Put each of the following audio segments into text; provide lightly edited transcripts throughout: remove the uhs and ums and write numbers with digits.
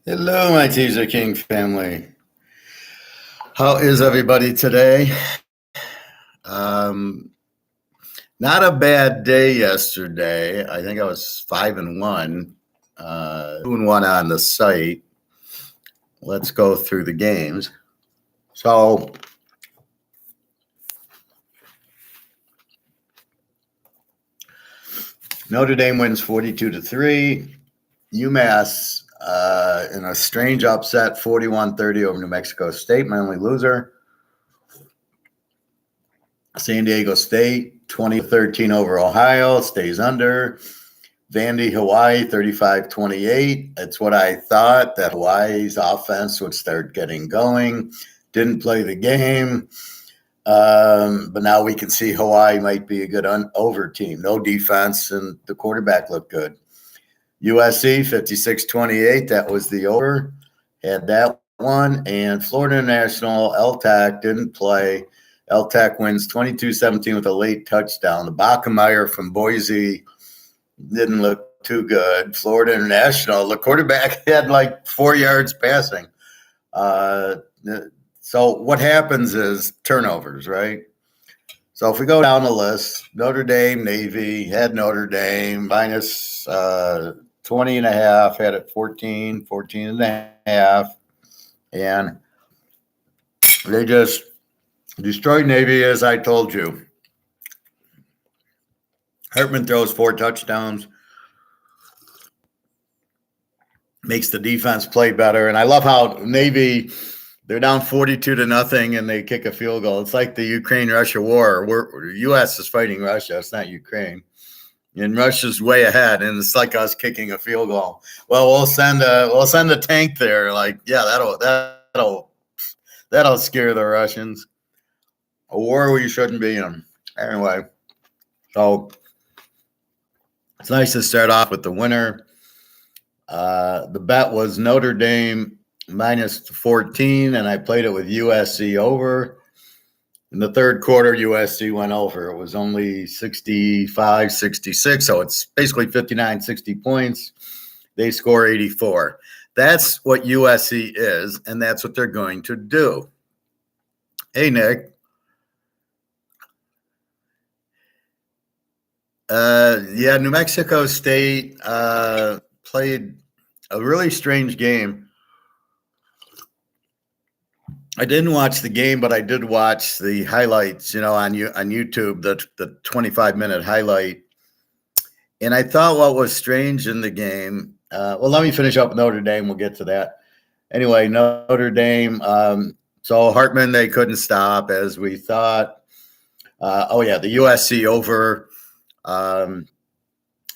Hello, my Teaserking family. How is everybody today? Um, Not a bad day yesterday. I think I was 5-1, 2-1 on the site. Let's go through the games. So Notre Dame wins 42-3. UMass in a strange upset, 41-30 over New Mexico State, my only loser. San Diego State, 20-13 over Ohio, stays under. Vandy, Hawaii, 35-28. It's what I thought, that Hawaii's offense would start getting going. Didn't play the game. But now we can see Hawaii might be a good over team. No defense, and the quarterback looked good. USC, 56-28. That was the over. Had that one. And Florida International, LTAC didn't play. LTAC wins 22-17 with a late touchdown. The Bachmeier from Boise didn't look too good. Florida International, the quarterback had like 4 yards passing. So what happens is turnovers, right? So if we go down the list, Notre Dame, Navy, had Notre Dame, minus 20.5, had it 14.5. And they just destroyed Navy, as I told you. Hartman throws 4 touchdowns, makes the defense play better. And I love how Navy, they're down 42-0 and they kick a field goal. It's like the Ukraine-Russia war. U.S. is fighting Russia. It's not Ukraine. And Russia's way ahead, and it's like us kicking a field goal. Well, we'll send a tank there. Like, yeah, that'll scare the Russians. A war we shouldn't be in. Anyway, so it's nice to start off with the winner. The bet was Notre Dame minus 14, and I played it with USC over. In the third quarter, USC went over. It was only 65-66, so it's basically 59-60 points. They score 84. That's what USC is, and that's what they're going to do. Hey, Nick. Yeah, New Mexico State played a really strange game. I didn't watch the game, but I did watch the highlights, on YouTube, the 25-minute highlight. And I thought what was strange in the game, well, let me finish up with Notre Dame. We'll get to that. Anyway, Notre Dame, so Hartman, they couldn't stop, as we thought. The USC over. So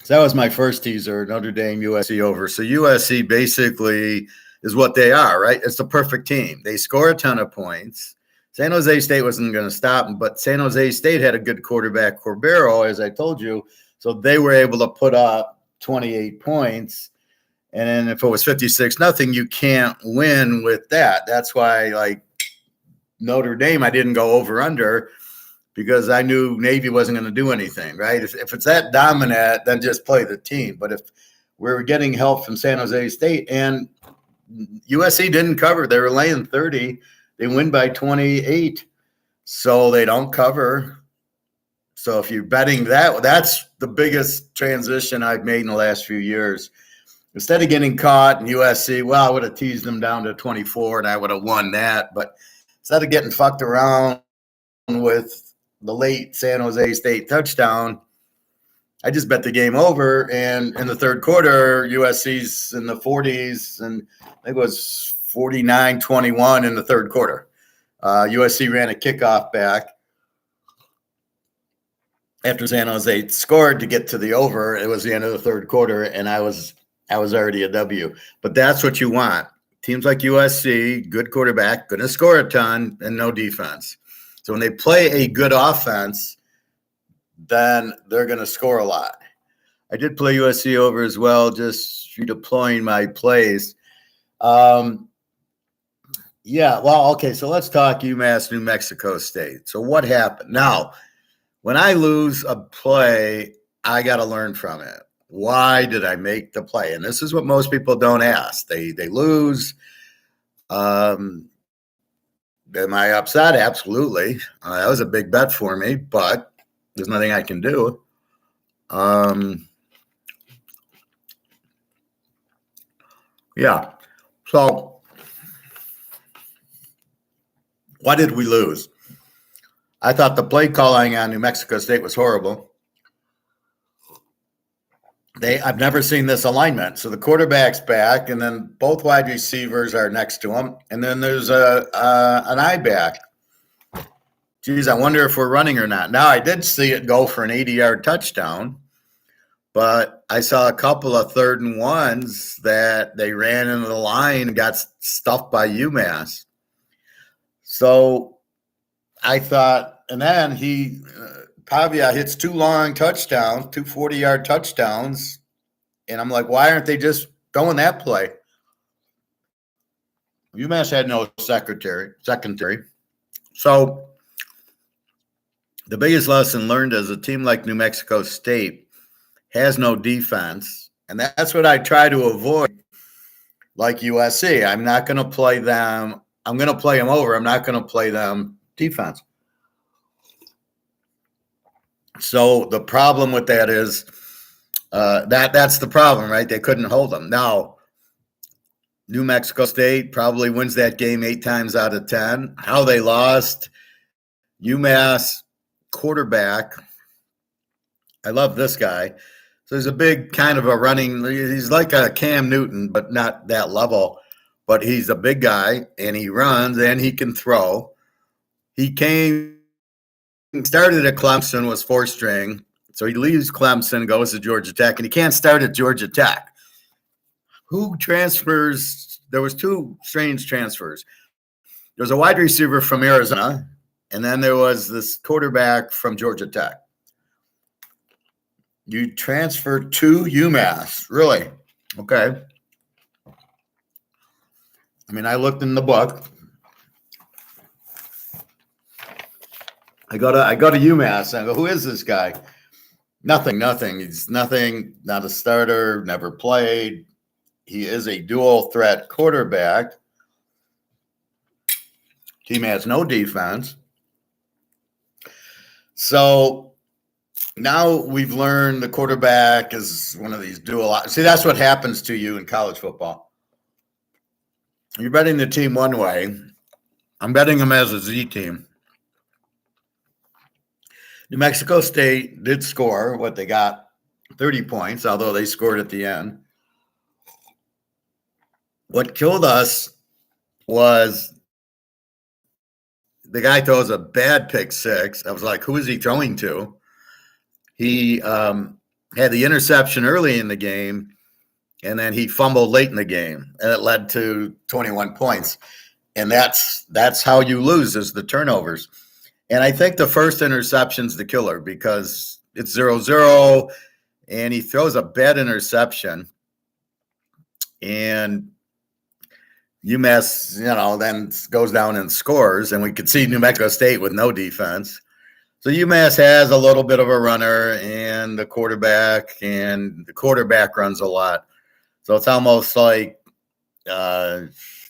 that was my first teaser, Notre Dame, USC over. So USC basically is what they are, right? It's the perfect team. They score a ton of points. San Jose State wasn't going to stop them, but San Jose State had a good quarterback, Corbero, as I told you. So they were able to put up 28 points. And then if it was 56-0, you can't win with that. That's why, like, Notre Dame, I didn't go over-under because I knew Navy wasn't going to do anything, right? If it's that dominant, then just play the team. But if we're getting help from San Jose State, and USC didn't cover. They were laying 30. They win by 28. So they don't cover. So if you're betting that, that's the biggest transition I've made in the last few years. Instead of getting caught in USC, well, I would have teased them down to 24 and I would have won that. But instead of getting fucked around with the late San Jose State touchdown, I just bet the game over, and in the third quarter, USC's in the 40s, and I think it was 49-21 in the third quarter. USC ran a kickoff back after San Jose scored to get to the over. It was the end of the third quarter, and I was already a W. But that's what you want. Teams like USC, good quarterback, going to score a ton, and no defense. So when they play a good offense, then they're going to score a lot. I did play USC over as well, just redeploying my plays. So let's talk UMass, New Mexico State. So what happened? Now, when I lose a play, I got to learn from it. why did I make the play? And this is what most people don't ask. They lose. Am I upset? Absolutely. That was a big bet for me, but there's nothing I can do. Yeah. So why did we lose? I thought the play calling on New Mexico State was horrible. I've never seen this alignment. So the quarterback's back, and then both wide receivers are next to him, and then there's an eye back. Geez, I wonder if we're running or not. Now, I did see it go for an 80-yard touchdown, but I saw a couple of 3rd and 1s that they ran into the line and got stuffed by UMass. So I thought, and then Pavia hits 2 long touchdowns, 2 40-yard touchdowns, and I'm like, why aren't they just throwing that play? UMass had no secondary. So the biggest lesson learned is a team like New Mexico State has no defense, and that's what I try to avoid. Like USC, I'm not going to play them. I'm going to play them over. I'm not going to play them defense. So the problem with that is that's the problem, right? They couldn't hold them. Now, New Mexico State probably wins that game 8 times out of 10. How they lost, UMass quarterback. I love this guy. So he's a big kind of a running. He's like a Cam Newton, but not that level. But he's a big guy, and he runs, and he can throw. He started at Clemson, was 4-string. So he leaves Clemson, goes to Georgia Tech, and he can't start at Georgia Tech. Who transfers? There was 2 strange transfers. There was a wide receiver from Arizona, and then there was this quarterback from Georgia Tech. You transferred to UMass, really? Okay. I mean, I looked in the book. I go to UMass and I go, who is this guy? Nothing. He's nothing, not a starter, never played. He is a dual threat quarterback. Team has no defense. So now we've learned the quarterback is one of these dual. See, that's what happens to you in college football. You're betting the team one way. I'm betting them as a Z team. New Mexico State did score what they got, 30 points, although they scored at the end. What killed us was the guy throws a bad pick 6. I was like, who is he throwing to? He had the interception early in the game, and then he fumbled late in the game, and it led to 21 points. And that's how you lose, is the turnovers. And I think the first interception's the killer because it's 0-0, and he throws a bad interception. And UMass, then goes down and scores, and we could see New Mexico State with no defense. So UMass has a little bit of a runner and the quarterback runs a lot. So it's almost like,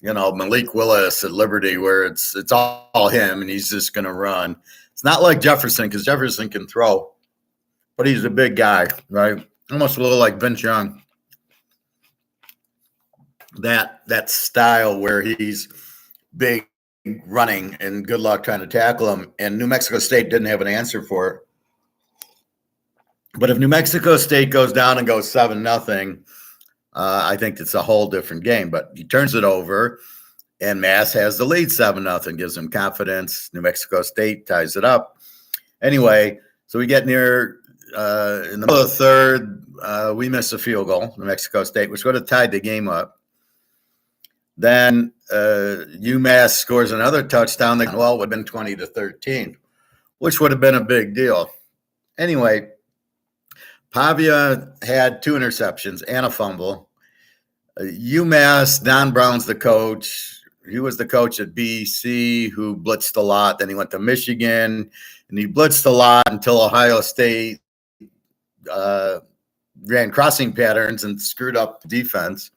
Malik Willis at Liberty, where it's all him and he's just going to run. It's not like Jefferson, because Jefferson can throw, but he's a big guy, right? Almost a little like Vince Young. That style where he's big, running, and good luck trying to tackle him. And New Mexico State didn't have an answer for it. But if New Mexico State goes down and goes 7-0, I think it's a whole different game. But he turns it over, and Mass has the lead 7-0, gives him confidence. New Mexico State ties it up. Anyway, so we get near in the middle of the third, we miss a field goal, New Mexico State, which would have tied the game up. Then UMass scores another touchdown. It would have been 20-13, which would have been a big deal. Anyway, Pavia had 2 interceptions and a fumble. UMass, Don Brown's the coach. He was the coach at BC who blitzed a lot. Then he went to Michigan, and he blitzed a lot until Ohio State ran crossing patterns and screwed up the defense,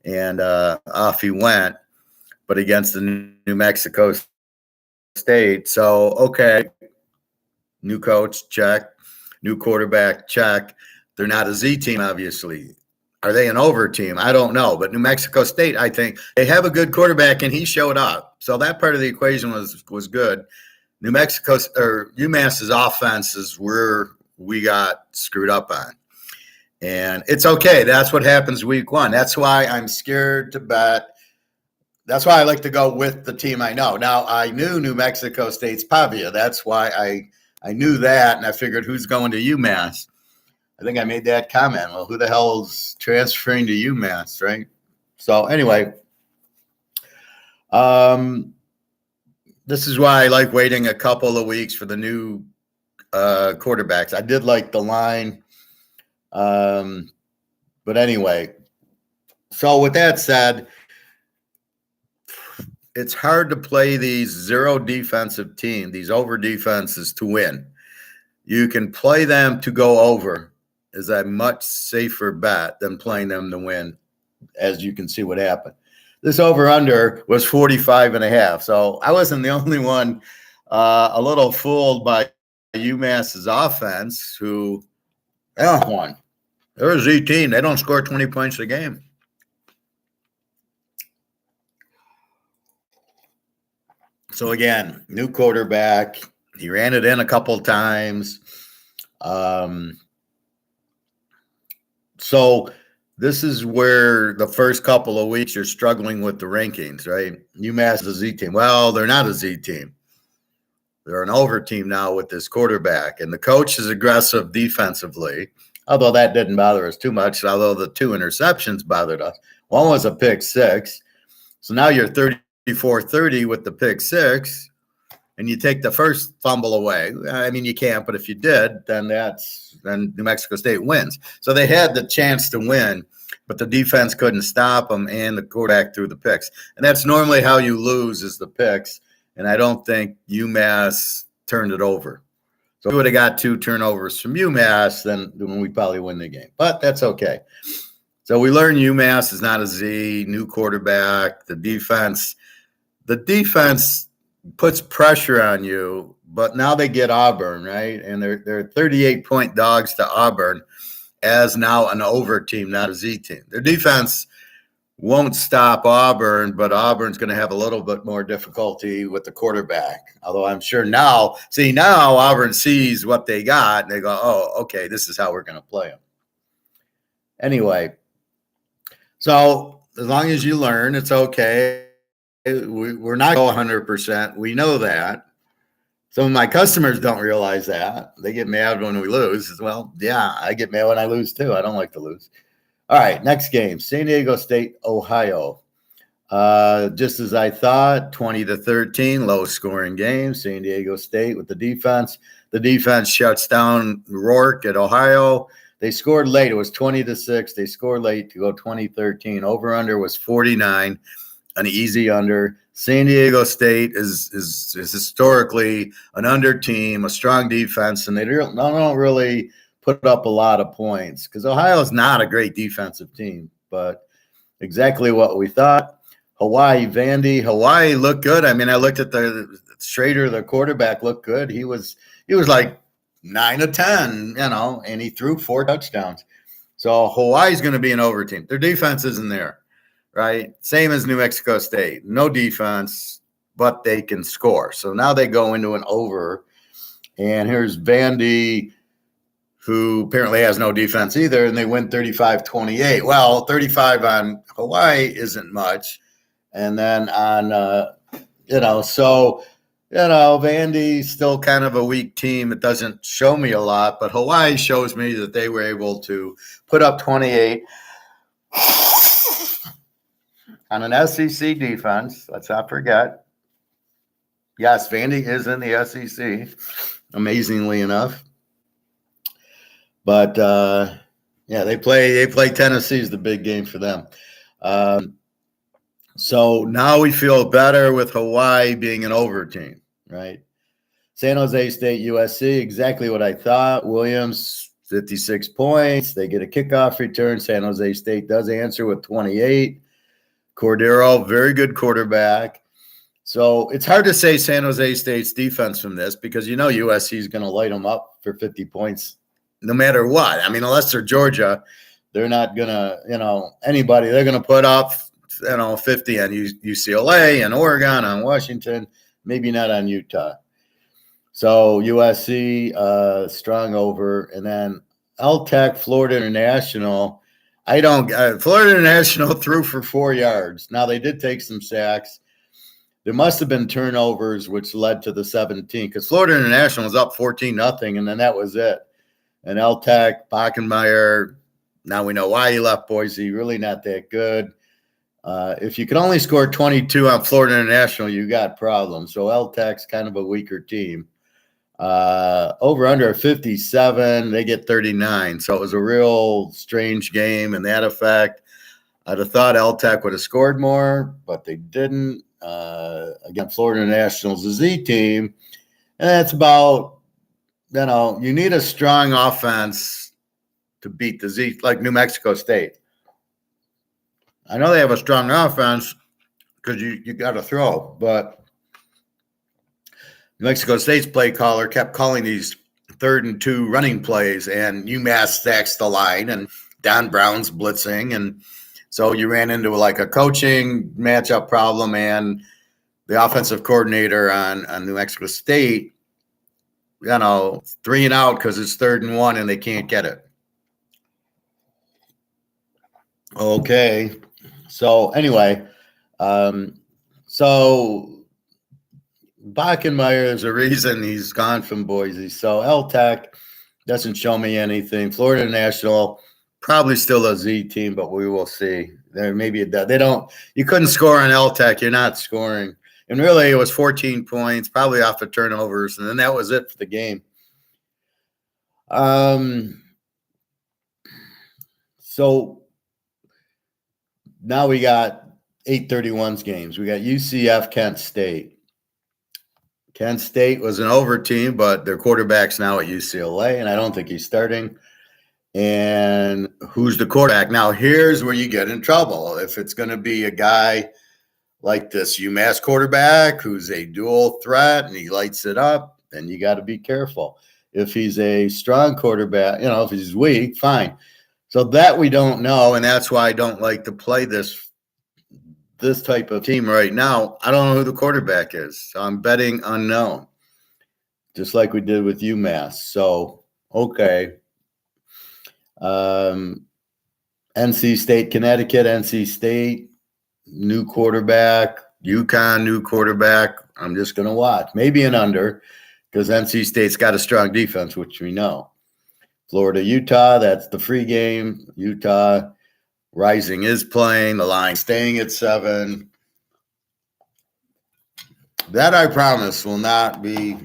and off he went. But against the New Mexico State, so okay, new coach, check. New quarterback, check. They're not a Z team, obviously. Are they an over team? I don't know. But New Mexico State, I think they have a good quarterback, and he showed up. So that part of the equation was good. New Mexico's or UMass's offense is where we got screwed up on. And it's okay. That's what happens week one. That's why I'm scared to bet. That's why I like to go with the team I know. Now, I knew New Mexico State's Pavia. That's why I knew that, and I figured who's going to UMass. I think I made that comment. Well, who the hell's transferring to UMass, right? So anyway, this is why I like waiting a couple of weeks for the new quarterbacks. I did like the line. But anyway, so with that said, it's hard to play these zero defensive team, these over defenses to win. You can play them to go over is a much safer bet than playing them to win, as you can see what happened. This over-under was 45.5. So I wasn't the only one a little fooled by UMass's offense who won. They're a Z team. They don't score 20 points a game. So again, new quarterback. He ran it in a couple of times. So this is where the first couple of weeks you're struggling with the rankings, right? UMass is a Z team. Well, they're not a Z team. They're an over team now with this quarterback. And the coach is aggressive defensively, although that didn't bother us too much, although the 2 interceptions bothered us. One was a pick six. So now you're 34-30 with the pick six, and you take the first fumble away. I mean, you can't, but if you did, then New Mexico State wins. So they had the chance to win, but the defense couldn't stop them, and the quarterback threw the picks. And that's normally how you lose is the picks, and I don't think UMass turned it over. So if we would have got 2 turnovers from UMass, then we probably win the game. But that's okay. So we learned UMass is not a Z, new quarterback, the defense puts pressure on you, but now they get Auburn, right? And they're 38-point dogs to Auburn as now an over team, not a Z team. Their defense won't stop Auburn, but Auburn's going to have a little bit more difficulty with the quarterback. Although I'm sure now Auburn sees what they got, and they go, oh, okay, this is how we're going to play them. Anyway, so as long as you learn, it's okay. We're not 100%. We know that. Some of my customers don't realize that. They get mad when we lose. Well, yeah, I get mad when I lose too. I don't like to lose. All right, next game, San Diego State, Ohio. Just as I thought, 20-13, low-scoring game. San Diego State with the defense. The defense shuts down Rourke at Ohio. They scored late. It was 20-6. They scored late to go 20-13. Over-under was 49. An easy under. San Diego State is historically an under team, a strong defense, and they don't really put up a lot of points because Ohio is not a great defensive team, but exactly what we thought. Hawaii looked good. I mean, I looked at the Schrader, the quarterback, looked good. He was like 9 of 10, and he threw 4 touchdowns. So Hawaii's going to be an over team. Their defense isn't there. Right? Same as New Mexico State. No defense, but they can score. So now they go into an over. And here's Vandy, who apparently has no defense either, and they win 35-28. Well, 35 on Hawaii isn't much. And then on, Vandy's still kind of a weak team. It doesn't show me a lot, but Hawaii shows me that they were able to put up 28. On an SEC defense, let's not forget. Yes, Vandy is in the SEC, amazingly enough. But they play Tennessee is the big game for them. So now we feel better with Hawaii being an over team, right? San Jose State, USC, exactly what I thought. Williams 56 points. They get a kickoff return. San Jose State does answer with 28. Cordero, very good quarterback. So it's hard to say San Jose State's defense from this because USC is going to light them up for 50 points no matter what. I mean, unless they're Georgia, they're not going to, anybody. They're going to put up, 50 on UCLA and Oregon, on Washington, maybe not on Utah. So USC, strong over. And then Tech, Florida International. Florida International threw for 4 yards. Now, they did take some sacks. There must have been turnovers, which led to the 17, because Florida International was up 14-0, and then that was it. And Tech, Bachenmeyer, now we know why he left Boise, really not that good. If you can only score 22 on Florida International, you got problems. So Tech's kind of a weaker team. Over under 57, they get 39. So it was a real strange game in that effect. I'd have thought Tech would have scored more, but they didn't. Again, Florida International's a Z team, and that's about, you need a strong offense to beat the Z, like New Mexico State. I know they have a strong offense because you got to throw, but New Mexico State's play caller kept calling these 3rd and 2 running plays, and UMass stacks the line, and Don Brown's blitzing, and so you ran into like a coaching matchup problem, and the offensive coordinator on New Mexico State, 3 and out because it's 3rd and 1 and they can't get it. Okay. So anyway, so Bachenmeyer is a reason he's gone from Boise. So Tech doesn't show me anything. Florida International, probably still a Z team, but we will see. There maybe they don't. You couldn't score on Tech. You're not scoring, and really it was 14 points, probably off of turnovers, and then that was it for the game. So now we got 8:31's games. We got UCF, Kent State. Kent State was an over team, but their quarterback's now at UCLA, and I don't think he's starting. And who's the quarterback? Now, here's where you get in trouble. If it's going to be a guy like this UMass quarterback who's a dual threat and he lights it up, then you got to be careful. If he's a strong quarterback, if he's weak, fine. So that we don't know, and that's why I don't like to play this type of team right now. I don't know who the quarterback is, so I'm betting unknown, just like we did with UMass. So, okay. NC State, Connecticut, NC State, new quarterback, UConn, new quarterback. I'm just going to watch. Maybe an under because NC State's got a strong defense, which we know. Florida, Utah, that's the free game. Utah, Rising is playing. The line staying at 7. That I promise will not be.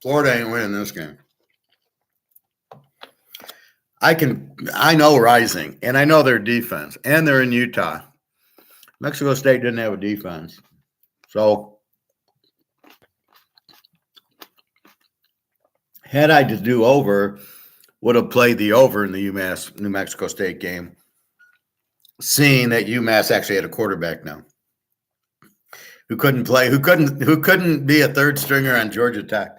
Florida ain't winning this game. I know Rising, and I know their defense, and they're in Utah. Mexico State didn't have a defense. So had I to do over, would have played the over in the UMass New Mexico State game, seeing that UMass actually had a quarterback now who couldn't play, who couldn't be a third stringer on Georgia Tech.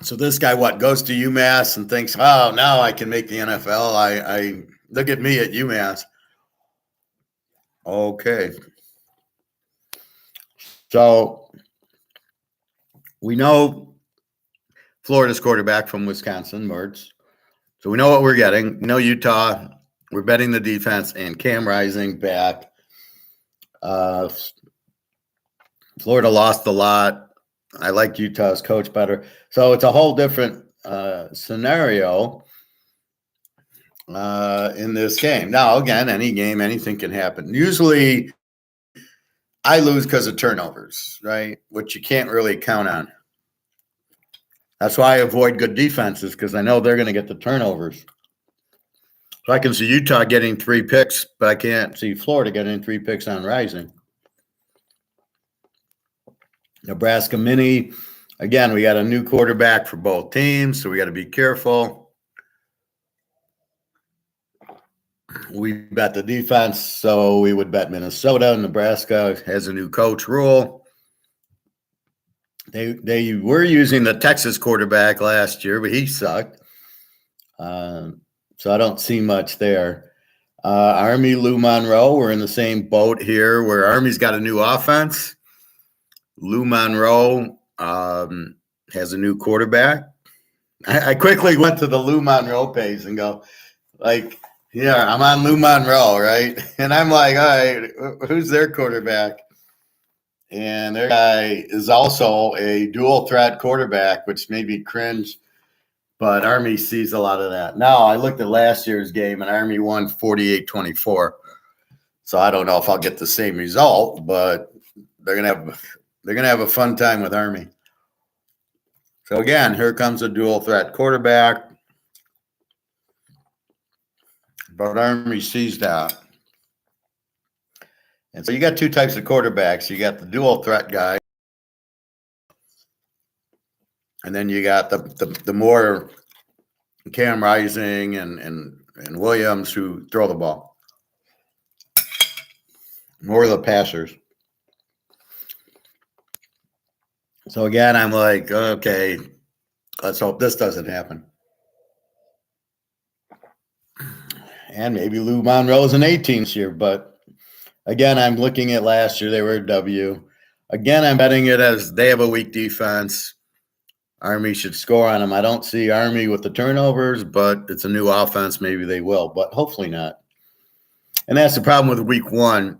So this guy, goes to UMass and thinks, oh, now I can make the NFL. I look at me at UMass. Okay. So we know Florida's quarterback from Wisconsin, Mertz. So we know what we're getting. We know Utah. We're betting the defense and Cam Rising back. Florida lost a lot. I like Utah's coach better. So it's a whole different scenario in this game. Now, again, any game, anything can happen. Usually I lose because of turnovers, right? Which you can't really count on. That's why I avoid good defenses because I know they're going to get the turnovers. So I can see Utah getting 3 picks, but I can't see Florida getting 3 picks on Rising. Nebraska Mini, Again, we got a new quarterback for both teams, so we got to be careful. We bet the defense, so we would bet Minnesota. Nebraska has a new coach rule. They were using the Texas quarterback last year, but he sucked. So I don't see much there. Army, Lou Monroe, we're in the same boat here where Army's got a new offense. Lou Monroe has a new quarterback. I quickly went to the Lou Monroe page and go, like, yeah, I'm on Lou Monroe, right? And I'm like, all right, who's their quarterback? And their guy is also a dual threat quarterback, which made me cringe. But Army sees a lot of that. Now, I looked at last year's game, and Army won 48-24. So I don't know if I'll get the same result, but they're gonna have a fun time with Army. So again, here comes a dual threat quarterback. But Army sees that. And so you got two types of quarterbacks. You got the dual threat guy, and then you got the more Cam Rising and Williams who throw the ball. More of the passers. So again, I'm like, okay, let's hope this doesn't happen. And maybe Lou Monroe's an 18 this year, but again, I'm looking at last year, they were a W. Again, I'm betting it as they have a weak defense. Army should score on them. I don't see Army with the turnovers, but it's a new offense. Maybe they will, but hopefully not. And that's the problem with week one.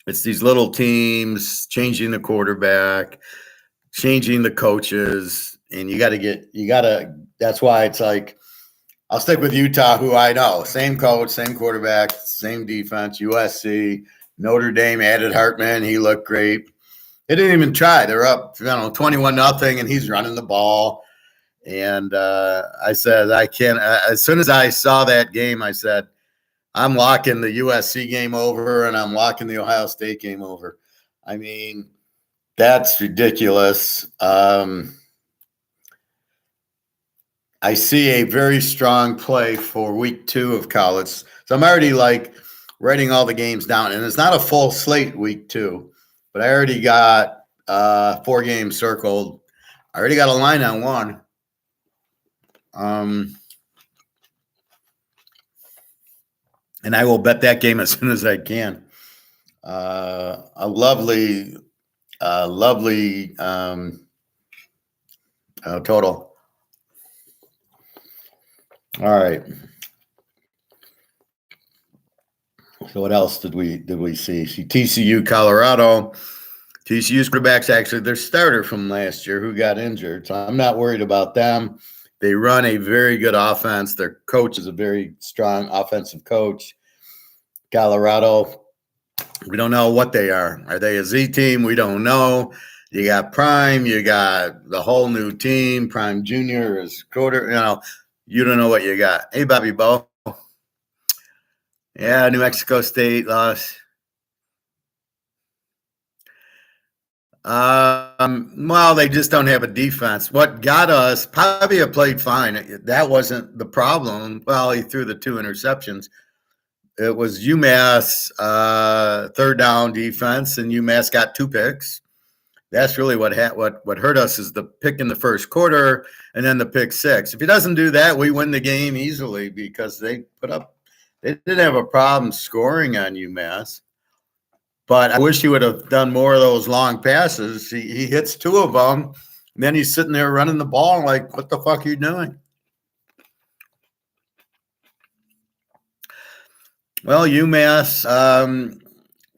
It's these little teams changing the quarterback, changing the coaches, and that's why it's like, I'll stick with Utah, who I know. Same coach, same quarterback, same defense, USC. Notre Dame added Hartman. He looked great. They didn't even try. They're up, 21-0, and he's running the ball. And I said, I can't. As soon as I saw that game, I said, I'm locking the USC game over, and I'm locking the Ohio State game over. I mean, that's ridiculous. I see a very strong play for week 2 of college. So I'm already like writing all the games down, and it's not a full slate week 2, but I already got 4 games circled. I already got a line on one. And I will bet that game as soon as I can. A lovely total. All right. So what else did we see? TCU, Colorado. TCU's quarterback's actually their starter from last year who got injured. So I'm not worried about them. They run a very good offense. Their coach is a very strong offensive coach. Colorado, we don't know what they are. Are they a Z team? We don't know. You got Prime. You got the whole new team. Prime Jr. is quarter. You don't know what you got. Hey, Bobby Bo. Yeah, New Mexico State lost. Well, they just don't have a defense. What got us, Pavia played fine. That wasn't the problem. Well, he threw the 2 interceptions. It was UMass third down defense, and UMass got 2 picks. That's really what hurt us is the pick in the first quarter and then the pick 6. If he doesn't do that, we win the game easily because they didn't have a problem scoring on UMass. But I wish he would have done more of those long passes. He hits 2 of them, and then he's sitting there running the ball like, what the fuck are you doing? Well, UMass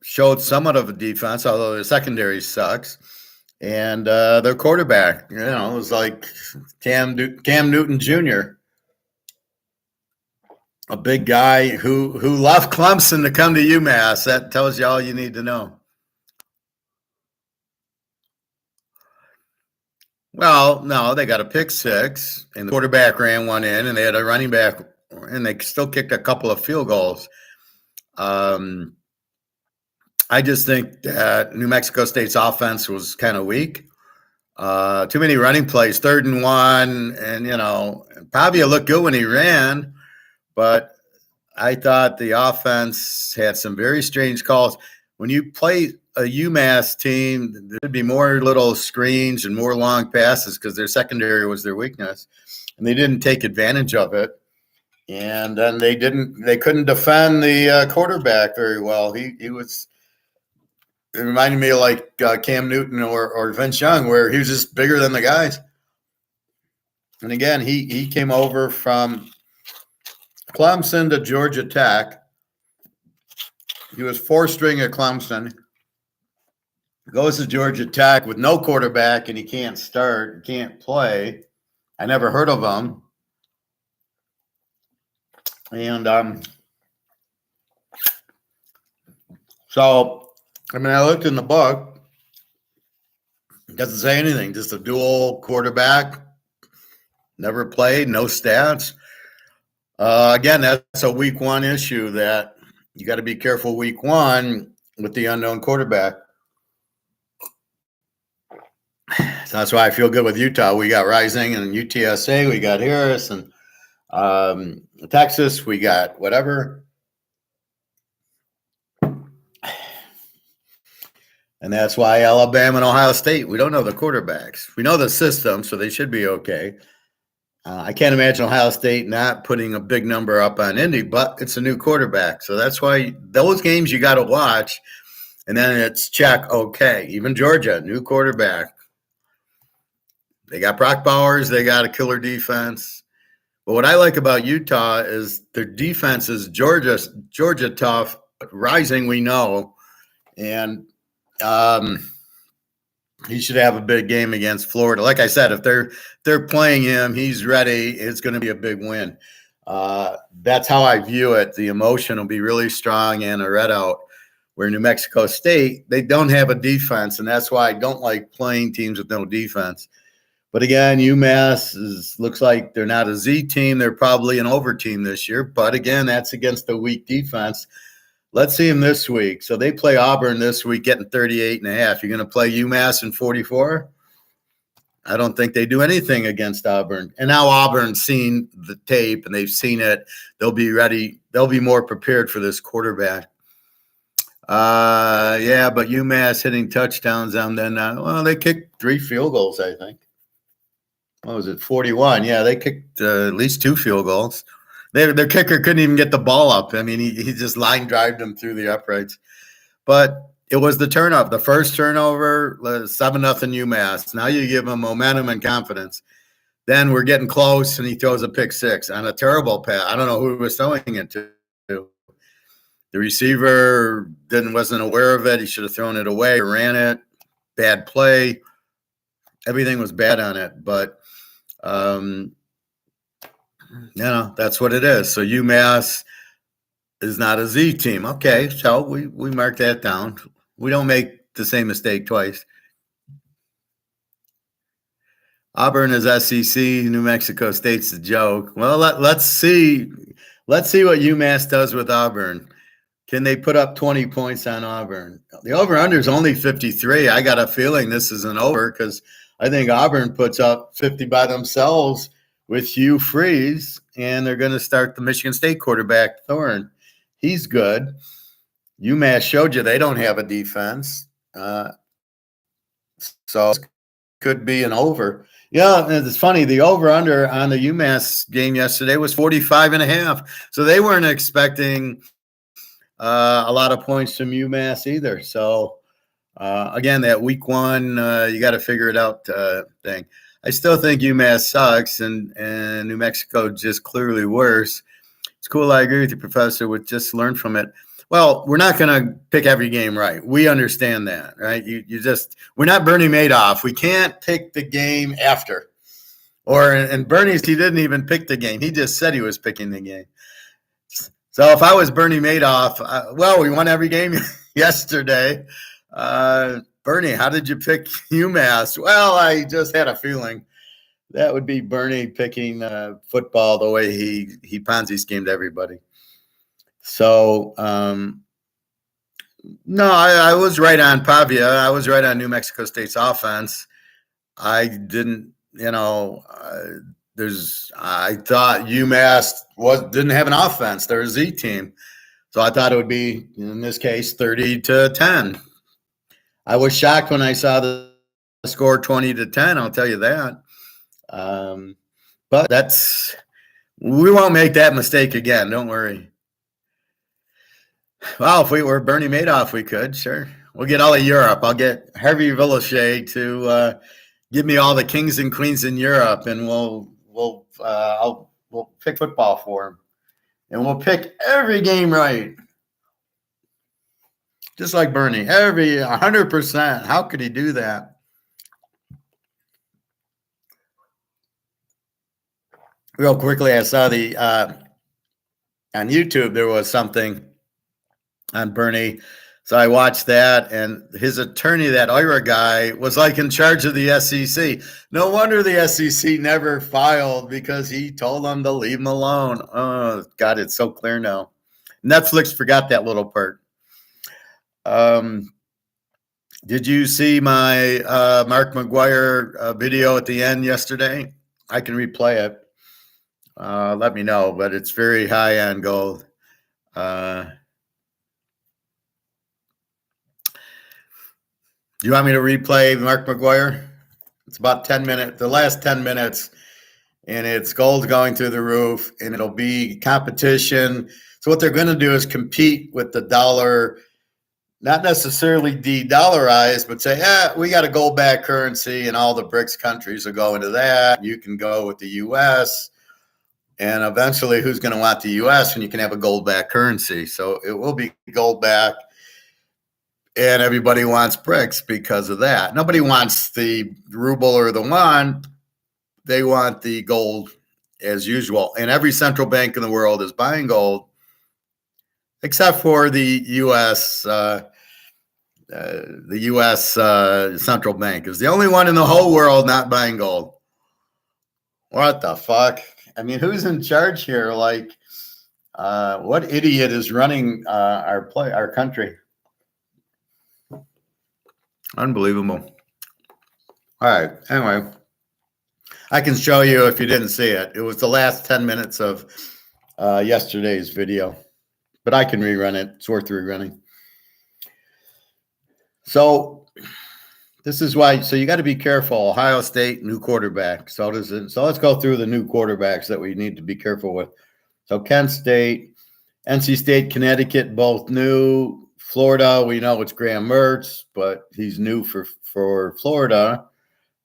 showed somewhat of a defense, although the secondary sucks. And their quarterback, was like Cam Newton Jr., a big guy who left Clemson to come to UMass. That tells you all you need to know. Well, no, they got a pick 6, and the quarterback ran one in, and they had a running back, and they still kicked a couple of field goals. I just think that New Mexico State's offense was kind of weak. Too many running plays, 3rd and 1, and Pavia looked good when he ran, but I thought the offense had some very strange calls. When you play a UMass team, there'd be more little screens and more long passes because their secondary was their weakness, and they didn't take advantage of it. And then they couldn't defend the quarterback very well. He was. It reminded me of like Cam Newton or Vince Young, where he was just bigger than the guys. And again, he came over from Clemson to Georgia Tech. He was 4th-string at Clemson. Goes to Georgia Tech with no quarterback, and he can't start, can't play. I never heard of him. And so, I looked in the book. It doesn't say anything. Just a dual quarterback. Never played, no stats. Again, that's a week 1 issue that you got to be careful week 1 with the unknown quarterback. So that's why I feel good with Utah. We got Rising and UTSA. We got Harris and Texas. We got whatever. And that's why Alabama and Ohio State, we don't know the quarterbacks. We know the system, so they should be okay. I can't imagine Ohio State not putting a big number up on Indy, but it's a new quarterback. So that's why those games you got to watch. And then it's check, okay. Even Georgia, new quarterback. They got Brock Bowers. They got a killer defense. But what I like about Utah is their defense is Georgia tough, Rising we know. And he should have a big game against Florida. Like I said, if they're playing him, he's ready. It's going to be a big win. That's how I view it. The emotion will be really strong and a red out. Where New Mexico State, they don't have a defense, and that's why I don't like playing teams with no defense. But again, UMass looks like they're not a Z team. They're probably an over team this year. But again, that's against a weak defense. Let's see them this week. So they play Auburn this week, getting 38.5. You're going to play UMass in 44? I don't think they do anything against Auburn. And now Auburn's seen the tape and they've seen it. They'll be ready. They'll be more prepared for this quarterback. Yeah, but UMass hitting touchdowns on them. Well, they kicked 3 field goals, I think. What was it, 41? Yeah, they kicked at least 2 field goals. Their kicker couldn't even get the ball up. I mean, he just line drived them through the uprights. But it was the turnover. The first turnover, 7-0 UMass. Now you give them momentum and confidence. Then we're getting close, and he throws a pick 6 on a terrible pass. I don't know who he was throwing it to. The receiver wasn't aware of it. He should have thrown it away or ran it. Bad play. Everything was bad on it. But that's what it is. So UMass is not a Z team. Okay, so we mark that down. We don't make the same mistake twice. Auburn is SEC. New Mexico State's a joke. Well, let's see. Let's see what UMass does with Auburn. Can they put up 20 points on Auburn? The over-under is only 53. I got a feeling this is an over because I think Auburn puts up 50 by themselves with Hugh Freeze, and they're going to start the Michigan State quarterback, Thorne. He's good. UMass showed you they don't have a defense. So it could be an over. Yeah, it's funny. The over-under on the UMass game yesterday was 45.5. So they weren't expecting a lot of points from UMass either. So, again, that week 1, you got to figure it out thing. I still think UMass sucks, and New Mexico just clearly worse. It's cool. I agree with you, Professor, with just learn from it. Well, we're not going to pick every game right. We understand that, right? We're not Bernie Madoff. We can't pick the game after. And Bernie's, he didn't even pick the game. He just said he was picking the game. So if I was Bernie Madoff, we won every game yesterday. Bernie, how did you pick UMass? Well, I just had a feeling that would be Bernie picking football the way he Ponzi schemed everybody. So, no, I was right on Pavia. I was right on New Mexico State's offense. I didn't, I thought UMass didn't have an offense. They're a Z team. So I thought it would be, in this case, 30-10. I was shocked when I saw the score 20-10. I'll tell you that. But we won't make that mistake again. Don't worry. Well, if we were Bernie Madoff, we could, sure. We'll get all of Europe. I'll get Harvey Villachet to give me all the kings and queens in Europe, and we'll pick football for him, and we'll pick every game right, just like Bernie. 100%. How could he do that? Real quickly, I saw on YouTube there was something on Bernie. So I watched that, and his attorney, that Ira guy, was like in charge of the SEC. No wonder the SEC never filed, because he told them to leave him alone. Oh, God, it's so clear now. Netflix forgot that little part. Did you see my Mark McGuire video at the end yesterday? I can replay it. Let me know, but it's very high on gold. Do you want me to replay Mark McGuire? It's about 10 minutes, the last 10 minutes, and it's gold going through the roof, and it'll be competition. So what they're going to do is compete with the dollar, not necessarily de-dollarize, but say, we got a gold-backed currency, and all the BRICS countries will go into that. You can go with the U.S., and eventually who's going to want the U.S. when you can have a gold-backed currency? So it will be gold-backed. And everybody wants BRICS because of that. Nobody wants the ruble or the yuan. They want the gold as usual. And every central bank in the world is buying gold, except for the U.S. Central Bank is the only one in the whole world not buying gold. What the fuck? I mean, who's in charge here? Like, what idiot is running our country? Unbelievable. All right. Anyway, I can show you if you didn't see it. It was the last 10 minutes of yesterday's video, but I can rerun it. It's worth rerunning. So this is why. So you got to be careful. Ohio State, new quarterback. So let's go through the new quarterbacks that we need to be careful with. So Kent State, NC State, Connecticut, both new. Florida, we know it's Graham Mertz, but he's new for Florida.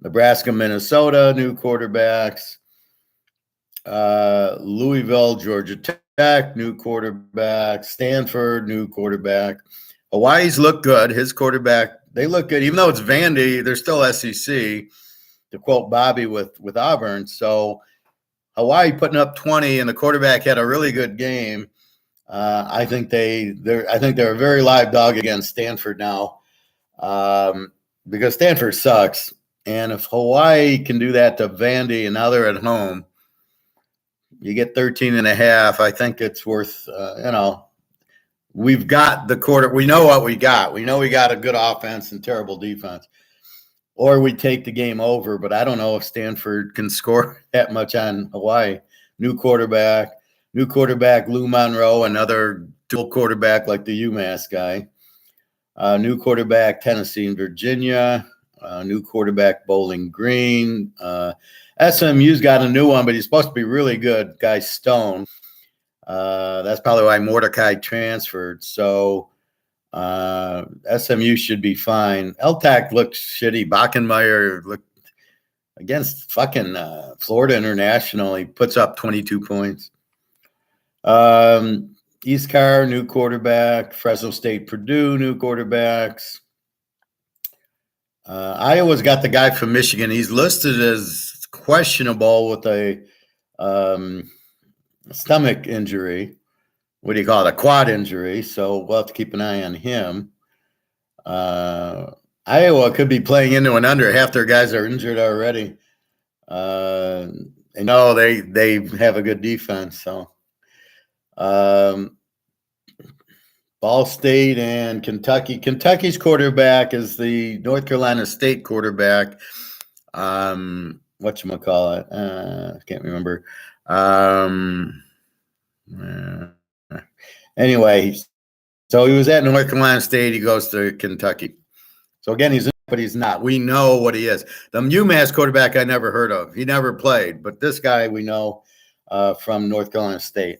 Nebraska, Minnesota, new quarterbacks. Louisville, Georgia Tech, new quarterback. Stanford, new quarterback. Hawaii's look good. His quarterback, they look good. Even though it's Vandy, they're still SEC, to quote Bobby with Auburn. So Hawaii putting up 20, and the quarterback had a really good game. I think they're a very live dog against Stanford now, because Stanford sucks. And if Hawaii can do that to Vandy, and now they're at home, you get 13.5. I think it's worth, we've got the quarter. We know what we got. We know we got a good offense and terrible defense, or we take the game over. But I don't know if Stanford can score that much on Hawaii. New quarterback, Lou Monroe, another dual quarterback like the UMass guy. New quarterback, Tennessee and Virginia. New quarterback, Bowling Green. SMU's got a new one, but he's supposed to be really good. Guy Stone. That's probably why Mordecai transferred. So SMU should be fine. LTAC looks shitty. Bachenmeyer looked against fucking Florida International. He puts up 22 points. East Carr, new quarterback. Fresno State, Purdue, new quarterbacks. Iowa's got the guy from Michigan. He's listed as questionable with a stomach injury. What do you call it? A quad injury. So we'll have to keep an eye on him. Iowa could be playing into an under. Half their guys are injured already. And they have a good defense. So Ball State and Kentucky. Kentucky's quarterback is the North Carolina State quarterback. whatchamacallit, can't remember. Anyway, so he was at North Carolina State. He goes to Kentucky. So again, but he's not. We know what he is. The UMass quarterback I never heard of. He never played, but this guy we know from North Carolina State.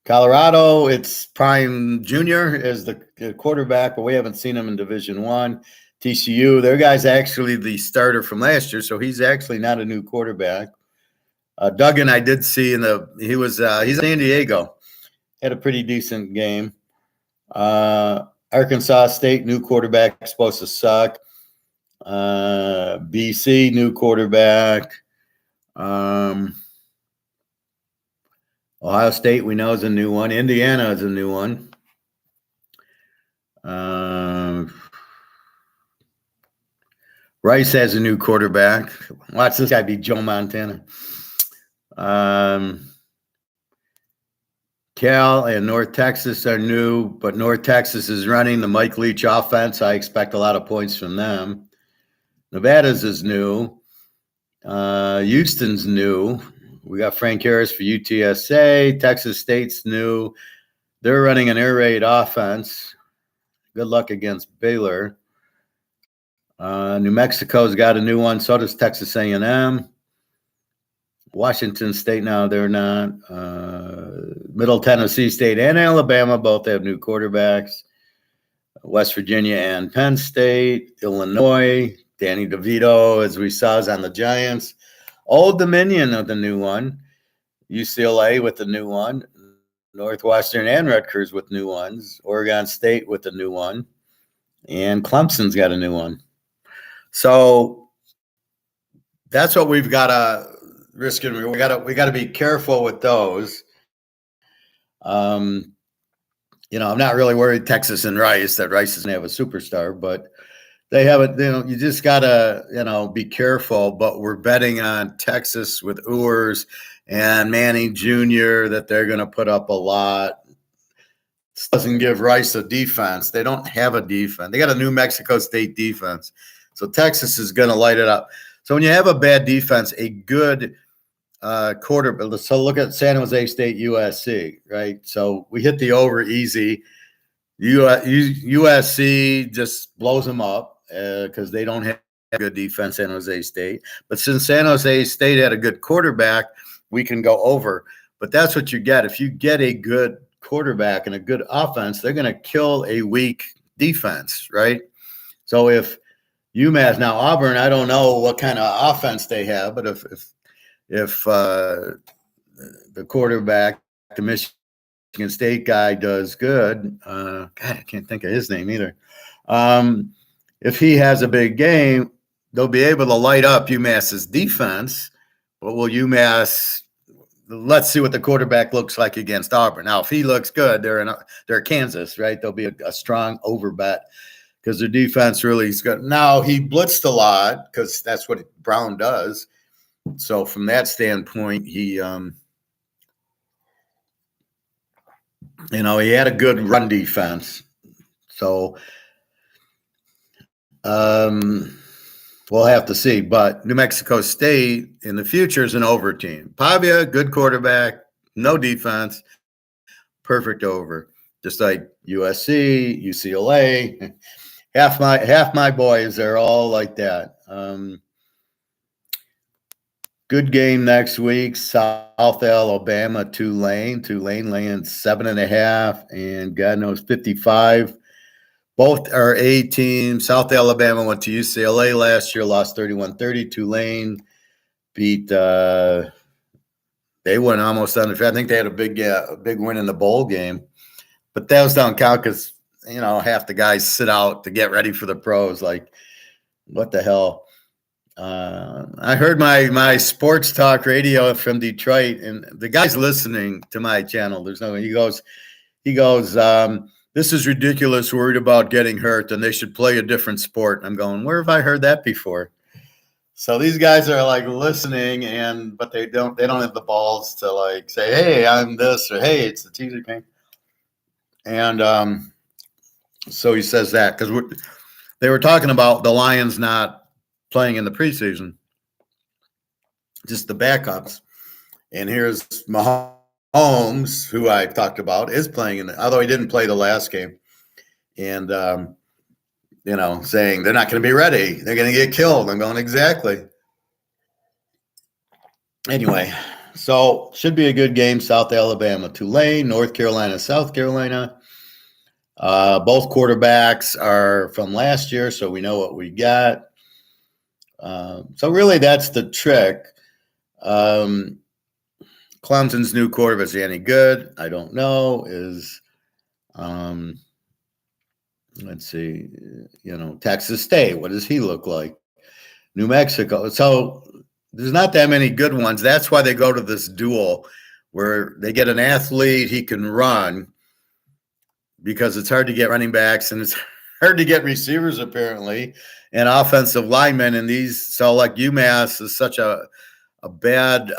Colorado, it's Prime Jr. is the quarterback, but we haven't seen him in Division I. TCU, their guy's actually the starter from last year, so he's actually not a new quarterback. Duggan, I did see he's in San Diego. Had a pretty decent game. Arkansas State, new quarterback, supposed to suck. BC, new quarterback. Ohio State, we know, is a new one. Indiana is a new one. Rice has a new quarterback. Watch this guy be Joe Montana. Cal and North Texas are new, but North Texas is running the Mike Leach offense. I expect a lot of points from them. Nevada's is new. Houston's new. We got Frank Harris for UTSA. Texas State's new. They're running an air raid offense. Good luck against Baylor. New Mexico's got a new one. So does Texas A&M. Washington State, now they're not. Middle Tennessee State and Alabama both have new quarterbacks. West Virginia and Penn State. Illinois, Danny DeVito, as we saw, is on the Giants. Old Dominion of the new one. UCLA with the new one. Northwestern and Rutgers with new ones. Oregon State with a new one. And Clemson's got a new one. So that's what we've got to risk. We got to be careful with those. I'm not really worried Texas and Rice, that Rice doesn't have a superstar, but they have it. You just got to, be careful. But we're betting on Texas with Ewers and Manning Jr. that they're going to put up a lot. This doesn't give Rice a defense. They don't have a defense. They got a New Mexico State defense. So Texas is going to light it up. So when you have a bad defense, a good quarterback. So look at San Jose State, USC, right? So we hit the over easy. USC just blows them up because they don't have a good defense, San Jose State. But since San Jose State had a good quarterback, we can go over. But that's what you get. If you get a good quarterback and a good offense, they're going to kill a weak defense, right? So if UMass, now Auburn, I don't know what kind of offense they have, but if the quarterback, the Michigan State guy, does good, God, I can't think of his name either. If he has a big game, they'll be able to light up UMass's defense. But will UMass? Let's see what the quarterback looks like against Auburn. Now, if he looks good, they're Kansas, right? There'll be a strong over bet because their defense really is good. Now, he blitzed a lot because that's what Brown does. So from that standpoint, he had a good run defense. So we'll have to see. But New Mexico State in the future is an over team. Pavia, good quarterback, no defense, perfect over. Just like USC, UCLA. Half my boys, they're all like that. Good game next week. South Alabama, Tulane. Tulane laying 7.5, and God knows 55. Both are A teams. South Alabama went to UCLA last year, lost 31-30. Tulane beat. They went almost undefeated. I think they had a big win in the bowl game, but those don't count because half the guys sit out to get ready for the pros. Like, what the hell? I heard my sports talk radio from Detroit, and the guy's listening to my channel. He goes, this is ridiculous, worried about getting hurt, and they should play a different sport. I'm going, where have I heard that before? So these guys are like listening, but they don't have the balls to like say, hey, I'm this, or hey, it's the Teaserking. And so he says that because they were talking about the Lions not playing in the preseason, just the backups. And here's Mahomes, who I talked about, is playing although he didn't play the last game. And, saying they're not going to be ready. They're going to get killed. I'm going, exactly. Anyway, so should be a good game. South Alabama, Tulane, North Carolina, South Carolina. Both quarterbacks are from last year, so we know what we got. So really that's the trick. Clemson's new quarterback, is he any good? I don't know. Let's see, Texas State, what does he look like? New Mexico. So there's not that many good ones. That's why they go to this duel where they get an athlete, he can run, because it's hard to get running backs and it's hard to get receivers apparently, and offensive linemen. And so like UMass is such a bad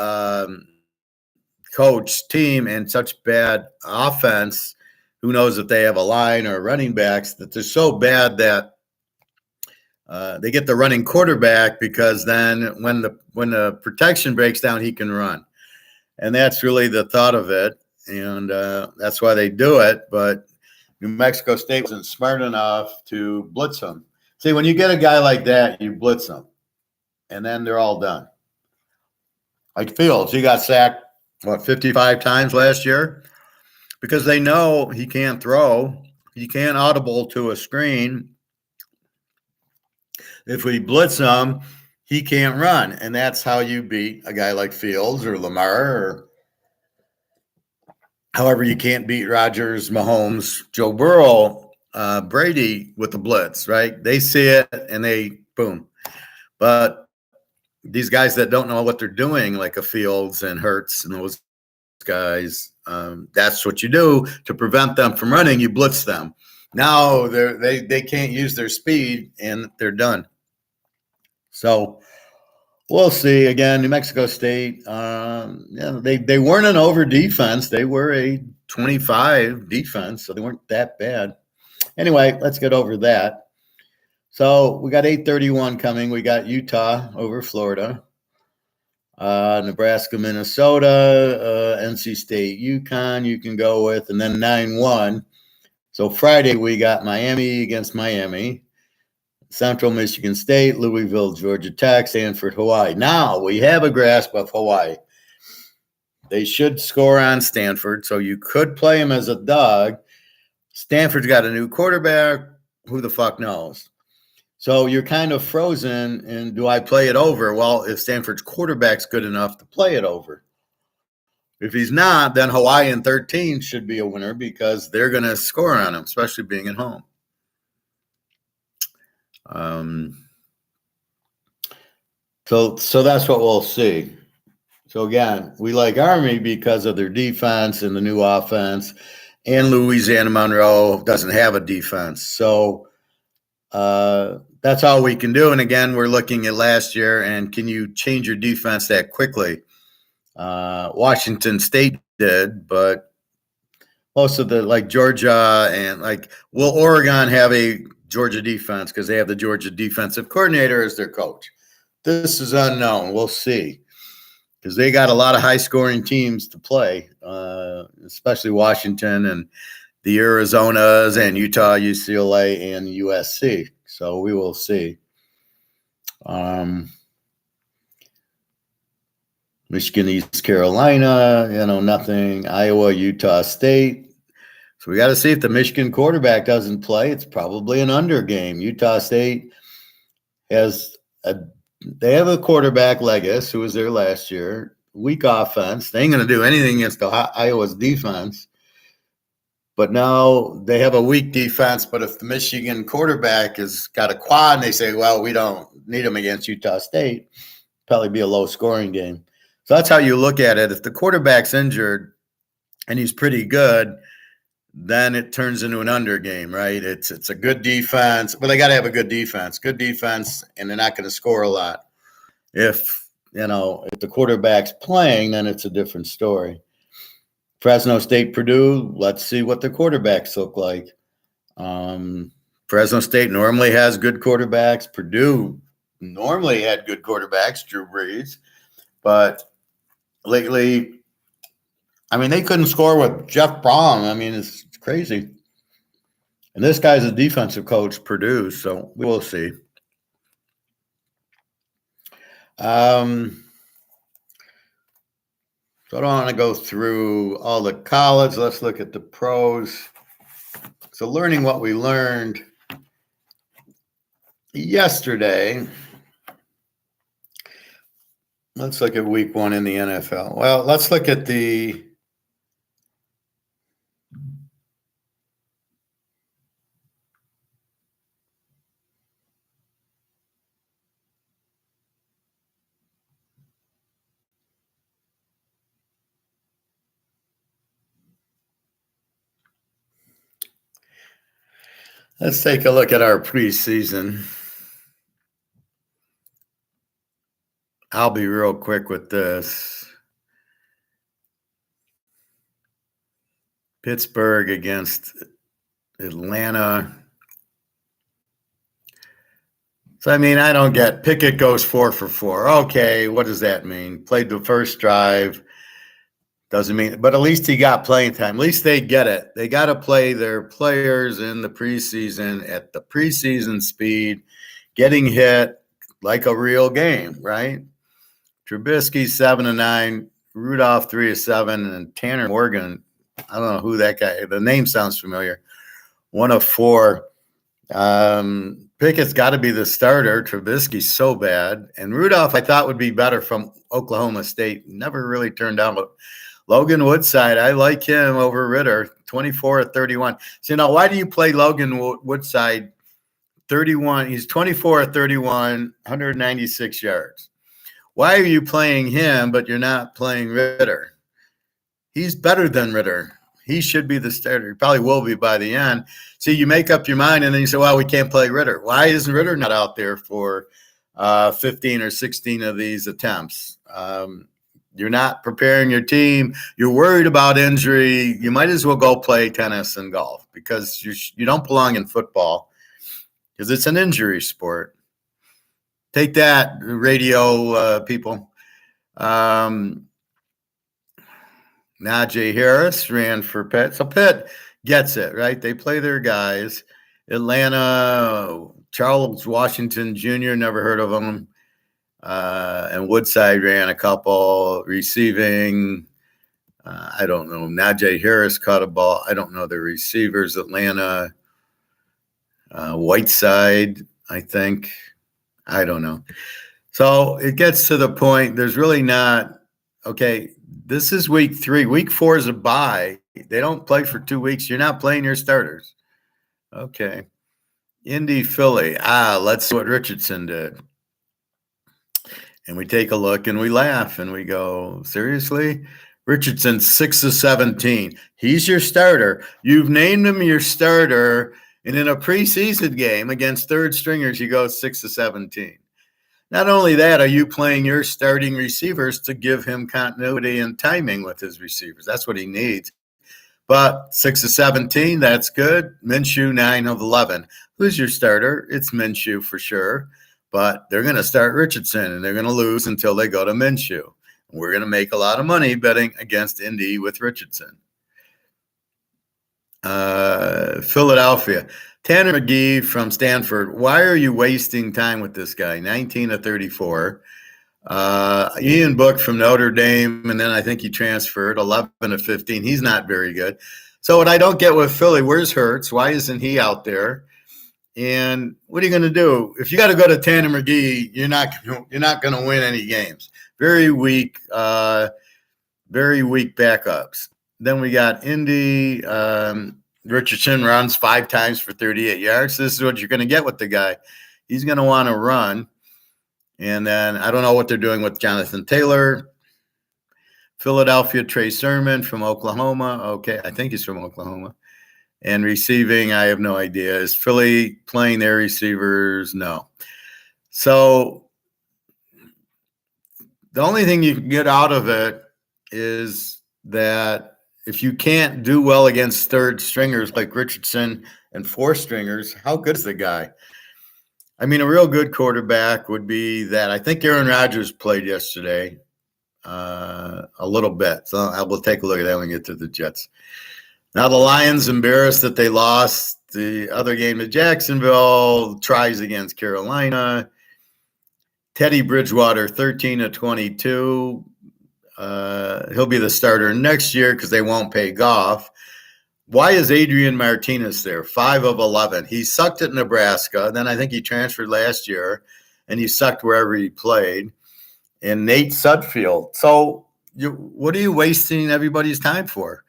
coach team and such bad offense. Who knows if they have a line or running backs, that they're so bad that they get the running quarterback, because then when the protection breaks down, he can run. And that's really the thought of it. And that's why they do it. But New Mexico State wasn't smart enough to blitz him. See, when you get a guy like that, you blitz him, and then they're all done. Like Fields, he got sacked, 55 times last year? Because they know he can't throw. He can't audible to a screen. If we blitz him, he can't run. And that's how you beat a guy like Fields or Lamar, or however you can't beat Rodgers, Mahomes, Joe Burrow, Brady with the blitz, right? They see it and they boom. But these guys that don't know what they're doing, like a Fields and Hurts and those guys, that's what you do to prevent them from running. You blitz them. Now they can't use their speed and they're done. So we'll see. Again, New Mexico State, they weren't an over defense. They were a 25 defense, so they weren't that bad. Anyway, let's get over that. So we got 8:31 coming. We got Utah over Florida, Nebraska, Minnesota, NC State, UConn you can go with, and then 9-1. So Friday we got Miami against Miami, Central Michigan State, Louisville, Georgia Tech, Stanford, Hawaii. Now we have a grasp of Hawaii. They should score on Stanford, so you could play them as a dog. Stanford's got a new quarterback. Who the fuck knows? So you're kind of frozen, and do I play it over? Well, if Stanford's quarterback's good enough to play it over. If he's not, then Hawaii in 13 should be a winner, because they're going to score on him, especially being at home. So that's what we'll see. So again, we like Army because of their defense and the new offense, and Louisiana Monroe doesn't have a defense. So that's all we can do. And again, we're looking at last year, and can you change your defense that quickly? Washington State did, but most of like Georgia and will Oregon have a Georgia defense, because they have the Georgia defensive coordinator as their coach? This is unknown. We'll see, because they got a lot of high-scoring teams to play, especially Washington and the Arizonas and Utah, UCLA, and USC. So we will see. Michigan, East Carolina, nothing. Iowa, Utah State. So we got to see if the Michigan quarterback doesn't play. It's probably an under game. Utah State they have a quarterback, Legis, who was there last year. Weak offense. They ain't going to do anything against Iowa's defense. But now they have a weak defense. But if the Michigan quarterback has got a quad and they say, well, we don't need him against Utah State, probably be a low-scoring game. So that's how you look at it. If the quarterback's injured and he's pretty good, then it turns into an under game, right? It's a good defense, but they got to have a good defense, and they're not going to score a lot. If the quarterback's playing, then it's a different story. Fresno State, Purdue, let's see what the quarterbacks look like. Fresno State normally has good quarterbacks. Purdue normally had good quarterbacks, Drew Brees. But lately, I mean, they couldn't score with Jeff Brom. I mean, it's crazy. And this guy's a defensive coach, Purdue, so we'll see. So I don't want to go through all the college. Let's look at the pros. So learning what we learned yesterday. Let's look at week 1 in the NFL. Well, let's look at the let's take a look at our preseason. I'll be real quick with this. Pittsburgh against Atlanta. So, I mean, I don't get Pickett goes 4 for 4. Okay, what does that mean? Played the first drive. Doesn't mean, but at least he got playing time. At least they get it. They got to play their players in the preseason at the preseason speed, getting hit like a real game, right? Trubisky 7-9, Rudolph 3-7, and Tanner Morgan. I don't know who that guy. The name sounds familiar. 1 of 4. Pickett's got to be the starter. Trubisky's so bad, and Rudolph I thought would be better from Oklahoma State. Never really turned down, but Logan Woodside, I like him over Ritter. 24 of 31. So now, why do you play Logan Woodside? 31. He's 24 of 31, 196 yards. Why are you playing him, but you're not playing Ritter? He's better than Ritter. He should be the starter. He probably will be by the end. See, you make up your mind, and then you say, well, we can't play Ritter. Why isn't Ritter not out there for 15 or 16 of these attempts? You're not preparing your team. You're worried about injury. You might as well go play tennis and golf because you don't belong in football because it's an injury sport. Take that, radio people. Najee Harris ran for Pitt. So Pitt gets it, right? They play their guys. Atlanta, Charles Washington Jr., never heard of him. And Woodside ran a couple receiving. I don't know. Najee Harris caught a ball. I don't know the receivers. Atlanta, Whiteside, I think. I don't know. So it gets to the point. There's really not. Okay, this is week 3. Week 4 is a bye. They don't play for 2 weeks. You're not playing your starters. Okay. Indy, Philly. Let's see what Richardson did. And we take a look and we laugh and we go, seriously? Richardson, 6 of 17. He's your starter. You've named him your starter. And in a preseason game against third stringers, you go 6 of 17. Not only that, are you playing your starting receivers to give him continuity and timing with his receivers? That's what he needs. But 6 of 17, that's good. Minshew, 9 of 11. Who's your starter? It's Minshew for sure. But they're going to start Richardson, and they're going to lose until they go to Minshew. We're going to make a lot of money betting against Indy with Richardson. Philadelphia. Tanner McGee from Stanford. Why are you wasting time with this guy? 19 of 34. Ian Book from Notre Dame, and then I think he transferred 11 of 15. He's not very good. So what I don't get with Philly, where's Hurts? Why isn't he out there? And what are you going to do? If you got to go to Tanner McGee, you're not going to win any games. Very weak backups. Then we got Indy. Richardson runs 5 times for 38 yards. This is what you're going to get with the guy. He's going to want to run. And then I don't know what they're doing with Jonathan Taylor. Philadelphia, Trey Sermon from Oklahoma. Okay, I think he's from Oklahoma. And receiving, I have no idea. Is Philly playing their receivers? No. So the only thing you can get out of it is that if you can't do well against third stringers like Richardson and 4 stringers. How good is the guy? I mean, a real good quarterback would be that. I think Aaron Rodgers played yesterday a little bit. So I will take a look at that when we get to the Jets. Now the Lions embarrassed that they lost the other game to Jacksonville, tries against Carolina. Teddy Bridgewater, 13-22. He'll be the starter next year because they won't pay Goff. Why is Adrian Martinez there? 5 of 11. He sucked at Nebraska. Then I think he transferred last year, and he sucked wherever he played. And Nate Sudfeld. So what are you wasting everybody's time for?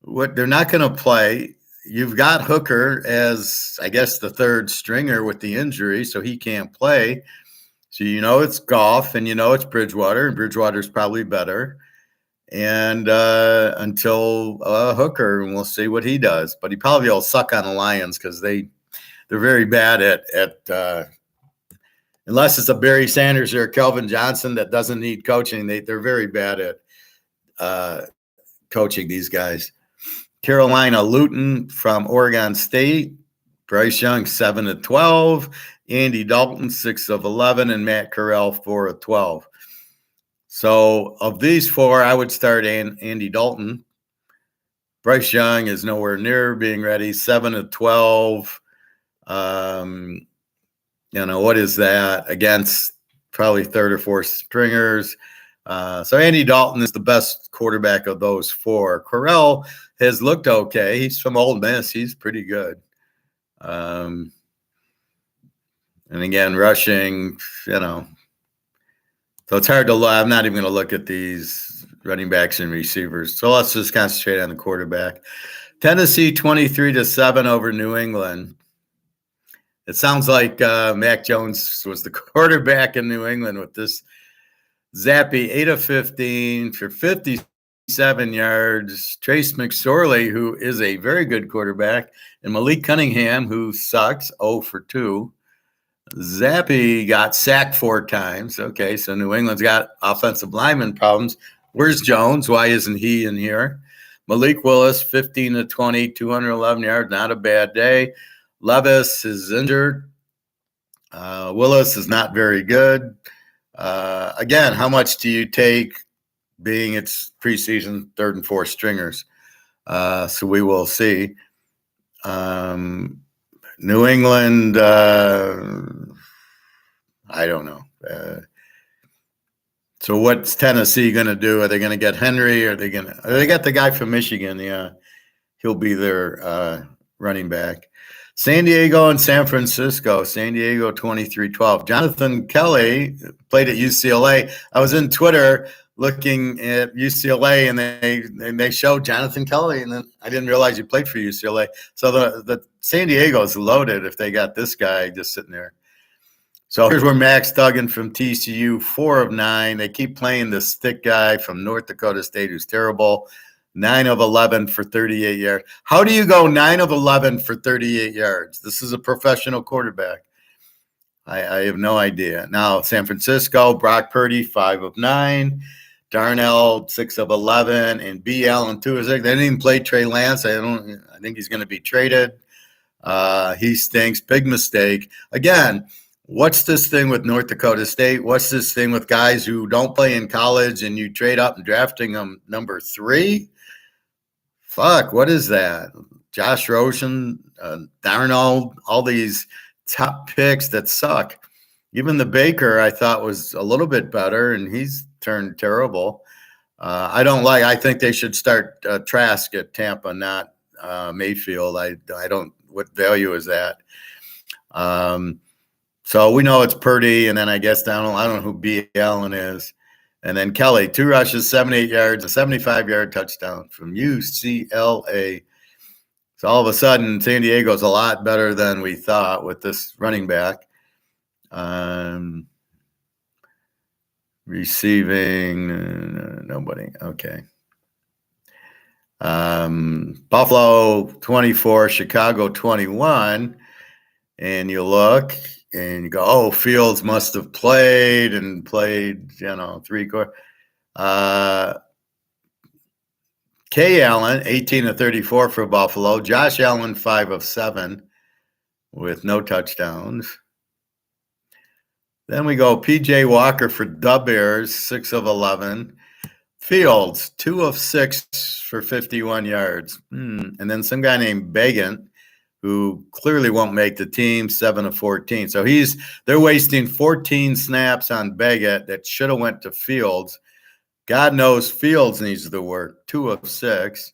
What they're not going to play. You've got Hooker as, I guess, the third stringer with the injury, so he can't play. So it's Goff, and it's Bridgewater, and Bridgewater's probably better. And until Hooker, and we'll see what he does. But he probably will suck on the Lions because they're very bad at unless it's a Barry Sanders or a Kelvin Johnson that doesn't need coaching. They're very bad at coaching these guys. Carolina Luton from Oregon State. Bryce Young, 7-12. Andy Dalton, 6 of 11, and Matt Corral, 4 of 12. So of these 4, I would start Andy Dalton. Bryce Young is nowhere near being ready. 7-12. What is that against probably third or fourth stringers? So Andy Dalton is the best quarterback of those 4. Corral has looked okay. He's from Ole Miss. He's pretty good. And again, rushing, So it's hard to look. I'm not even going to look at these running backs and receivers. So let's just concentrate on the quarterback. Tennessee 23-7 over New England. It sounds like Mac Jones was the quarterback in New England with this. Zappy, 8 of 15 for 57 yards. Trace McSorley, who is a very good quarterback, and Malik Cunningham, who sucks, 0 for 2. Zappy got sacked 4 times. Okay, so New England's got offensive lineman problems. Where's Jones? Why isn't he in here? Malik Willis, 15-20, 211 yards, not a bad day. Levis is injured. Willis is not very good. Again, how much do you take being it's preseason, third and fourth stringers? So we will see. New England, I don't know. So what's Tennessee going to do? Are they going to get Henry? They got the guy from Michigan. Yeah, he'll be their running back. San Diego and San Francisco. San Diego 23-12. Jonathan Kelly played at UCLA. I was in Twitter looking at UCLA, and they showed Jonathan Kelly, and then I didn't realize he played for UCLA. So the San Diego is loaded if they got this guy just sitting there. So here's where Max Duggan from TCU, 4 of 9. They keep playing this thick guy from North Dakota State who's terrible. 9 of 11 for 38 yards. How do you go 9 of 11 for 38 yards? This is a professional quarterback. I have no idea. Now, San Francisco, Brock Purdy, 5 of 9. Darnell, 6 of 11. And B. Allen, 2 of 6. They didn't even play Trey Lance. I think he's going to be traded. He stinks. Big mistake. Again, what's this thing with North Dakota State? What's this thing with guys who don't play in college and you trade up and drafting them number 3? Fuck, what is that? Josh Rosen, Darnold, all these top picks that suck. Even the Baker I thought was a little bit better, and he's turned terrible. I think they should start Trask at Tampa, not Mayfield. I don't. What value is that? So we know it's Purdy, and then I guess I don't know who B. Allen is. And then Kelly, 2 rushes, 78 yards, a 75-yard touchdown from UCLA. So all of a sudden, San Diego's a lot better than we thought with this running back. Receiving, nobody. Okay. Buffalo 24, Chicago 21. And you look and you go, oh, Fields must have played 3 quarters. Kay Allen, 18 of 34 for Buffalo. Josh Allen, 5 of 7 with no touchdowns. Then we go P.J. Walker for the Bears, 6 of 11. Fields, 2 of 6 for 51 yards. And then some guy named Begant, who clearly won't make the team, 7 of 14. So they're wasting 14 snaps on Begant that should have went to Fields. God knows Fields needs the work, 2 of 6.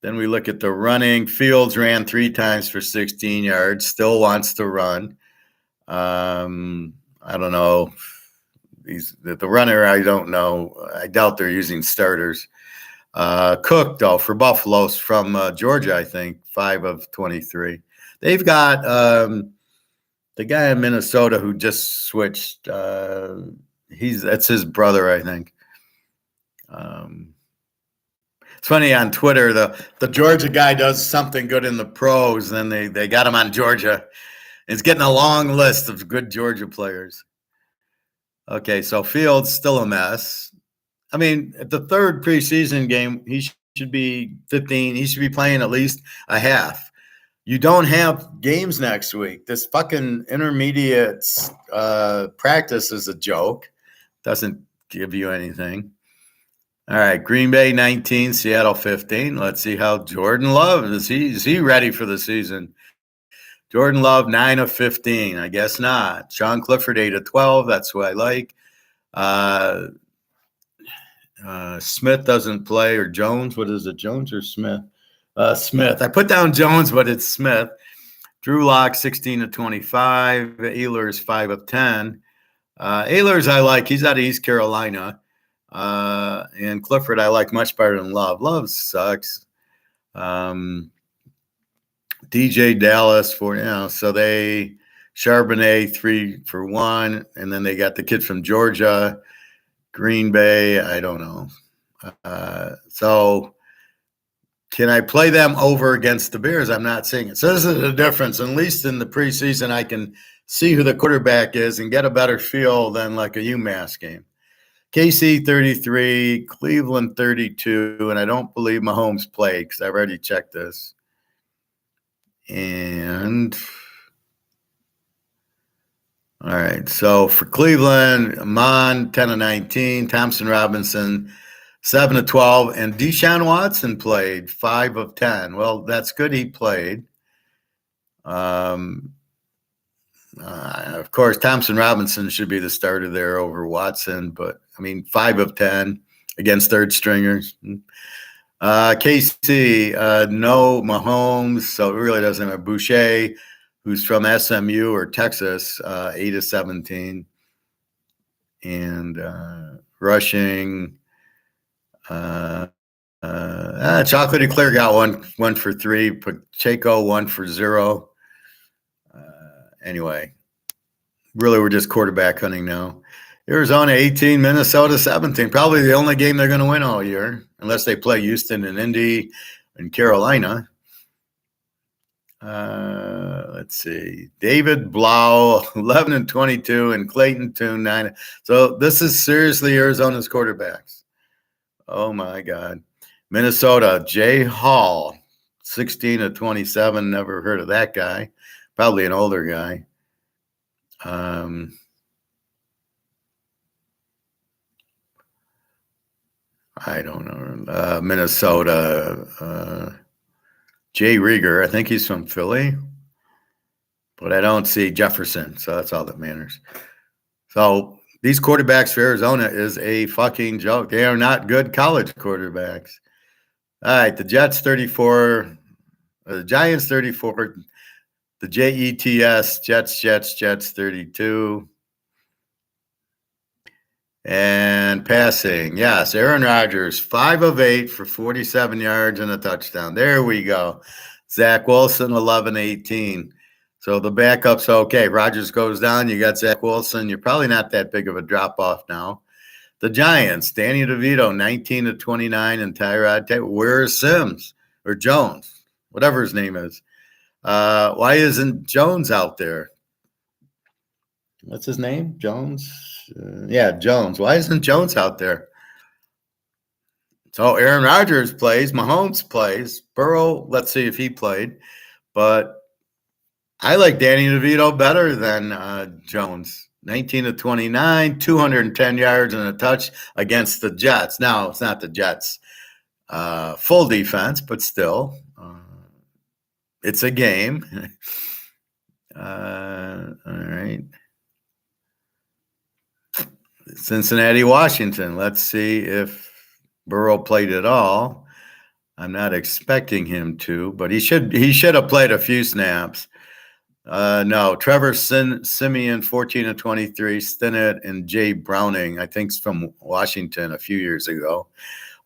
Then we look at the running. Fields ran 3 times for 16 yards, still wants to run. I don't know. The runner, I don't know. I doubt they're using starters. Cook, though, for Buffalo's from Georgia, I think, 5 of 23. They've got the guy in Minnesota who just switched. That's his brother, I think. It's funny on Twitter, the Georgia guy does something good in the pros, then they got him on Georgia. It's getting a long list of good Georgia players. Okay, so Fields still a mess. I mean, at the third preseason game, he should be 15. He should be playing at least a half. You don't have games next week. This fucking intermediate practice is a joke. Doesn't give you anything. All right, Green Bay 19, Seattle 15. Let's see how Jordan Love is. Is he ready for the season? Jordan Love, 9 of 15. I guess not. Sean Clifford, 8 of 12. That's who I like. Smith doesn't play, or Jones. What is it, Jones or Smith? Smith. I put down Jones, but it's Smith. Drew Lock, 16 of 25. Ehlers, 5 of 10. Ehlers I like. He's out of East Carolina. And Clifford I like much better than Love. Love sucks. DJ Dallas so they Charbonnet 3 for 1, and then they got the kid from Georgia, Green Bay. I don't know. So can I play them over against the Bears? I'm not seeing it. So this is the difference. At least in the preseason, I can see who the quarterback is and get a better feel than like a UMass game. KC 33, Cleveland 32, and I don't believe Mahomes played because I've already checked this. And all right, so for Cleveland, Amon 10 of 19, Thompson Robinson 7 of 12, and Deshaun Watson played 5 of 10. Well, that's good. He played. Of course, Thompson Robinson should be the starter there over Watson, but I mean, 5 of 10 against third stringers. KC, no Mahomes, so it really doesn't matter. Boucher, who's from SMU or Texas, 8 of 17. And rushing, Chocolatey Clear got one for 3, Pacheco 1 for 0. Anyway, really we're just quarterback hunting now. Arizona 18, Minnesota 17. Probably the only game they're going to win all year, unless they play Houston and Indy and Carolina. Let's see. David Blau, 11 and 22, and Clayton Tune, 9. So this is seriously Arizona's quarterbacks. Oh, my God. Minnesota, Jay Hall, 16 of 27. Never heard of that guy. Probably an older guy. I don't know. Minnesota, Jay Rieger. I think he's from Philly, but I don't see Jefferson, so that's all that matters. So these quarterbacks for Arizona is a fucking joke. They are not good college quarterbacks. All right, the Jets 34, the Giants 34, the Jets 32. And passing, yes, Aaron Rodgers, 5 of 8 for 47 yards and a touchdown. There we go. Zach Wilson, 11-18. So the backup's okay. Rodgers goes down. You got Zach Wilson. You're probably not that big of a drop-off now. The Giants, Danny DeVito, 19 of 29, and Tyrod Taylor. Where's Sims or Jones, whatever his name is? Why isn't Jones out there? What's his name? Jones? Yeah, Jones. Why isn't Jones out there? So Aaron Rodgers plays, Mahomes plays, Burrow, let's see if he played. But I like Danny DeVito better than Jones. 19 of 29, 210 yards and a touch against the Jets. Now, it's not the Jets' full defense, but still, it's a game. All right. Cincinnati, Washington. Let's see if Burrow played at all. I'm not expecting him to, but he should have played a few snaps. No, Trevor Simeon, 14 of 23, Stinnett, and Jay Browning, I think from Washington a few years ago.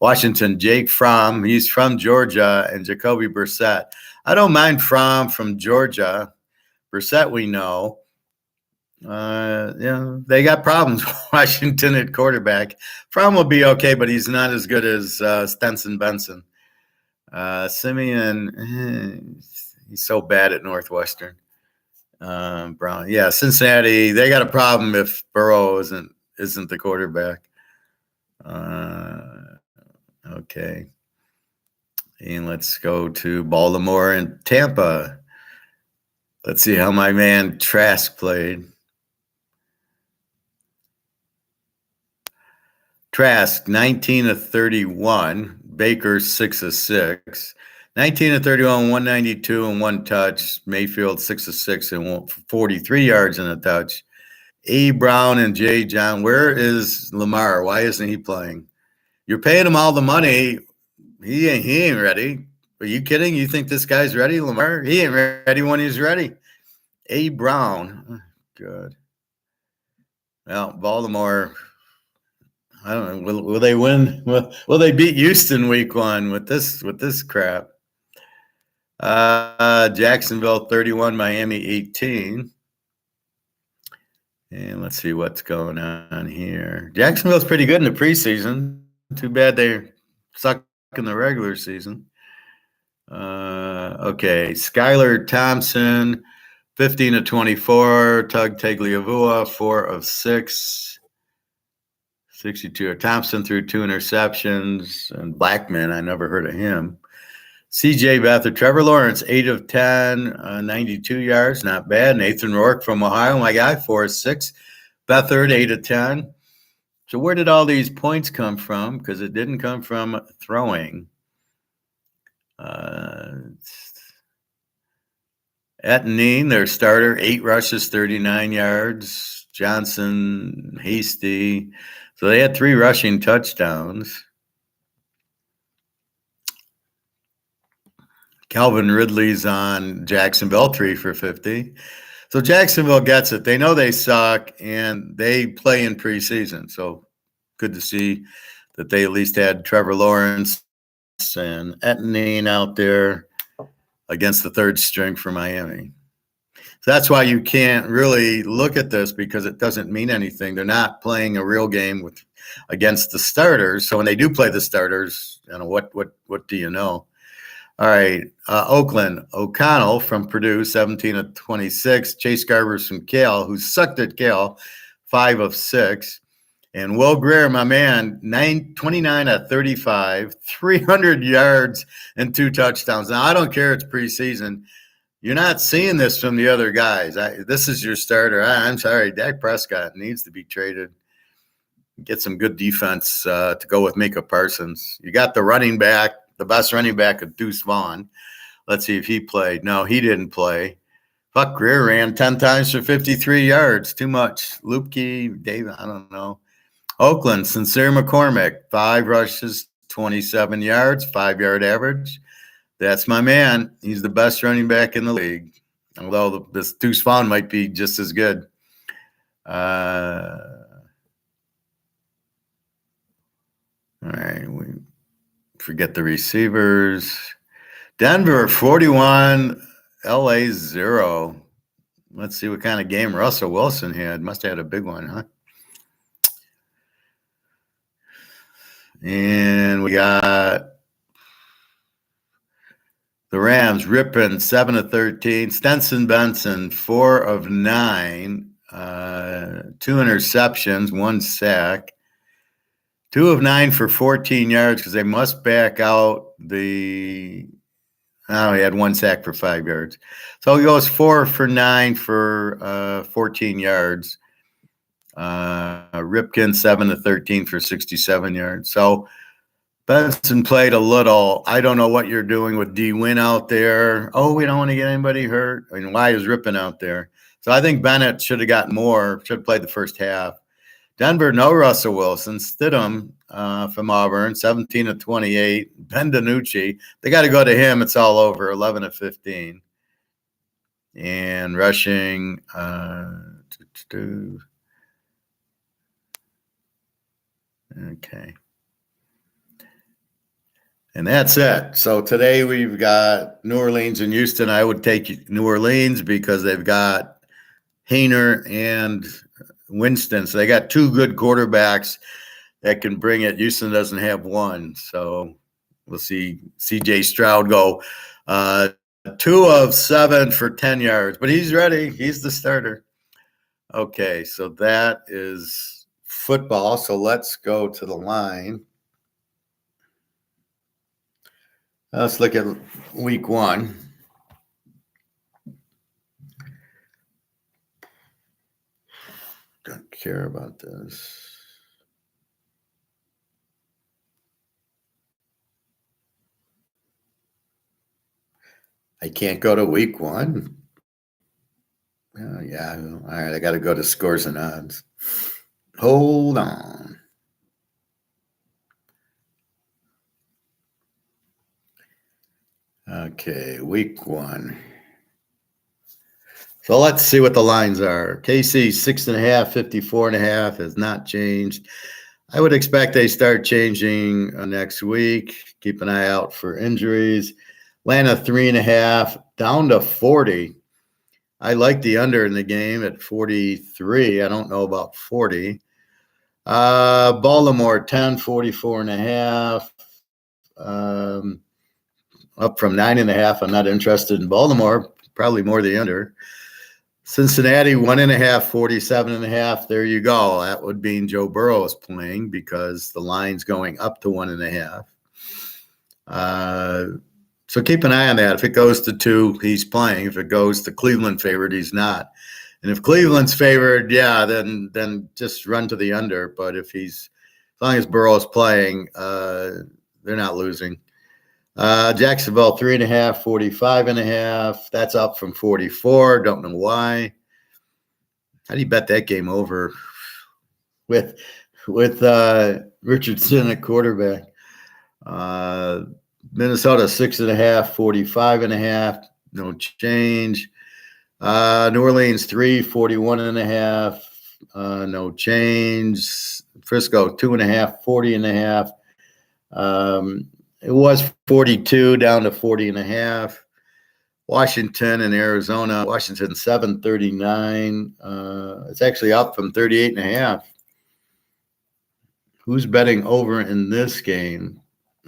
Washington, Jake Fromm, he's from Georgia, and Jacoby Brissett. I don't mind Fromm from Georgia. Brissett, we know. They got problems with Washington at quarterback. Fromm will be okay, but he's not as good as Stenson Benson. Simeon, he's so bad at Northwestern. Brown, yeah, Cincinnati, they got a problem if Burrow isn't the quarterback. Okay. And let's go to Baltimore and Tampa. Let's see how my man Trask played. Trask, 19 of 31. Baker, 6 of 6. 19 of 31, 192 and 1 touch. Mayfield, 6 of 6 and 43 yards and a touch. A. Brown and J. John. Where is Lamar? Why isn't he playing? You're paying him all the money. He ain't ready. Are you kidding? You think this guy's ready, Lamar? He ain't ready when he's ready. A. Brown. Good. Well, Baltimore, I don't know. Will they win? Will they beat Houston week 1 with this crap? Jacksonville 31, Miami 18. And let's see what's going on here. Jacksonville's pretty good in the preseason. Too bad they suck in the regular season. Okay, Skylar Thompson, 15 of 24. Tug Tagliavua, 4 of 6. 62. Thompson threw 2 interceptions. And Blackman, I never heard of him. C.J. Beathard, Trevor Lawrence, 8 of 10, 92 yards, not bad. Nathan Rourke from Ohio, my guy, 4 of 6. Beathard, 8 of 10. So where did all these points come from? Because it didn't come from throwing. Etnine, their starter, 8 rushes, 39 yards. Johnson, Hasty. So they had 3 rushing touchdowns. Calvin Ridley's on Jacksonville, 3 for 50. So Jacksonville gets it. They know they suck, and they play in preseason. So good to see that they at least had Trevor Lawrence and Etnine out there against the third string for Miami. So that's why you can't really look at this because it doesn't mean anything. They're not playing a real game against the starters. So when they do play the starters, what do you know? All right, Oakland, O'Connell from Purdue, 17 of 26. Chase Garbers from Cal, who sucked at Cal, 5 of 6. And Will Greer, my man, 29 of 35, 300 yards and 2 touchdowns. Now, I don't care it's preseason. You're not seeing this from the other guys. This is your starter. I'm sorry, Dak Prescott needs to be traded. Get some good defense to go with Micah Parsons. You got the running back. The best running back of Deuce Vaughn. Let's see if he played. No, he didn't play. Buck Greer ran 10 times for 53 yards. Too much. Lupke, David, I don't know. Oakland, Sincere McCormick, 5 rushes, 27 yards, 5-yard average. That's my man. He's the best running back in the league. Although this Deuce Vaughn might be just as good. All right, we forget the receivers. Denver, 41, LA, 0. Let's see what kind of game Russell Wilson had. Must have had a big one, huh? And we got the Rams, Rippin, 7 of 13. Stenson Benson, 4 of 9. 2 interceptions, 1 sack. 2 of 9 for 14 yards because they must back out the. Oh, he had 1 sack for 5 yards. So he goes 4 for 9 for 14 yards. Ripken 7 to 13 for 67 yards. So Benson played a little. I don't know what you're doing with D Win out there. Oh, we don't want to get anybody hurt. I mean, why is Rippon out there? So I think Bennett should have gotten more, should have played the first half. Denver, no Russell Wilson. Stidham from Auburn, 17 of 28. Ben DiNucci, they got to go to him. It's all over, 11 of 15. And rushing, okay. And that's it. So today we've got New Orleans and Houston. I would take New Orleans because they've got Haener and Winston. So they got 2 good quarterbacks that can bring it. Houston doesn't have one. So we'll see CJ Stroud go 2 of 7 for 10 yards. But he's ready. He's the starter. Okay, so that is football. So let's go to the line. Let's look at week 1. Don't care about this. I can't go to week 1. Oh, yeah. All right. I got to go to scores and odds. Hold on. Okay. Week 1. So let's see what the lines are. KC 6.5, 54.5 has not changed. I would expect they start changing next week. Keep an eye out for injuries. Atlanta 3.5 down to 40. I like the under in the game at 43. I don't know about 40. Baltimore 10, 44.5. Up from 9.5. I'm not interested in Baltimore. Probably more the under. Cincinnati 1.5, 47.5. There you go. That would mean Joe Burrow is playing because the line's going up to 1.5. So keep an eye on that. If it goes to 2, he's playing. If it goes to Cleveland favored, he's not. And if Cleveland's favored, yeah, then just run to the under. But if as long as Burrow's playing, they're not losing. Jacksonville 3.5, 45.5. That's up from 44. Don't know why. How do you bet that game over with Richardson at quarterback? Minnesota 6.5, 45.5. No change. New Orleans 3, 41.5. No change. Frisco 2.5, 40.5. It was 42 down to 40.5. Washington and Arizona. Washington 7.39. It's actually up from 38.5. Who's betting over in this game?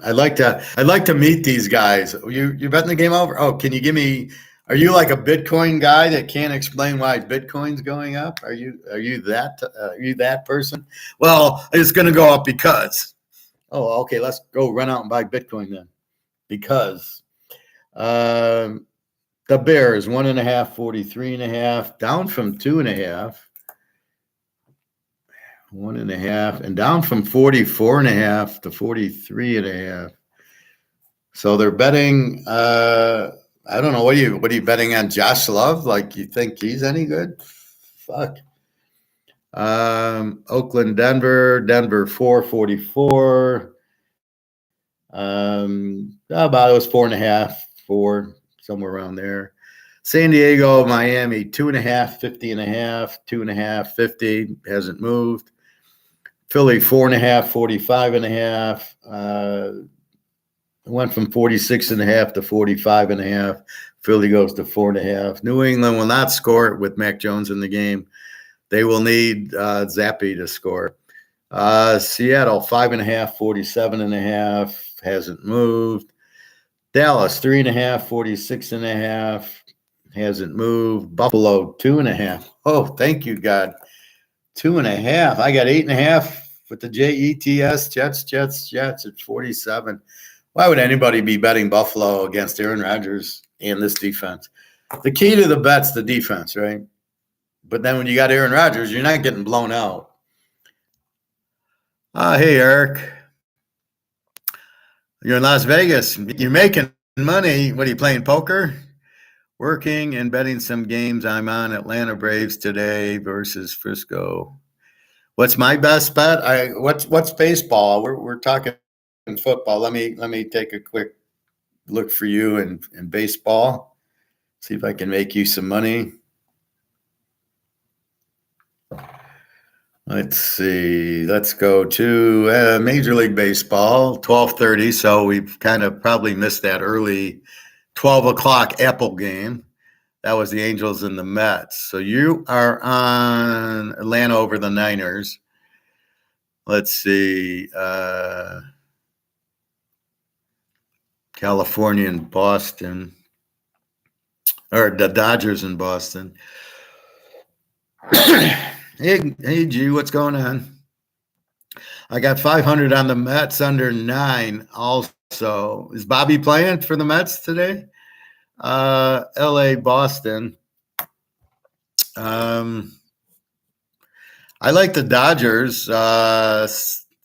I'd like to meet these guys. You betting the game over? Oh, can you give me? Are you like a Bitcoin guy that can't explain why Bitcoin's going up? Are you that person? Well, it's going to go up because. Oh, okay. Let's go run out and buy Bitcoin then. Because the Bears 1.5, 43.5, down from 2.5. 1.5 and down from 44.5 to 43.5. So they're betting. I don't know. What are you betting on? Josh Love? Like you think he's any good? Fuck. Oakland, Denver 4.44. About it was 4.5, 4 somewhere around there. San Diego, Miami 2.5, 50.5, 2.5, 50 hasn't moved. Philly 4.5, 45.5. Went from 46.5 to 45.5. Philly goes to 4.5. New England will not score with Mac Jones in the game. They will need Zappi to score. Seattle 5.5, 47.5 hasn't moved. Dallas 3.5, 46.5 hasn't moved. Buffalo 2.5. Oh, thank you, God. 2.5. I got 8.5 with the Jets, Jets at 47. Why would anybody be betting Buffalo against Aaron Rodgers and this defense? The key to the bet's the defense, right? But then when you got Aaron Rodgers, you're not getting blown out. Hey, Eric. You're in Las Vegas. You're making money. What are you playing, poker? Working and betting some games. I'm on Atlanta Braves today versus Frisco. What's my best bet? What's baseball? We're talking football. Let me take a quick look for you in baseball. See if I can make you some money. Let's see. Let's go to Major League Baseball, 12:30. So we've kind of probably missed that early 12 o'clock Apple game. That was the Angels and the Mets. So you are on Atlanta over the Niners. Let's see. California and Boston. Or the Dodgers in Boston. Hey, G, what's going on? I got 500 on the Mets under 9 also. Is Bobby playing for the Mets today? LA, Boston. I like the Dodgers.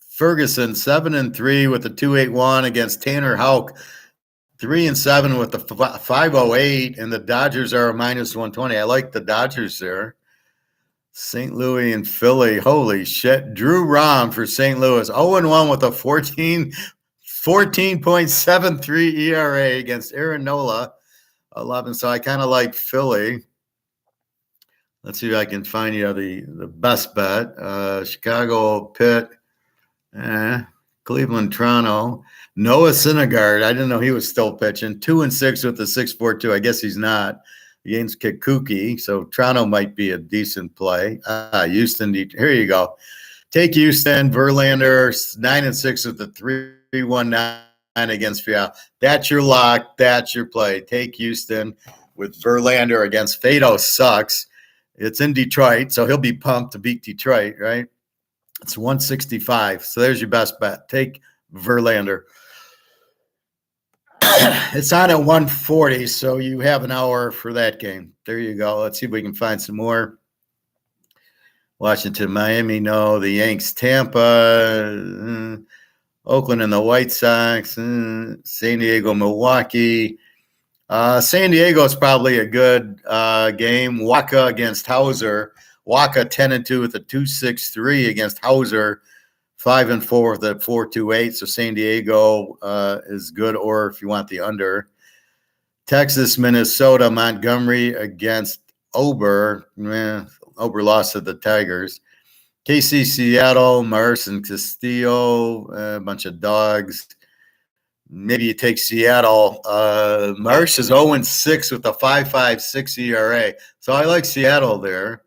Ferguson, 7-3 with a 2.81 against Tanner Houck, 3-7 with the 5.08, and the Dodgers are a -120. I like the Dodgers there. St. Louis and Philly. Holy shit. Drew Rahm for St. Louis. 0-1 with a 14.73 ERA against Aaron Nola. 11. So I kind of like Philly. Let's see if I can find you the best bet. Chicago, Pitt. Cleveland, Toronto. Noah Syndergaard. I didn't know he was still pitching. 2-6 with the 6.42. I guess he's not. Against Kikuchi, so Toronto might be a decent play. Houston, here you go. Take Houston. Verlander, 9-6 with the 3.19 against Seattle. That's your lock. That's your play. Take Houston with Verlander against Fado sucks. It's in Detroit, so he'll be pumped to beat Detroit, right? It's 165. So there's your best bet. Take Verlander. It's on at 140, so you have an hour for that game. There you go. Let's see if we can find some more. Washington, Miami, no. The Yanks, Tampa, Oakland and the White Sox, San Diego, Milwaukee. San Diego is probably a good game. Waka against Hauser. Waka 10-2 with a 2.63 against Hauser. 5-4 with a 4.28. So San Diego is good, or if you want the under. Texas, Minnesota, Montgomery against Ober. Ober lost to the Tigers. KC, Seattle, Mars and Castillo, a bunch of dogs. Maybe you take Seattle. Marsh is 0-6 with a 5.56 ERA. So I like Seattle there.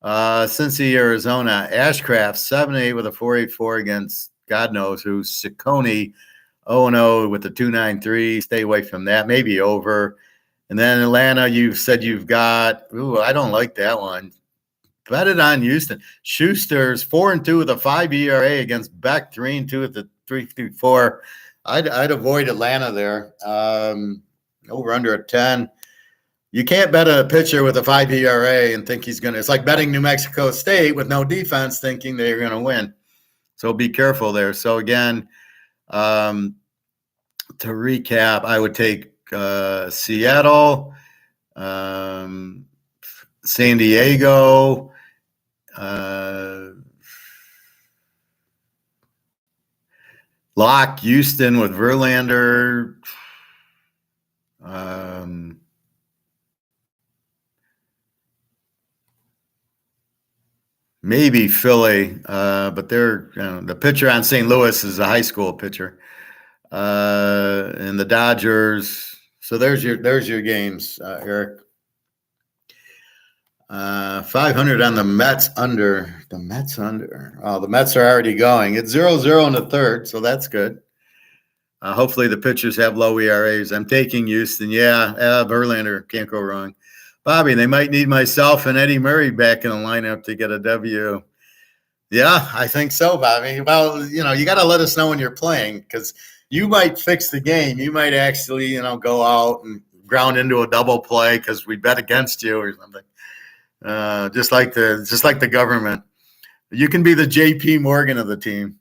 Cincy, Arizona, Ashcraft, 7-8 with a 4.84 against God knows who. Ciccone, 0-0 with a 2.93. Stay away from that. Maybe over. And then Atlanta, you've said you've got, I don't like that one. Bet it on Houston. Schuster's 4-2 with a 5 ERA against Beck, 3-2 with a 3.54. I'd avoid Atlanta there. Over under a 10. You can't bet a pitcher with a 5 ERA and think he's going to – it's like betting New Mexico State with no defense thinking they're going to win. So be careful there. So, again, to recap, I would take Seattle, San Diego, lock Houston with Verlander, maybe Philly, but they're the pitcher on St. Louis is a high school pitcher, and the Dodgers. So there's your games, Eric. 500 on the Mets under. The Mets under. Oh, the Mets are already going. It's 0-0 in the third, so that's good. Hopefully the pitchers have low ERAs. I'm taking Houston. Yeah, Verlander. Can't go wrong. Bobby, they might need myself and Eddie Murray back in the lineup to get a W. Yeah, I think so, Bobby. Well, you got to let us know when you're playing because you might fix the game. You might actually, go out and ground into a double play because we bet against you or something. Just like the government. You can be the J.P. Morgan of the team.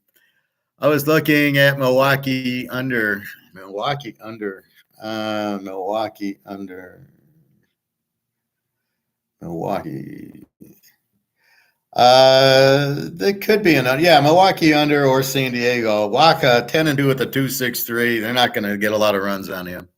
I was looking at Milwaukee under, Milwaukee under, Milwaukee under, Milwaukee. There could be Milwaukee under or San Diego. Waka 10-2 with the 2.63. They're not going to get a lot of runs on him.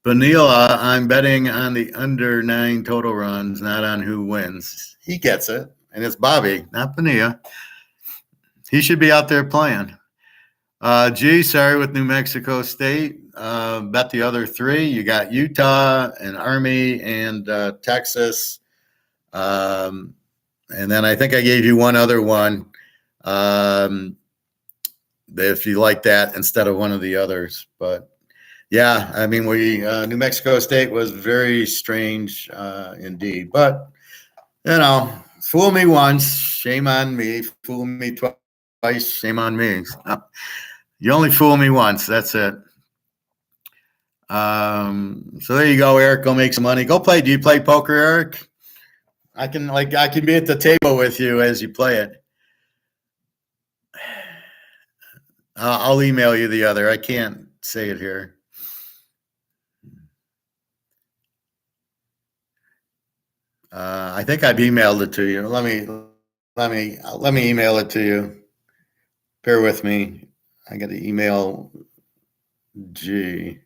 Benila, I'm betting on the under 9 total runs, not on who wins. He gets it, and it's Bobby, not Benila. He should be out there playing. Sorry with New Mexico State. Bet the other 3. You got Utah and Army and Texas. And then I think I gave you one other one. If you like that instead of one of the others. But yeah, I mean, New Mexico State was very strange indeed. But, fool me once, shame on me. Fool me twice, shame on me. You only fool me once. That's it. So there you go, Eric. Go make some money. Go play. Do you play poker, Eric? I can be at the table with you as you play it. I'll email you the other. I can't say it here. I think I've emailed it to you. Let me email it to you. Bear with me. I got to email G.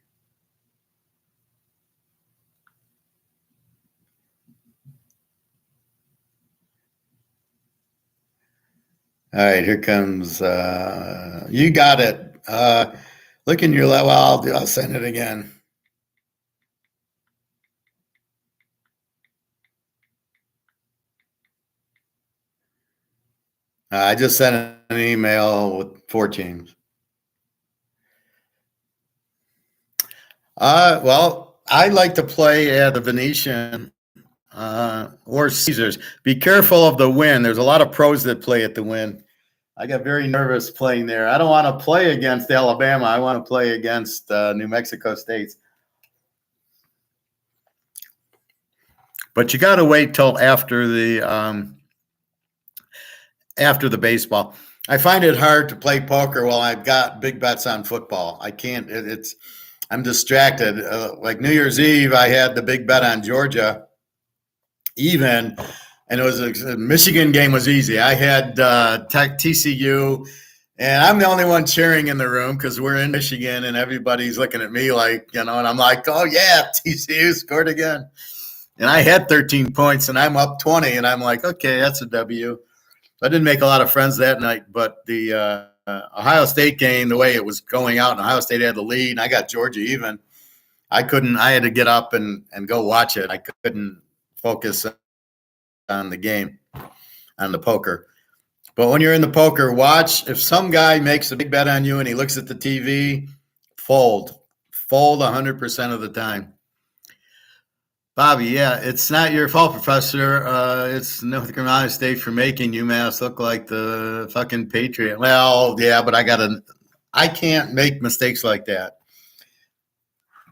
All right, here comes. You got it. Look in your level. I'll send it again. I just sent an email with 4 teams. Well, I like to play at the Venetian or Caesars. Be careful of the Wynn. There's a lot of pros that play at the Wynn. I got very nervous playing there. I don't want to play against Alabama. I want to play against New Mexico State. But you got to wait till after the baseball. I find it hard to play poker while I've got big bets on football. I can't. I'm distracted. Like New Year's Eve, I had the big bet on Georgia, even, and it was a Michigan game was easy. I had TCU, and I'm the only one cheering in the room because we're in Michigan, and everybody's looking at me like, and I'm like, oh yeah, TCU scored again, and I had 13 points, and I'm up 20, and I'm like, okay, that's a W. I didn't make a lot of friends that night, but the Ohio State game, the way it was going out, and Ohio State had the lead, and I got Georgia even. I had to get up and go watch it. I couldn't focus on the game, on the poker. But when you're in the poker, watch. If some guy makes a big bet on you and he looks at the TV, fold 100% of the time. Bobby, yeah, it's not your fault, Professor. It's North Carolina State for making UMass look like the fucking Patriot. Well, yeah, but I can't make mistakes like that.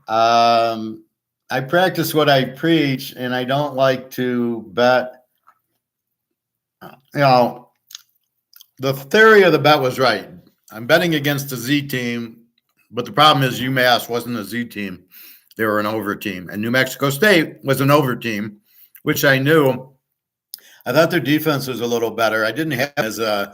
I practice what I preach, and I don't like to bet. The theory of the bet was right. I'm betting against a Z team, but the problem is UMass wasn't a Z team. They were an over team, and New Mexico State was an over team, which I knew. I thought their defense was a little better. I didn't have them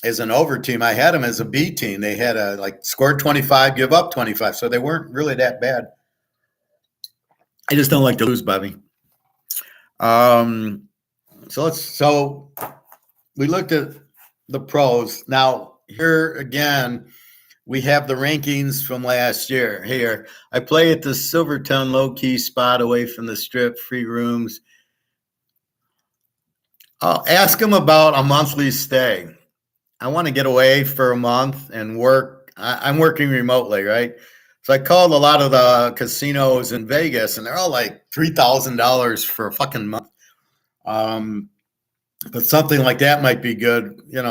as an over team. I had them as a B team. They had scored 25, give up 25, so they weren't really that bad. I just don't like to lose, Bobby. So we looked at the pros. Now here again, we have the rankings from last year. Here, I play at the Silverton low-key spot away from the strip, free rooms. I'll ask them about a monthly stay. I want to get away for a month and work. I'm working remotely, right? So I called a lot of the casinos in Vegas, and they're all like $3,000 for a fucking month. But something like that might be good. I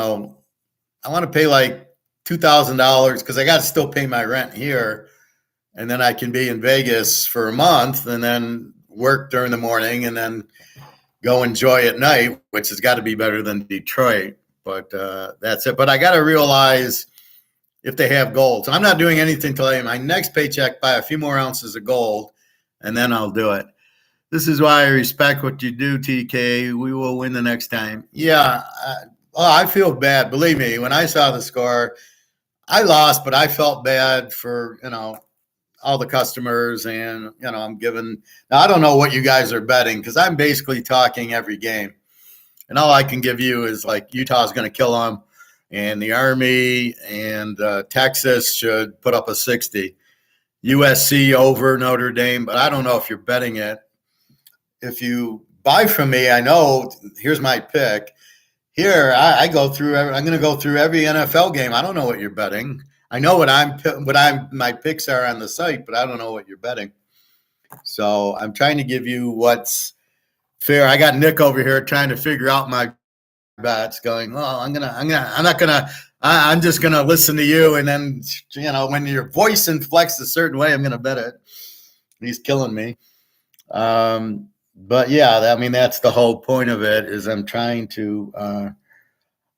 want to pay like $2,000 because I got to still pay my rent here. And then I can be in Vegas for a month and then work during the morning and then go enjoy at night, which has got to be better than Detroit. But that's it. But I got to realize if they have gold. So I'm not doing anything till my next paycheck, buy a few more ounces of gold, and then I'll do it. This is why I respect what you do, TK. We will win the next time. Yeah, I feel bad. Believe me, when I saw the score, I lost, but I felt bad for, all the customers. And, I'm giving – now, I don't know what you guys are betting because I'm basically talking every game. And all I can give you is like Utah's going to kill them. And the Army and Texas should put up a 60. USC over Notre Dame, but I don't know if you're betting it. If you buy from me, I know here's my pick. Here, I'm going to go through every NFL game. I don't know what you're betting. I know my picks are on the site, but I don't know what you're betting. So I'm trying to give you what's fair. I got Nick over here trying to figure out my bets, going, well, I'm just gonna listen to you, and then when your voice inflects a certain way, I'm gonna bet it. He's killing me. But yeah, that's the whole point of it. Is I'm trying to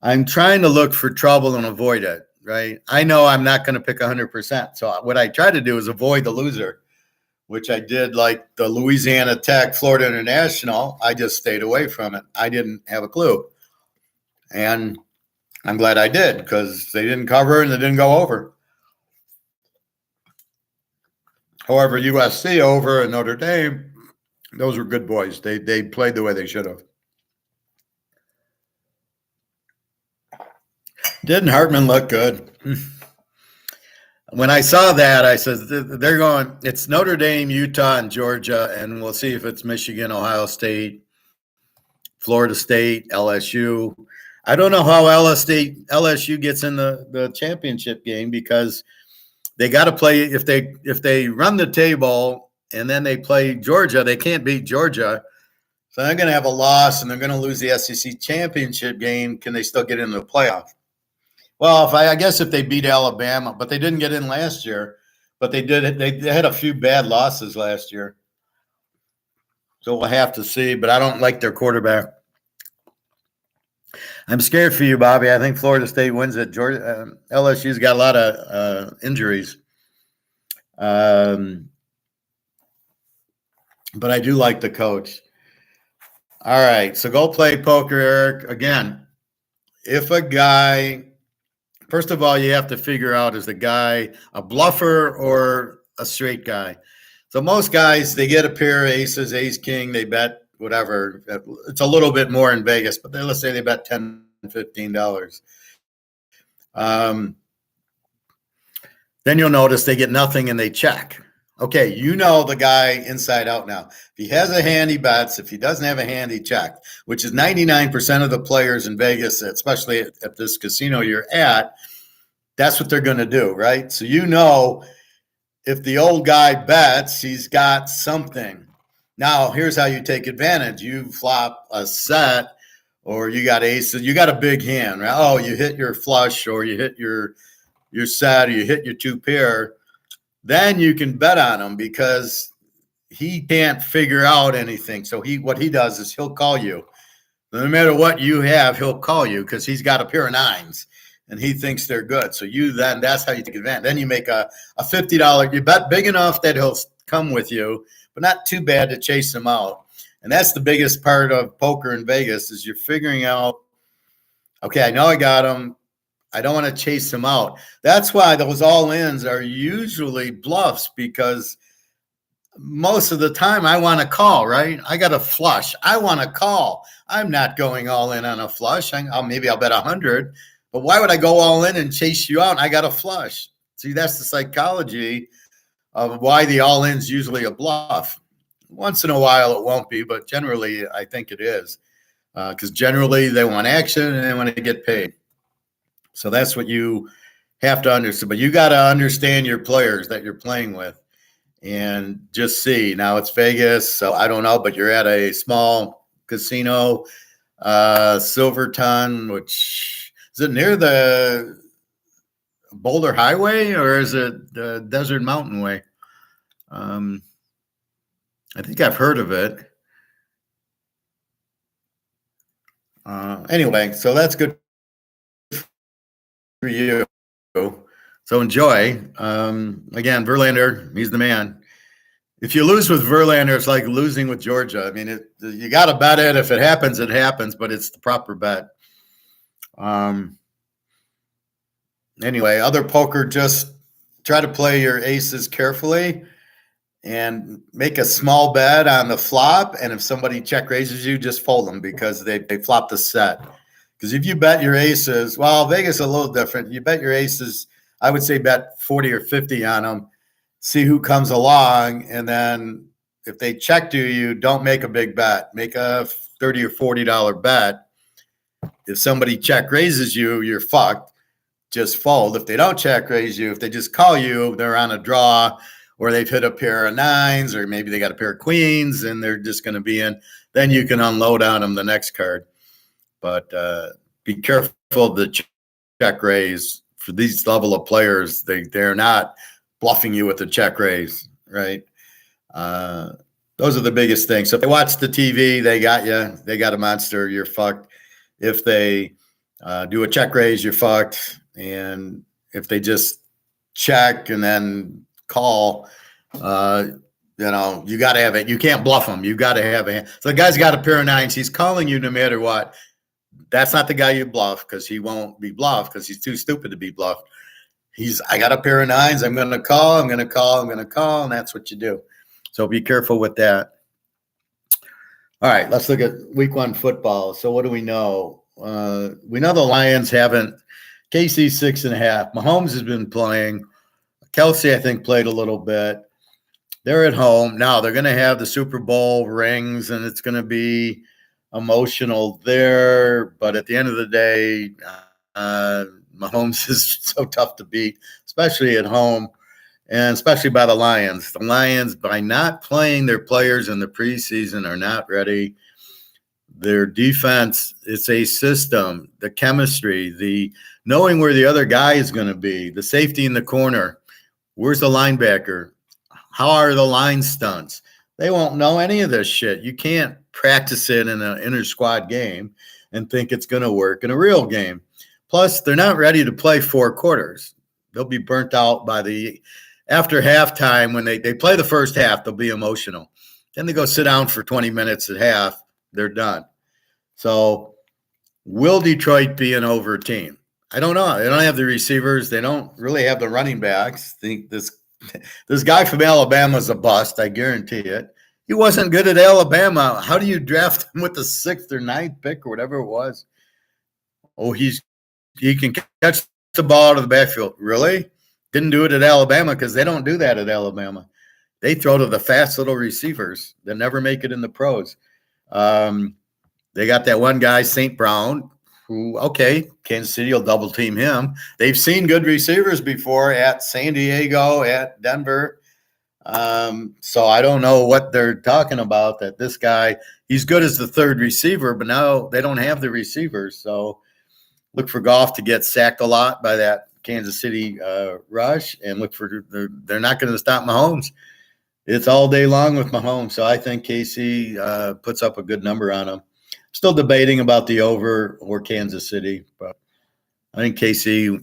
look for trouble and avoid it. Right? I know I'm not going to pick 100%. So what I try to do is avoid the loser, which I did, like the Louisiana Tech, Florida International. I just stayed away from it. I didn't have a clue. And I'm glad I did because they didn't cover and they didn't go over. However, USC over and Notre Dame, those were good boys. They played the way they should have. Didn't Hartman look good? When I saw that, I said, they're going, it's Notre Dame, Utah, and Georgia, and we'll see if it's Michigan, Ohio State, Florida State, LSU. I don't know how LSU gets in the championship game because they got to play. If they run the table and then they play Georgia, they can't beat Georgia. So they're going to have a loss and they're going to lose the SEC championship game. Can they still get into the playoff? Well, I guess if they beat Alabama, but they didn't get in last year. But they did. They had a few bad losses last year. So we'll have to see. But I don't like their quarterback. I'm scared for you, Bobby. I think Florida State wins it. LSU's got a lot of injuries. But I do like the coach. All right, so go play poker, Eric. Again, if a guy, first of all, you have to figure out, is the guy a bluffer or a straight guy? So most guys, they get a pair of aces, ace, king, they bet whatever. It's a little bit more in Vegas, but let's say they bet $10, $15. Then you'll notice they get nothing and they check. Okay, the guy inside out now. If he has a hand, he bets. If he doesn't have a hand, he checks, which is 99% of the players in Vegas, especially at this casino you're at. That's what they're going to do, right? So if the old guy bets, he's got something. Now, here's how you take advantage. You flop a set, or you got aces. You got a big hand, right? Oh, you hit your flush, or you hit your set, or you hit your two pair. Then you can bet on him because he can't figure out anything. So what he does is he'll call you. No matter what you have, he'll call you because he's got a pair of nines and he thinks they're good. So that's how you take advantage. Then you make a $50. You bet big enough that he'll come with you, but not too bad to chase him out. And that's the biggest part of poker in Vegas is you're figuring out, okay, I know I got him. I don't want to chase him out. That's why those all-ins are usually bluffs because most of the time I want to call, right? I got a flush. I want to call. I'm not going all in on a flush. Maybe I'll bet 100, but why would I go all in and chase you out? I got a flush. See, that's the psychology of why the all-in's usually a bluff. Once in a while it won't be, but generally I think it is because generally they want action and they want to get paid. So that's what you have to understand, but you got to understand your players that you're playing with and just see. Now it's Vegas, so I don't know, but you're at a small casino, Silverton, which is it near the Boulder Highway or is it the Desert Mountain Way? I think I've heard of it. Anyway, so that's good for you. So enjoy. Again, Verlander, he's the man. If you lose with Verlander, it's like losing with Georgia. I mean, you got to bet it. If it happens, but it's the proper bet. Anyway, other poker, just try to play your aces carefully and make a small bet on the flop. And if somebody check raises you, just fold them because they flopped the set. Because if you bet your aces, well, Vegas is a little different. You bet your aces, I would say bet 40 or 50 on them, see who comes along. And then if they check to you, don't make a big bet. Make a $30 or $40 bet. If somebody check raises you, you're fucked. Just fold. If they don't check raise you, if they just call you, they're on a draw or they've hit a pair of nines or maybe they got a pair of queens and they're just going to be in, then you can unload on them the next card. But be careful of the check raise. For these level of players, they're not bluffing you with the check raise, right? Those are the biggest things. So if they watch the TV, they got you. They got a monster, you're fucked. If they do a check raise, you're fucked. And if they just check and then call, you got to have it. You can't bluff them. You got to have a hand. So the guy's got a pair of nines. He's calling you no matter what. That's not the guy you bluff because he won't be bluffed because he's too stupid to be bluffed. I got a pair of nines. I'm going to call. And that's what you do. So be careful with that. All right, let's look at week 1 football. So what do we know? We know the Lions haven't. KC 6.5. Mahomes has been playing. Kelsey, I think, played a little bit. They're at home. Now they're going to have the Super Bowl rings, and it's going to be emotional there. But at the end of the day, Mahomes is so tough to beat, especially at home, and especially by the Lions. The Lions, by not playing their players in the preseason, are not ready. Their defense, it's a system, the chemistry, the knowing where the other guy is going to be, the safety in the corner. Where's the linebacker? How are the line stunts? They won't know any of this shit. You can't practice it in an inter-squad game and think it's going to work in a real game. Plus, they're not ready to play 4 quarters. They'll be burnt out after halftime. When they play the first half, they'll be emotional. Then they go sit down for 20 minutes at half. They're done. So will Detroit be an over team? I don't know. They don't have the receivers. They don't really have the running backs. This guy from Alabama is a bust. I guarantee it. He wasn't good at Alabama. How do you draft him with the 6th or 9th pick or whatever it was? Oh, he can catch the ball out of the backfield. Really? Didn't do it at Alabama because they don't do that at Alabama. They throw to the fast little receivers that never make it in the pros. They got that one guy, St. Brown, who, Kansas City will double team him. They've seen good receivers before at San Diego, at Denver. So I don't know what they're talking about, that this guy, he's good as the 3rd receiver, but now they don't have the receivers. So look for Goff to get sacked a lot by that Kansas City rush, and they're not going to stop Mahomes. It's all day long with Mahomes. So I think KC puts up a good number on him. Still debating about the over or Kansas City, but I think KC,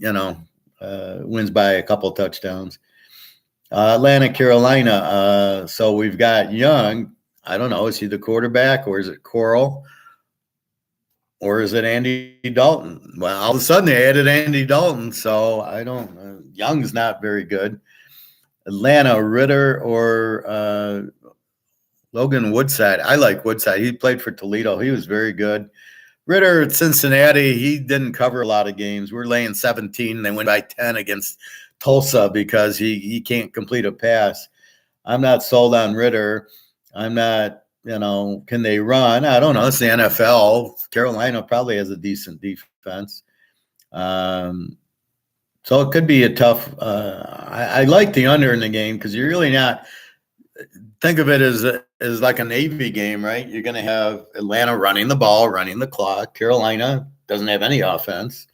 wins by a couple touchdowns. Atlanta, Carolina. So we've got Young. I don't know. Is he the quarterback or is it Coral? Or is it Andy Dalton? Well, all of a sudden they added Andy Dalton. So I don't Young's not very good. Atlanta, Ritter or Logan Woodside. I like Woodside. He played for Toledo. He was very good. Ritter at Cincinnati, he didn't cover a lot of games. We're laying 17. They went by 10 against Tulsa because he can't complete a pass. I'm not sold on Ritter. I'm not, can they run? I don't know. It's the NFL. Carolina probably has a decent defense. So So it could be a tough. I like the under in the game because you're really not. Think of it as like a Navy game, right? You're going to have Atlanta running the ball, running the clock. Carolina doesn't have any offense.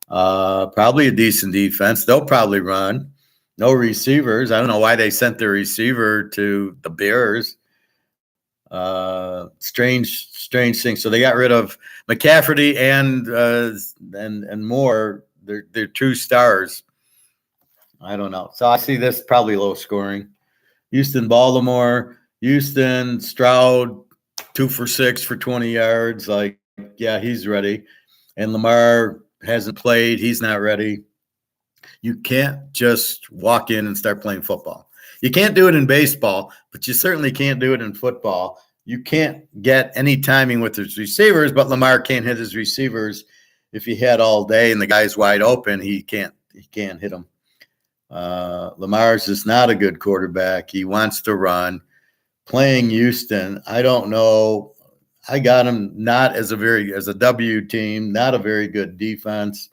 Probably a decent defense. They'll probably run. No receivers. I don't know why they sent their receiver to the Bears. Strange thing. So they got rid of McCaffrey and Moore. They're two stars. I don't know. So I see this probably low scoring. Houston, Baltimore. Houston, Stroud, 2 for 6 for 20 yards. Like, yeah, he's ready. And Lamar hasn't played. He's not ready. You can't just walk in and start playing football. You can't do it in baseball, but you certainly can't do it in football. You can't get any timing with his receivers, but Lamar can't hit his receivers. If he had all day and the guy's wide open, he can't hit him. Lamar's just not a good quarterback. He wants to run. Playing Houston, I don't know. I got him not as a W team, not a very good defense.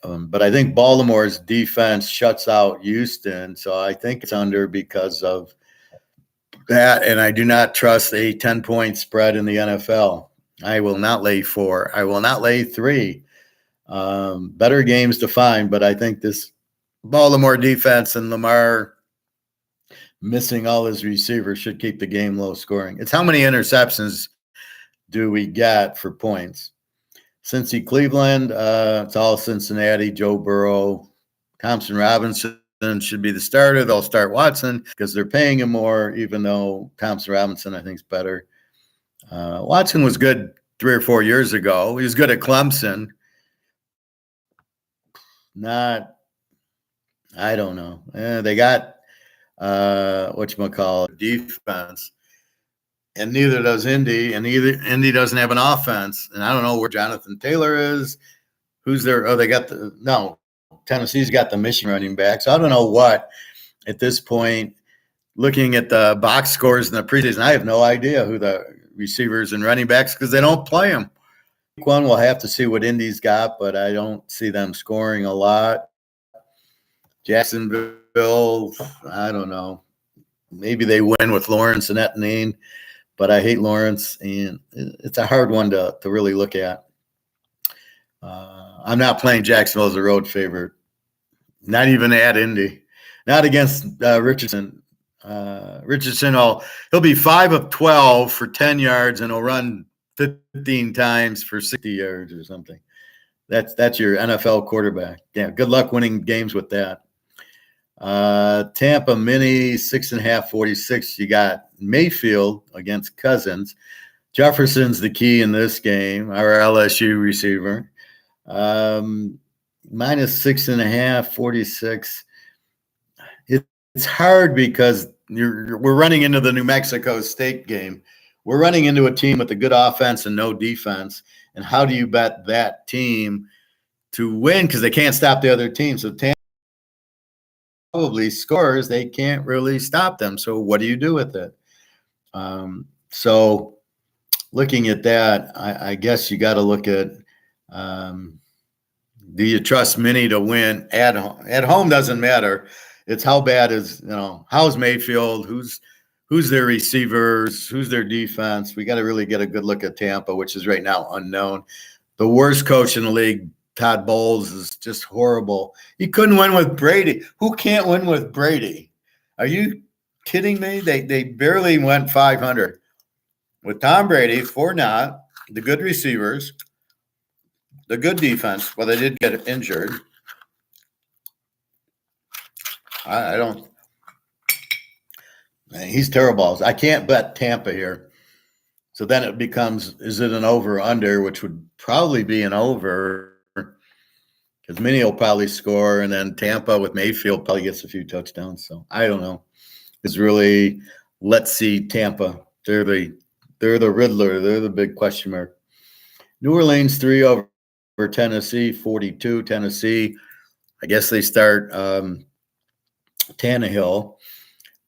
But I think Baltimore's defense shuts out Houston, so I think it's under because of that. And I do not trust a 10-point spread in the NFL. I will not lay 4. I will not lay 3. Better games to find, but I think this Baltimore defense and Lamar missing all his receivers should keep the game low scoring. It's how many interceptions do we get for points? Cincy, Cleveland, it's all Cincinnati. Joe Burrow, Thompson Robinson should be the starter. They'll start Watson because they're paying him more, even though Thompson Robinson, I think, is better. Watson was good 3 or 4 years ago. He was good at Clemson. I don't know. They got defense, and neither does Indy, and Indy doesn't have an offense. And I don't know where Jonathan Taylor is. Who's there? Oh, Tennessee's got the Michigan running back. So I don't know what at this point. Looking at the box scores in the preseason, I have no idea who the receivers and running backs because they don't play them. Week 1, we'll have to see what Indy's got, but I don't see them scoring a lot. Jacksonville, I don't know. Maybe they win with Lawrence and Etienne, but I hate Lawrence, and it's a hard one to really look at. I'm not playing Jacksonville as a road favorite, not even at Indy, not against Richardson. Richardson, he'll be 5 of 12 for 10 yards, and he'll run 15 times for 60 yards or something. That's your NFL quarterback. Yeah, good luck winning games with that. Tampa Mini 6.5, 46. You got Mayfield against Cousins. Jefferson's the key in this game, our LSU receiver. Minus 6.5, 46. It's hard because we're running into the New Mexico State game. We're running into a team with a good offense and no defense. And how do you bet that team to win? Because they can't stop the other team. So Tampa probably scores. They can't really stop them. So what do you do with it? So looking at that, I guess you got to look at do you trust Minnie to win at home? At home doesn't matter. It's how bad is, how's Mayfield? Who's their receivers? Who's their defense? We got to really get a good look at Tampa, which is right now unknown. The worst coach in the league, Todd Bowles, is just horrible. He couldn't win with Brady. Who can't win with Brady? Are you kidding me? They barely went 500. With Tom Brady, not the good receivers, the good defense. Well, they did get injured. I don't. He's terrible. I can't bet Tampa here. So then it becomes, is it an over or under, which would probably be an over because Minnie will probably score, and then Tampa with Mayfield probably gets a few touchdowns. So I don't know. It's really, let's see Tampa. They're the Riddler. They're the big question mark. New Orleans 3 over Tennessee, 42. Tennessee, I guess they start Tannehill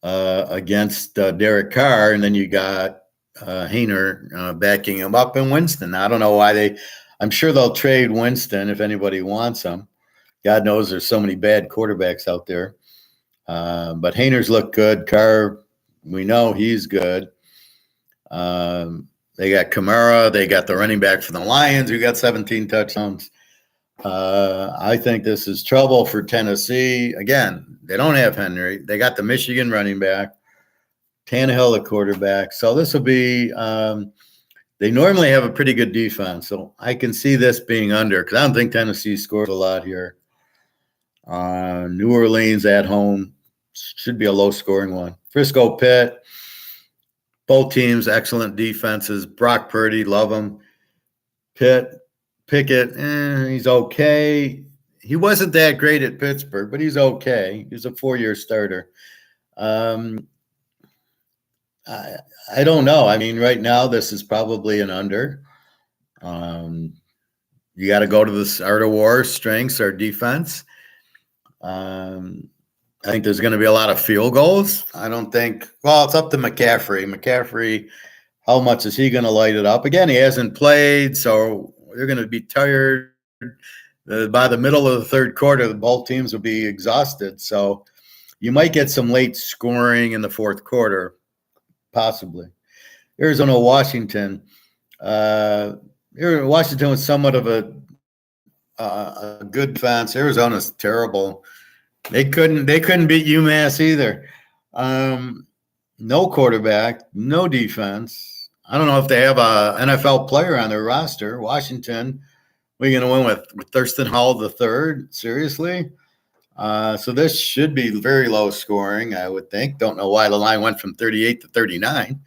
against Derek Carr, and then you got Hayner backing him up, and Winston. I don't know why I'm sure they'll trade Winston if anybody wants him. God knows there's so many bad quarterbacks out there. But Hayner's looked good. Carr, we know he's good. They got Kamara. They got the running back for the Lions who got 17 touchdowns. I think this is trouble for Tennessee. Again, they don't have Henry. They got the Michigan running back, Tannehill, the quarterback. So this will be they normally have a pretty good defense. So I can see this being under because I don't think Tennessee scores a lot here. New Orleans at home should be a low-scoring one. Frisco, Pitt, both teams, excellent defenses. Brock Purdy, love him. Pickett, he's okay. He wasn't that great at Pittsburgh, but he's okay. He's a 4-year starter. I don't know. I mean, right now, this is probably an under. You got to go to the art of war, strengths or defense. I think there's going to be a lot of field goals. I don't think – well, it's up to McCaffrey. McCaffrey, how much is he going to light it up? Again, he hasn't played, so they're going to be tired. By the middle of the third quarter, both teams will be exhausted. So you might get some late scoring in the fourth quarter, possibly. Arizona, Washington. Washington was somewhat of a good defense. Arizona's terrible. They couldn't beat UMass either. No quarterback, no defense. I don't know if they have a NFL player on their roster. Washington, we're going to win with Thurston Hall III. Seriously? So this should be very low scoring, I would think. Don't know why the line went from 38 to 39.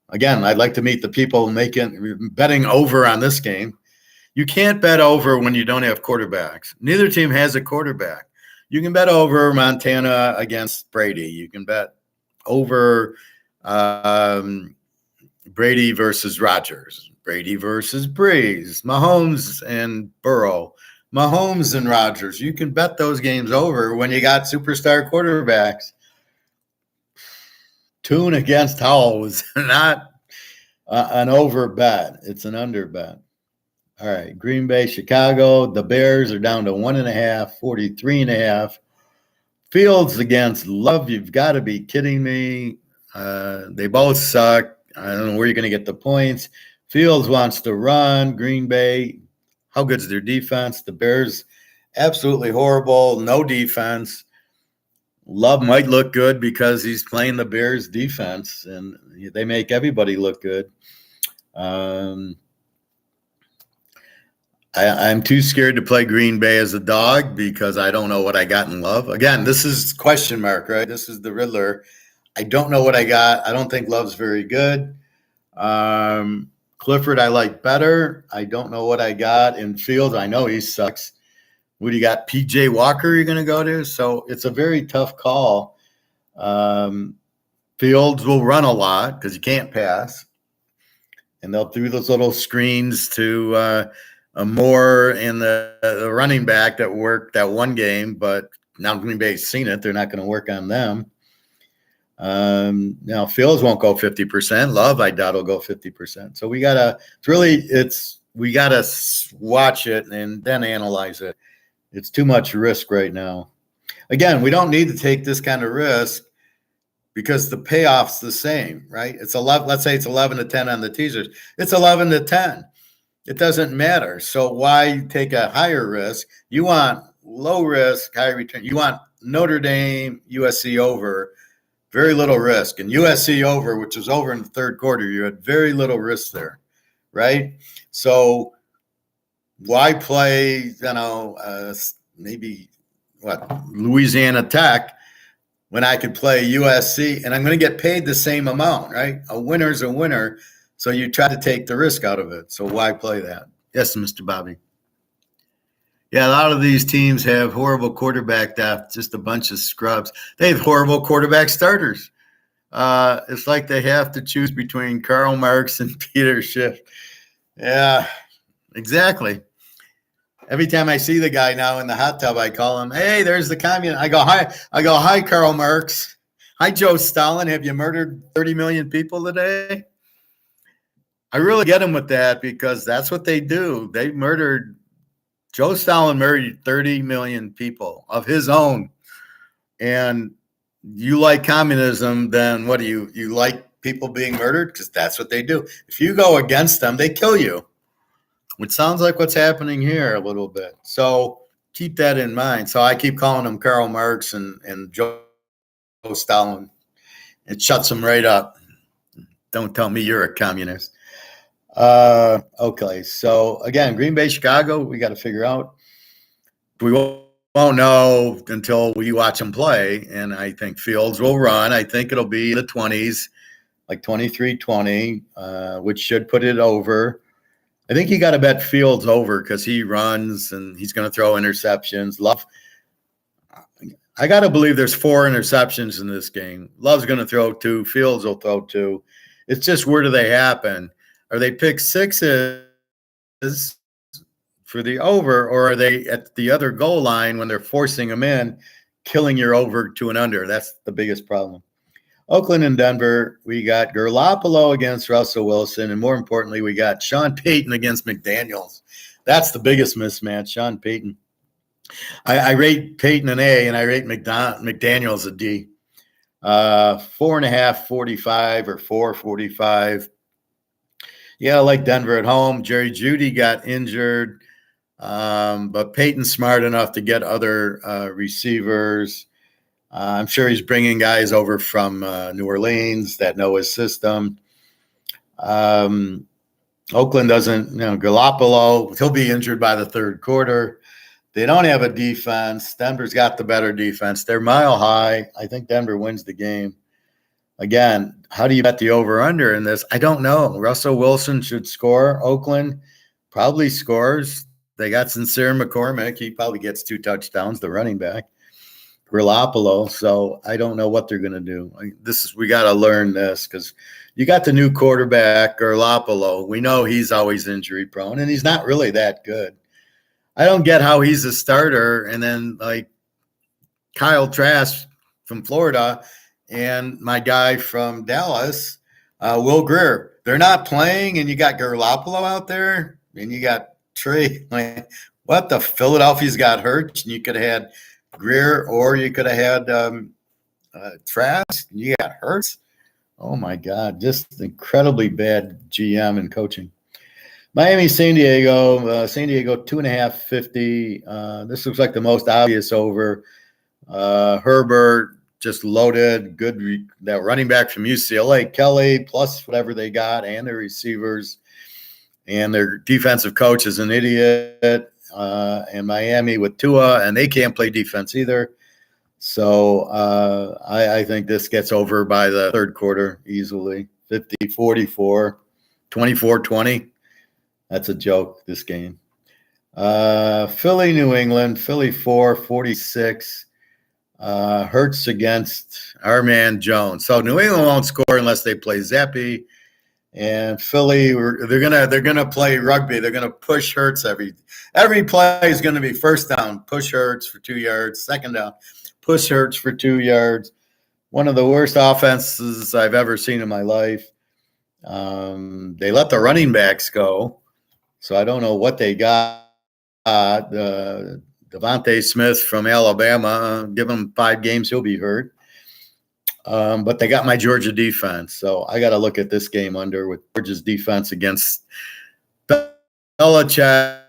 Again, I'd like to meet the people betting over on this game. You can't bet over when you don't have quarterbacks. Neither team has a quarterback. You can bet over Montana against Brady. You can bet over Brady versus Rodgers, Brady versus Breeze, Mahomes and Burrow, Mahomes and Rodgers. You can bet those games over when you got superstar quarterbacks. Tune against Howell was not an over bet. It's an under bet. All right, Green Bay, Chicago. The Bears are down to 1.5, 43.5. Fields against Love. You've got to be kidding me. They both suck. I don't know where you're going to get the points. Fields wants to run. Green Bay, how good is their defense? The Bears, absolutely horrible. No defense. Love might look good because he's playing the Bears defense, and they make everybody look good. I'm too scared to play Green Bay as a dog because I don't know what I got in Love. Again, this is question mark, right? This is the Riddler. I don't know what I got. I don't think Love's very good. Clifford, I like better. I don't know what I got in Fields. I know he sucks. What do you got? PJ Walker you're going to go to? So it's a very tough call. Fields will run a lot because you can't pass. And they'll do those little screens to Moore and the running back that worked that one game, but now Green Bay's seen it. They're not going to work on them. Now Fields won't go 50%. Love, I doubt will go 50%. So we gotta watch it and then analyze it. It's too much risk right now. Again, we don't need to take this kind of risk because the payoff's the same, right? It's 11. Let's say it's 11-10 on the teasers. It's 11-10. It doesn't matter. So why take a higher risk? You want low risk, high return. You want Notre Dame, USC over, very little risk. And USC over, which was over in the third quarter, you had very little risk there, right? So why play, maybe Louisiana Tech when I could play USC and I'm going to get paid the same amount, right? A winner's a winner. So you try to take the risk out of it. So why play that? Yes, Mr. Bobby. Yeah, a lot of these teams have horrible quarterback depth, just a bunch of scrubs. They have horrible quarterback starters. It's like they have to choose between Karl Marx and Peter Schiff. Yeah, exactly. Every time I see the guy now in the hot tub, I call him, hey, there's the communist. I go, hi, Karl Marx. Hi, Joe Stalin. Have you murdered 30 million people today? I really get him with that because that's what they do. They murdered Joe Stalin murdered 30 million people of his own. And you like communism, then what do you like people being murdered? Because that's what they do. If you go against them, they kill you, which sounds like what's happening here a little bit. So keep that in mind. So I keep calling them Karl Marx and Joe Stalin. It shuts them right up. Don't tell me you're a communist. Okay, so again, Green Bay, Chicago, we got to figure out. We won't know until we watch them play, and I think Fields will run. I think it'll be in the 20s, like 23-20, which should put it over. I think you got to bet Fields over because he runs and he's going to throw interceptions. Love, I got to believe there's 4 interceptions in this game. Love's going to throw 2. Fields will throw 2. It's just where do they happen? Are they pick sixes for the over, or are they at the other goal line when they're forcing them in, killing your over to an under? That's the biggest problem. Oakland and Denver, we got Garoppolo against Russell Wilson, and more importantly, we got Sean Payton against McDaniels. That's the biggest mismatch, Sean Payton. I rate Payton an A, and I rate McDaniels a D. 4.5, 45 or 4.45. Yeah, I like Denver at home. Jerry Jeudy got injured, but Peyton's smart enough to get other receivers. I'm sure he's bringing guys over from New Orleans that know his system. Oakland doesn't, Garoppolo, he'll be injured by the third quarter. They don't have a defense. Denver's got the better defense. They're mile high. I think Denver wins the game. Again, how do you bet the over-under in this? I don't know. Russell Wilson should score. Oakland probably scores. They got Sincere McCormick. He probably gets 2 touchdowns, the running back. Garoppolo. So I don't know what they're going to do. We got to learn this because you got the new quarterback, Garoppolo. We know he's always injury prone, and he's not really that good. I don't get how he's a starter, and then like Kyle Trask from Florida and my guy from Dallas, Will Grier, they're not playing, and you got Garoppolo out there, and you got Trey. Like, what the Philadelphia's got hurt, and you could have had Grier, or you could have had Trask, and you got hurt. Oh my God, just incredibly bad GM and coaching. Miami, San Diego, 2.5, 50. This looks like the most obvious over. Herbert just loaded, good. That running back from UCLA, Kelly, plus whatever they got, and their receivers, and their defensive coach is an idiot. And Miami with Tua, and they can't play defense either. So I think this gets over by the third quarter easily. 50-44, 24-20. That's a joke, this game. Philly, New England, Philly 4, 46. Hurts against our man Jones. So New England won't score unless they play Zappi. And Philly, they're gonna play rugby. They're gonna push Hurts every play is gonna be first down, push Hurts for 2 yards, second down, push Hurts for 2 yards. One of the worst offenses I've ever seen in my life. They let the running backs go, so I don't know what they got. Devontae Smith from Alabama, give him 5 games, he'll be hurt. But they got my Georgia defense, so I got to look at this game under with Georgia's defense against Belichick,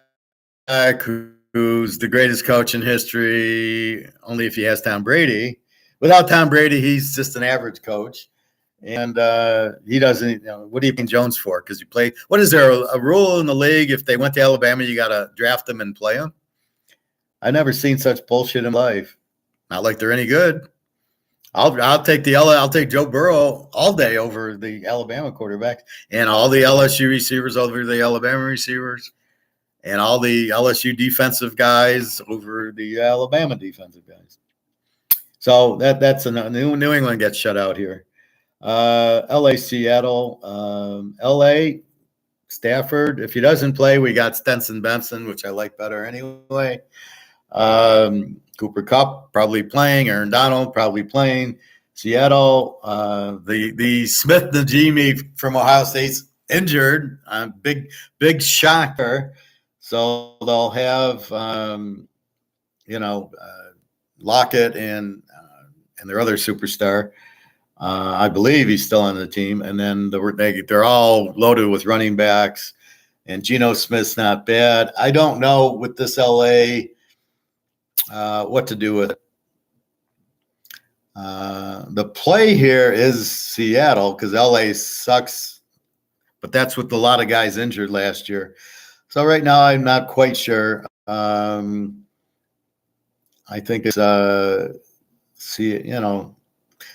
who's the greatest coach in history, only if he has Tom Brady. Without Tom Brady, he's just an average coach. And he doesn't, what do you pay Jones for? Because you play, what is there, a rule in the league? If they went to Alabama, you got to draft them and play them? I've never seen such bullshit in life. Not like they're any good. I'll take Joe Burrow all day over the Alabama quarterback, and all the LSU receivers over the Alabama receivers, and all the LSU defensive guys over the Alabama defensive guys. So that's a New England gets shut out here. LA, Seattle, LA, Stafford. If he doesn't play, we got Stenson Benson, which I like better anyway. Cooper Kupp probably playing. Aaron Donald probably playing. Seattle, the Smith Najimi from Ohio State's injured. Big shocker. So they'll have, Lockett and their other superstar. I believe he's still on the team. And then they're all loaded with running backs. And Geno Smith's not bad. I don't know with this LA what to do with it. The play here is Seattle because LA sucks, but that's with a lot of guys injured last year. So right now I'm not quite sure. I think it's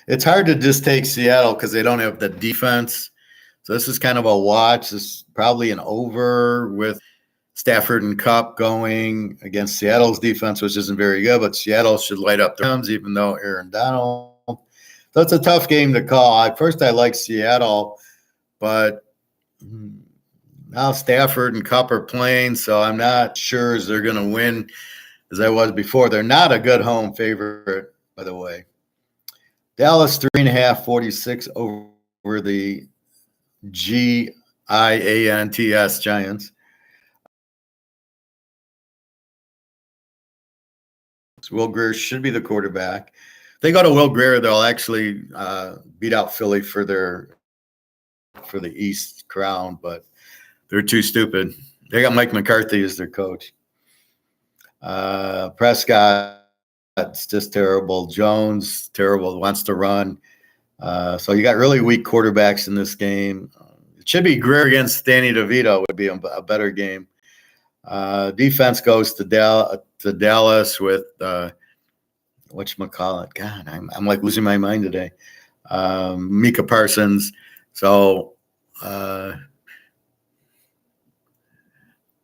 it's hard to just take Seattle because they don't have the defense. So this is kind of a watch. This is probably an over with Stafford and Kupp going against Seattle's defense, which isn't very good, but Seattle should light up their arms, even though Aaron Donald. So it's a tough game to call. At first, I like Seattle, but now Stafford and Kupp are playing, so I'm not sure as they're going to win as I was before. They're not a good home favorite, by the way. Dallas 3.5, 46 over the Giants Giants. Will Grier should be the quarterback. If they go to Will Grier, they'll actually beat out Philly for the East crown, but they're too stupid. They got Mike McCarthy as their coach. Prescott's just terrible. Jones, terrible, wants to run. So you got really weak quarterbacks in this game. It should be Grier against Danny DeVito would be a better game. Defense goes to Dallas with whatchamacallit. God, I'm like losing my mind today. Micah Parsons. So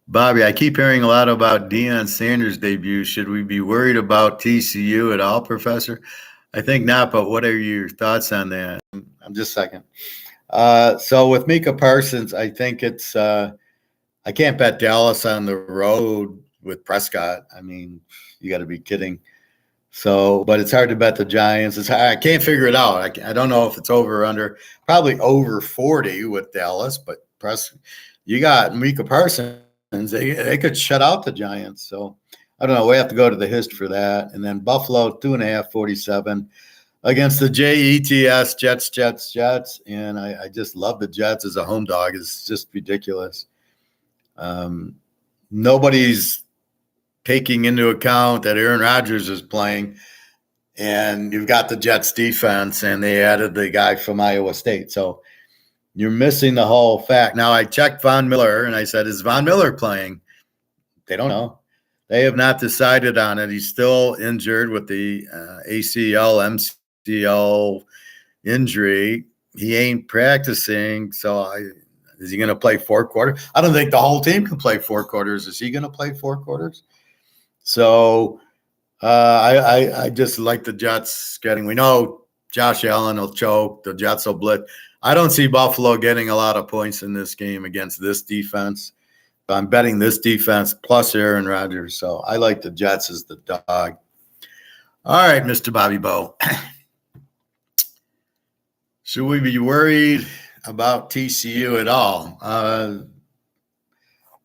Bobby, I keep hearing a lot about Deion Sanders' debut. Should we be worried about TCU at all, Professor? I think not, but what are your thoughts on that? I'm just a second. So with Micah Parsons, I think it's I can't bet Dallas on the road with Prescott. I mean, you got to be kidding. So, but it's hard to bet the Giants. I can't figure it out. I don't know if it's over or under. Probably over 40 with Dallas, but you got Micah Parsons. They could shut out the Giants. So I don't know. We have to go to the history for that. And then Buffalo 2.5, 47 against the Jets, Jets. And I just love the Jets as a home dog. It's just ridiculous. Nobody's taking into account that Aaron Rodgers is playing, and you've got the Jets defense, and they added the guy from Iowa State. So you're missing the whole fact. Now, I checked Von Miller, and I said, is Von Miller playing? They don't know. They have not decided on it. He's still injured with the ACL, MCL injury. He ain't practicing, so is he going to play 4 quarters? I don't think the whole team can play 4 quarters. Is he going to play 4 quarters? So I just like the Jets getting. We know Josh Allen will choke. The Jets will blitz. I don't see Buffalo getting a lot of points in this game against this defense. I'm betting this defense plus Aaron Rodgers. So I like the Jets as the dog. All right, Mr. Bobby Bo. Should we be worried about TCU at all?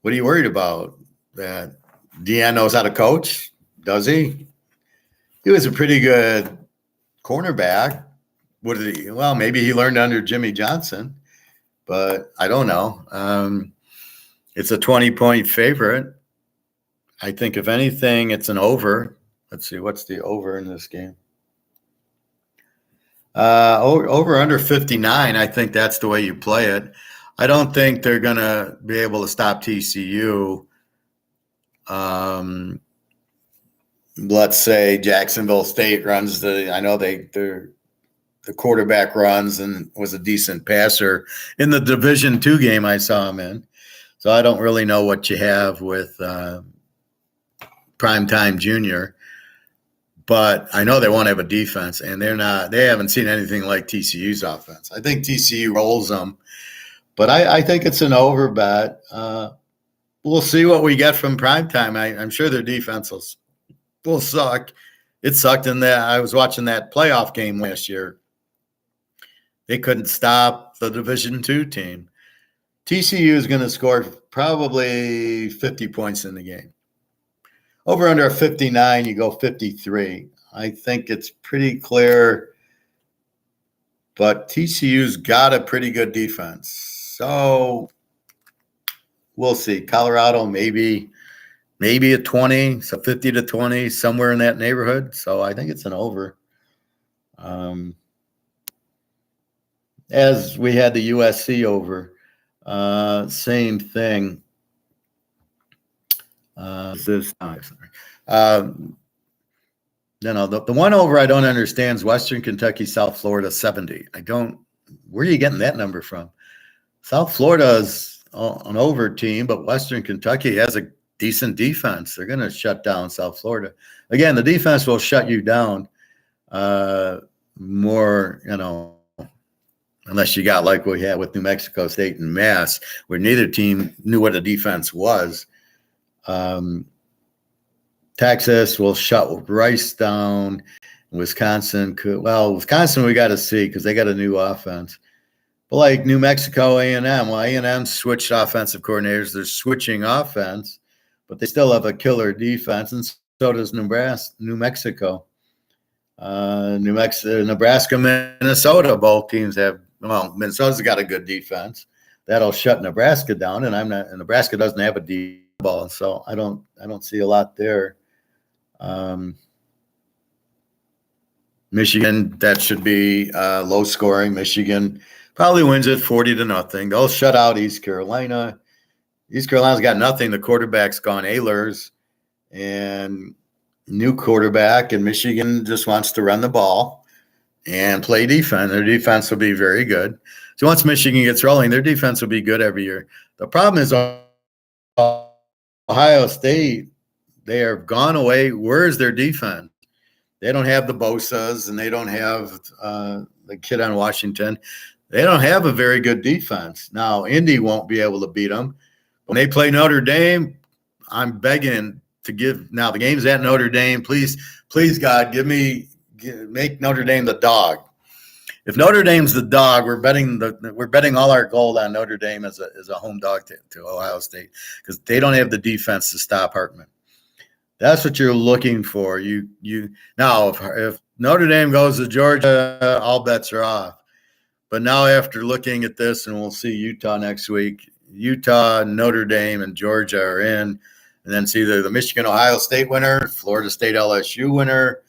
What are you worried about? That Deion knows how to coach? Does he? He was a pretty good cornerback. What did he? Well, maybe he learned under Jimmy Johnson, but I don't know. It's a 20-point favorite. I think if anything, it's an over. Let's see, what's the over in this game? Over under 59. I think that's the way you play it. I don't think they're going to be able to stop TCU. Let's say Jacksonville State runs I know the quarterback runs and was a decent passer in the Division II game I saw him in. So I don't really know what you have with Primetime Junior. But I know they won't have a defense, and they haven't seen anything like TCU's offense. I think TCU rolls them, but I think it's an over bet. We'll see what we get from primetime. I'm sure their defense will suck. It sucked in that I was watching that playoff game last year. They couldn't stop the Division II team. TCU is going to score probably 50 points in the game. Over under 59, you go 53. I think it's pretty clear, but TCU's got a pretty good defense. So we'll see. Colorado, maybe a 20, so 50 to 20, somewhere in that neighborhood. So I think it's an over. As we had the USC over, same thing. The one over I don't understand is Western Kentucky, South Florida, 70. Where are you getting that number from? South Florida is an over team, but Western Kentucky has a decent defense. They're going to shut down South Florida. Again, the defense will shut you down more, unless you got like we had with New Mexico State and Mass, where neither team knew what a defense was. Texas will shut Rice down. Wisconsin we got to see because they got a new offense. But like New Mexico, A&M, well, A&M switched offensive coordinators. They're switching offense, but they still have a killer defense, and so does New Mexico. Nebraska, Minnesota, both teams have. Well, Minnesota's got a good defense that'll shut Nebraska down, and Nebraska doesn't have a deep ball, so I don't see a lot there. Michigan, that should be low scoring. Michigan probably wins it 40-0. They'll shut out East Carolina. East Carolina's got nothing. The quarterback's gone Ehlers, and new quarterback, and Michigan just wants to run the ball and play defense. Their defense will be very good. So once Michigan gets rolling, their defense will be good every year. The problem is Ohio State, they have gone away. Where is their defense? They don't have the Bosas, and they don't have the kid on Washington. They don't have a very good defense. Now, Indy won't be able to beat them. When they play Notre Dame, I'm begging to give – now, the game's at Notre Dame. Please, God, make Notre Dame the dog. If Notre Dame's the dog, we're betting all our gold on Notre Dame as a home dog to Ohio State because they don't have the defense to stop Hartman. That's what you're looking for. Now, if Notre Dame goes to Georgia, all bets are off. But now after looking at this, and we'll see Utah next week, Utah, Notre Dame, and Georgia are in. And then it's either the Michigan-Ohio State winner, Florida State-LSU winner,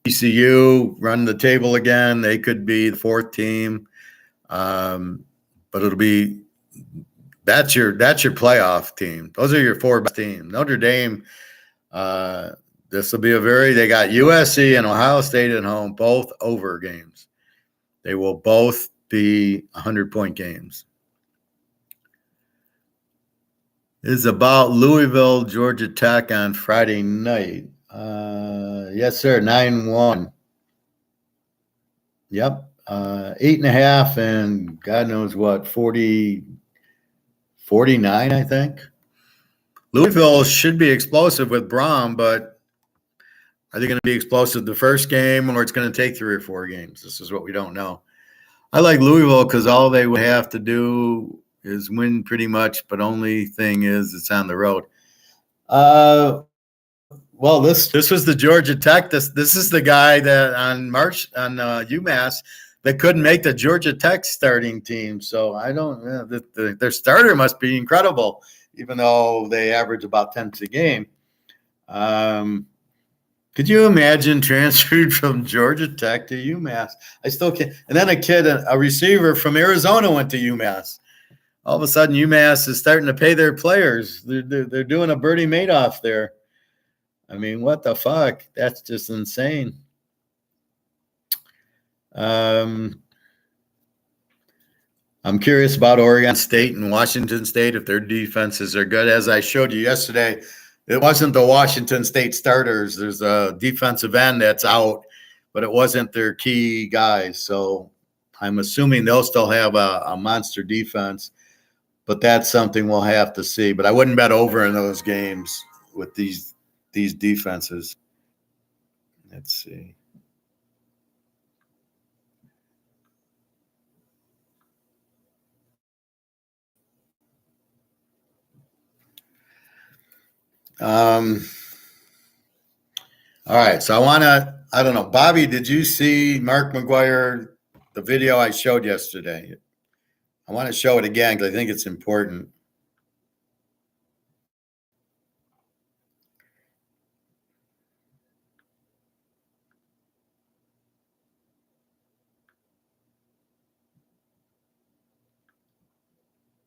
TCU run the table again. They could be the fourth team. But it'll be that's your playoff team. Those are your four best teams. Notre Dame, this will be they got USC and Ohio State at home, both over games. They will both be 100-point games. This is about Louisville, Georgia Tech on Friday night. Yes, sir. 9-1. Yep. 8.5 and God knows what, 49, I think. Louisville should be explosive with Braum, but are they going to be explosive the first game, or it's going to take 3 or 4 games? This is what we don't know. I like Louisville because all they would have to do is win pretty much, but only thing is it's on the road. Well, this was the Georgia Tech. This is the guy that on UMass that couldn't make the Georgia Tech starting team. So I don't. Their starter must be incredible, even though they average about 10 a game. Could you imagine transferred from Georgia Tech to UMass? I still can't. And then a receiver from Arizona went to UMass. All of a sudden, UMass is starting to pay their players. They're doing a Bernie Madoff there. I mean, what the fuck? That's just insane. I'm curious about Oregon State and Washington State, if their defenses are good. As I showed you yesterday, it wasn't the Washington State starters. There's a defensive end that's out, but it wasn't their key guys. So I'm assuming they'll still have a monster defense, but that's something we'll have to see. But I wouldn't bet over in those games with these defenses. Let's see. All right. So I don't know. Bobby, did you see Mark McGuire, the video I showed yesterday? I want to show it again because I think it's important.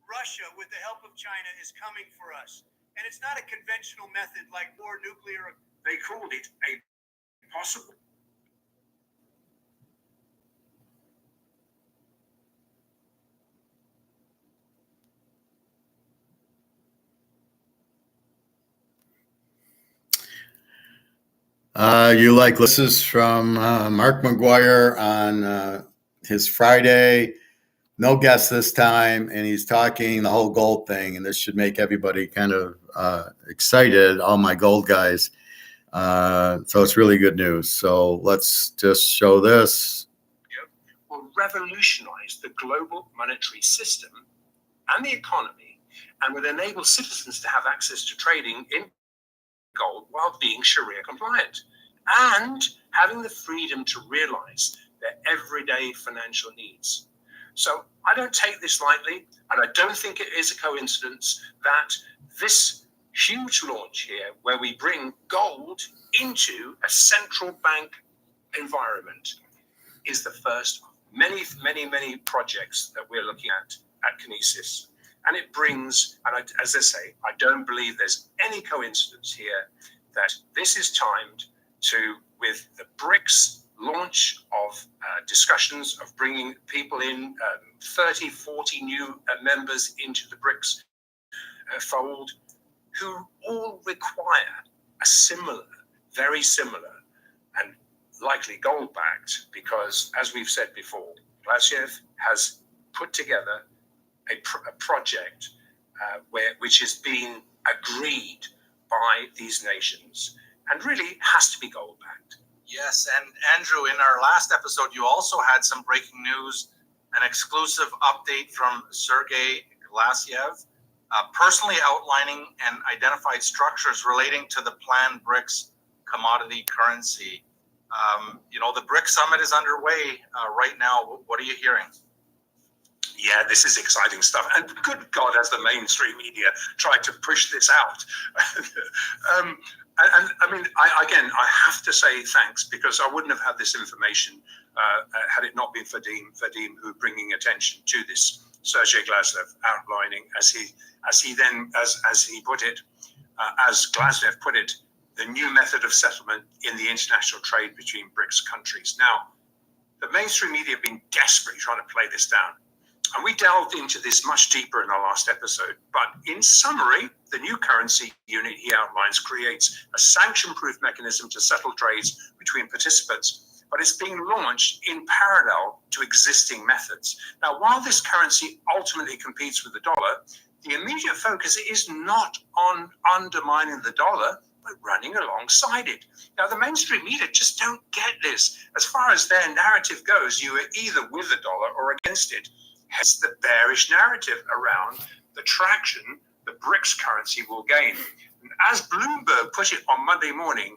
Russia, with the help of China, is coming for us. And it's not a conventional method like more nuclear. They called it a possible. This is from Mark McGuire on his Friday. No guest this time, and he's talking the whole gold thing, and this should make everybody kind of excited, all my gold guys. So it's really good news. So let's just show this. Will revolutionize the global monetary system and the economy, and will enable citizens to have access to trading in gold while being Sharia compliant and having the freedom to realize their everyday financial needs. So I don't take this lightly, and I don't think it is a coincidence that this huge launch here, where we bring gold into a central bank environment, is the first of many, many, many projects that we're looking at Kinesis. And it brings, and as I say, I don't believe there's any coincidence here that this is timed with the BRICS launch of discussions of bringing people in, 30, 40 new members into the BRICS fold, who all require a similar, very similar, and likely gold-backed, because as we've said before, Glaziev has put together a project which has been agreed by these nations and really has to be gold-backed. Yes, and Andrew, in our last episode, you also had some breaking news, an exclusive update from Sergei Glaziev, personally outlining and identified structures relating to the planned BRICS commodity currency. The BRICS summit is underway right now. What are you hearing? Yeah, this is exciting stuff. And good God, as the mainstream media tried to push this out. And I mean, I have to say thanks, because I wouldn't have had this information had it not been for Vadim, who bringing attention to this. Sergei Glaziev outlining, as he put it, as Glaziev put it, the new method of settlement in the international trade between BRICS countries. Now, the mainstream media have been desperately trying to play this down. And we delved into this much deeper in our last episode. But in summary, the new currency unit he outlines creates a sanction-proof mechanism to settle trades between participants, but it's being launched in parallel to existing methods. Now, while this currency ultimately competes with the dollar, the immediate focus is not on undermining the dollar, but running alongside it. Now, the mainstream media just don't get this. As far as their narrative goes, you are either with the dollar or against it. Hence the bearish narrative around the traction the BRICS currency will gain. And as Bloomberg put it on Monday morning,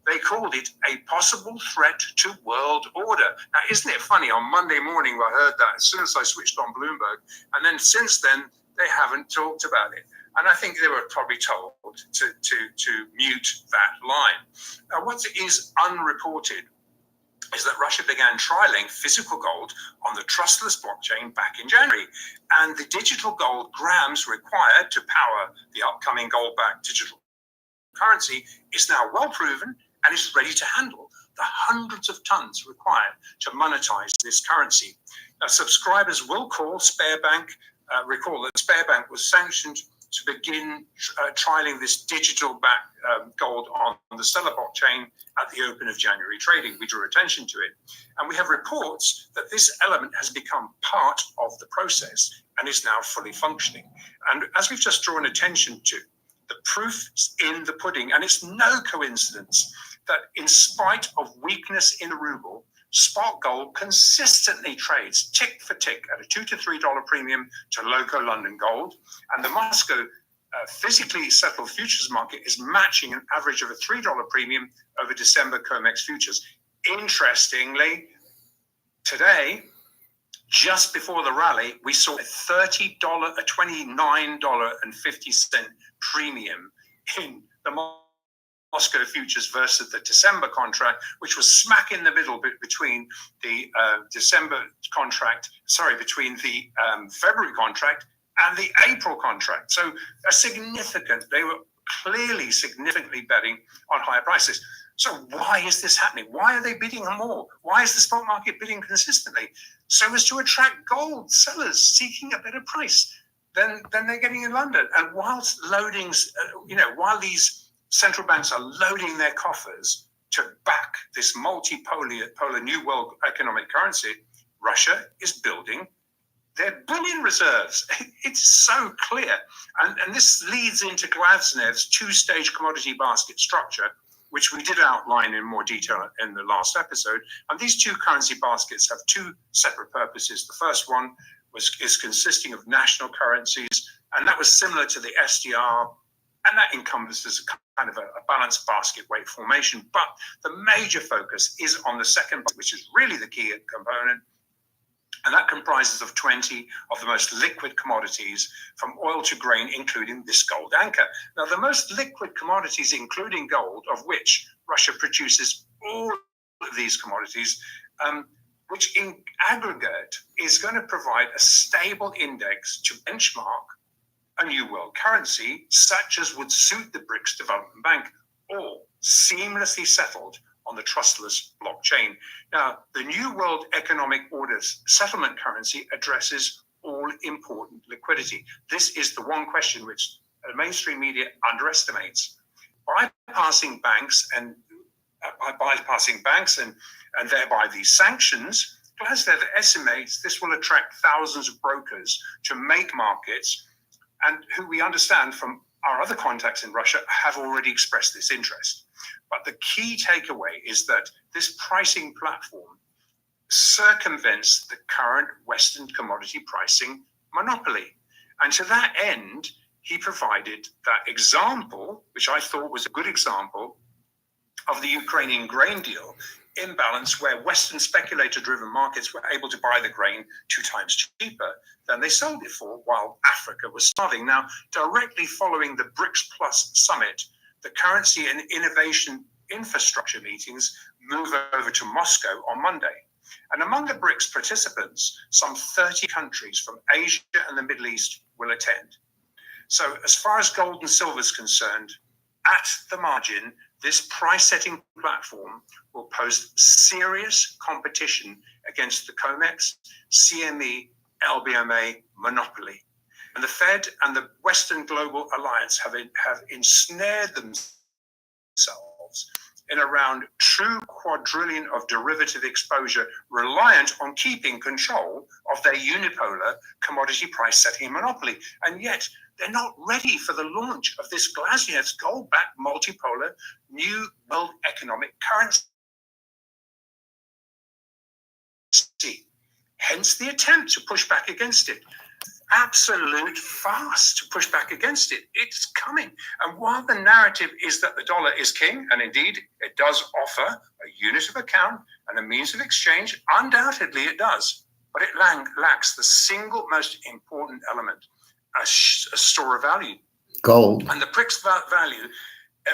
they called it a possible threat to world order. Now, isn't it funny? On Monday morning, I heard that as soon as I switched on Bloomberg, and then since then, they haven't talked about it. And I think they were probably told to mute that line. Now, what is unreported is that Russia began trialing physical gold on the trustless blockchain back in January. And the digital gold grams required to power the upcoming gold-backed digital currency is now well proven and is ready to handle the hundreds of tons required to monetize this currency. Now, subscribers will call Sparebank. Recall that Sparebank was sanctioned to begin trialing this digital-backed gold on the Stellar blockchain at the open of January trading. We drew attention to it. And we have reports that this element has become part of the process and is now fully functioning. And as we've just drawn attention to, the proof's in the pudding. And it's no coincidence that in spite of weakness in the ruble, spot gold consistently trades tick for tick at a $2 to $3 premium to local London gold. And the Moscow physically settled futures market is matching an average of a $3 premium over December COMEX futures. Interestingly, today, just before the rally, we saw a $29.50 premium in the Moscow futures versus the December contract, which was smack in the middle between the between the February contract and the April contract. So they were clearly significantly betting on higher prices. So why is this happening? Why are they bidding more? Why is the spot market bidding consistently? So as to attract gold sellers seeking a better price than they're getting in London. And whilst while these central banks are loading their coffers to back this multipolar new world economic currency, Russia is building their bullion reserves. It's so clear. And this leads into Glasnev's two-stage commodity basket structure, which we did outline in more detail in the last episode. And these two currency baskets have two separate purposes. The first one is consisting of national currencies, and that was similar to the SDR, and that encompasses kind of a balanced basket weight formation. But the major focus is on the second, which is really the key component, and that comprises of 20 of the most liquid commodities, from oil to grain, including this gold anchor. Now, the most liquid commodities, including gold, of which Russia produces all of these commodities, which in aggregate is going to provide a stable index to benchmark a new world currency, such as would suit the BRICS Development Bank, all seamlessly settled on the trustless blockchain. Now, the New World Economic Order's settlement currency addresses all important liquidity. This is the one question which the mainstream media underestimates. Bypassing banks and thereby these sanctions, Glasnev estimates this will attract thousands of brokers to make markets, and who we understand from our other contacts in Russia have already expressed this interest. But the key takeaway is that this pricing platform circumvents the current Western commodity pricing monopoly. And to that end, he provided that example, which I thought was a good example, of the Ukrainian grain deal imbalance, where Western speculator-driven markets were able to buy the grain 2 times cheaper than they sold it for, while Africa was starving. Now, directly following the BRICS Plus summit, the currency and innovation infrastructure meetings move over to Moscow on Monday. And among the BRICS participants, some 30 countries from Asia and the Middle East will attend. So as far as gold and silver is concerned, at the margin, this price-setting platform will pose serious competition against the COMEX, CME, LBMA monopoly. And the Fed and the Western Global Alliance have ensnared themselves in around true quadrillion of derivative exposure, reliant on keeping control of their unipolar commodity price-setting monopoly. And yet, they're not ready for the launch of this Glasnev's gold-backed multipolar new world economic currency. Hence the attempt to push back against it. Absolute fast to push back against it. It's coming. And while the narrative is that the dollar is king, and indeed it does offer a unit of account and a means of exchange, undoubtedly it does, but it lacks the single most important element, a store of value. Gold. And the BRICS value,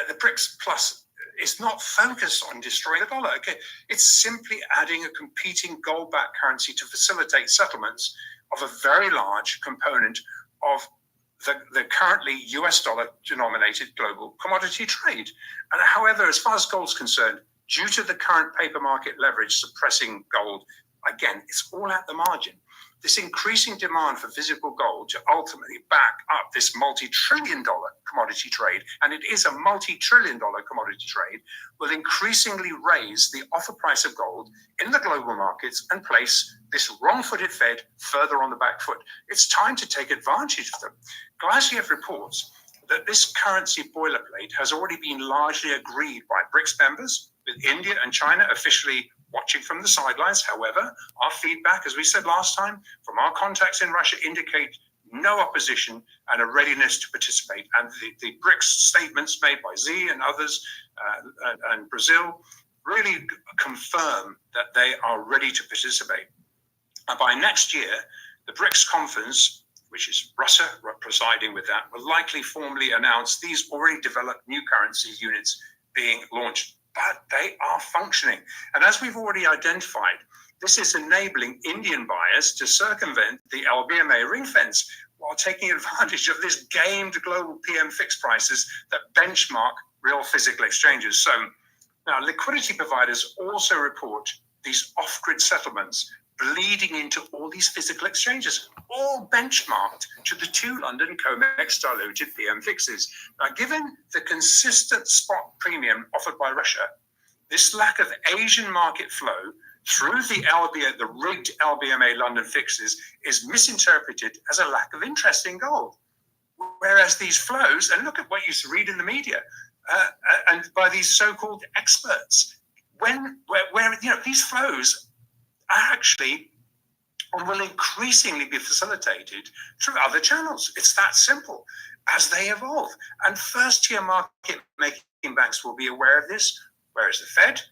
the BRICS Plus, is not focused on destroying the dollar. Okay, it's simply adding a competing gold-backed currency to facilitate settlements of a very large component of the currently US dollar denominated global commodity trade. And however, as far as gold's concerned, due to the current paper market leverage suppressing gold, again, it's all at the margin. This increasing demand for physical gold to ultimately back up this multi-trillion-dollar commodity trade, and it is a multi-trillion-dollar commodity trade, will increasingly raise the offer price of gold in the global markets and place this wrong-footed Fed further on the back foot. It's time to take advantage of them. Glasiev reports that this currency boilerplate has already been largely agreed by BRICS members, with India and China officially watching from the sidelines. However, our feedback, as we said last time, from our contacts in Russia indicate no opposition, and a readiness to participate. And the BRICS statements made by Z and others and Brazil really confirm that they are ready to participate. And by next year, the BRICS conference, which is Russia presiding with that, will likely formally announce these already developed new currency units being launched. But they are functioning. And as we've already identified, this is enabling Indian buyers to circumvent the LBMA ring fence while taking advantage of this gamed global PM fixed prices that benchmark real physical exchanges. So now liquidity providers also report these off-grid settlements bleeding into all these physical exchanges, all benchmarked to the 2 London COMEX diluted PM fixes. Now, given the consistent spot premium offered by Russia, this lack of Asian market flow through the rigged LBMA London fixes is misinterpreted as a lack of interest in gold. Whereas these flows, and look at what you read in the media, and by these so-called experts, where these flows are actually and will increasingly be facilitated through other channels. It's that simple as they evolve. And first-tier market-making banks will be aware of this, whereas the Fed,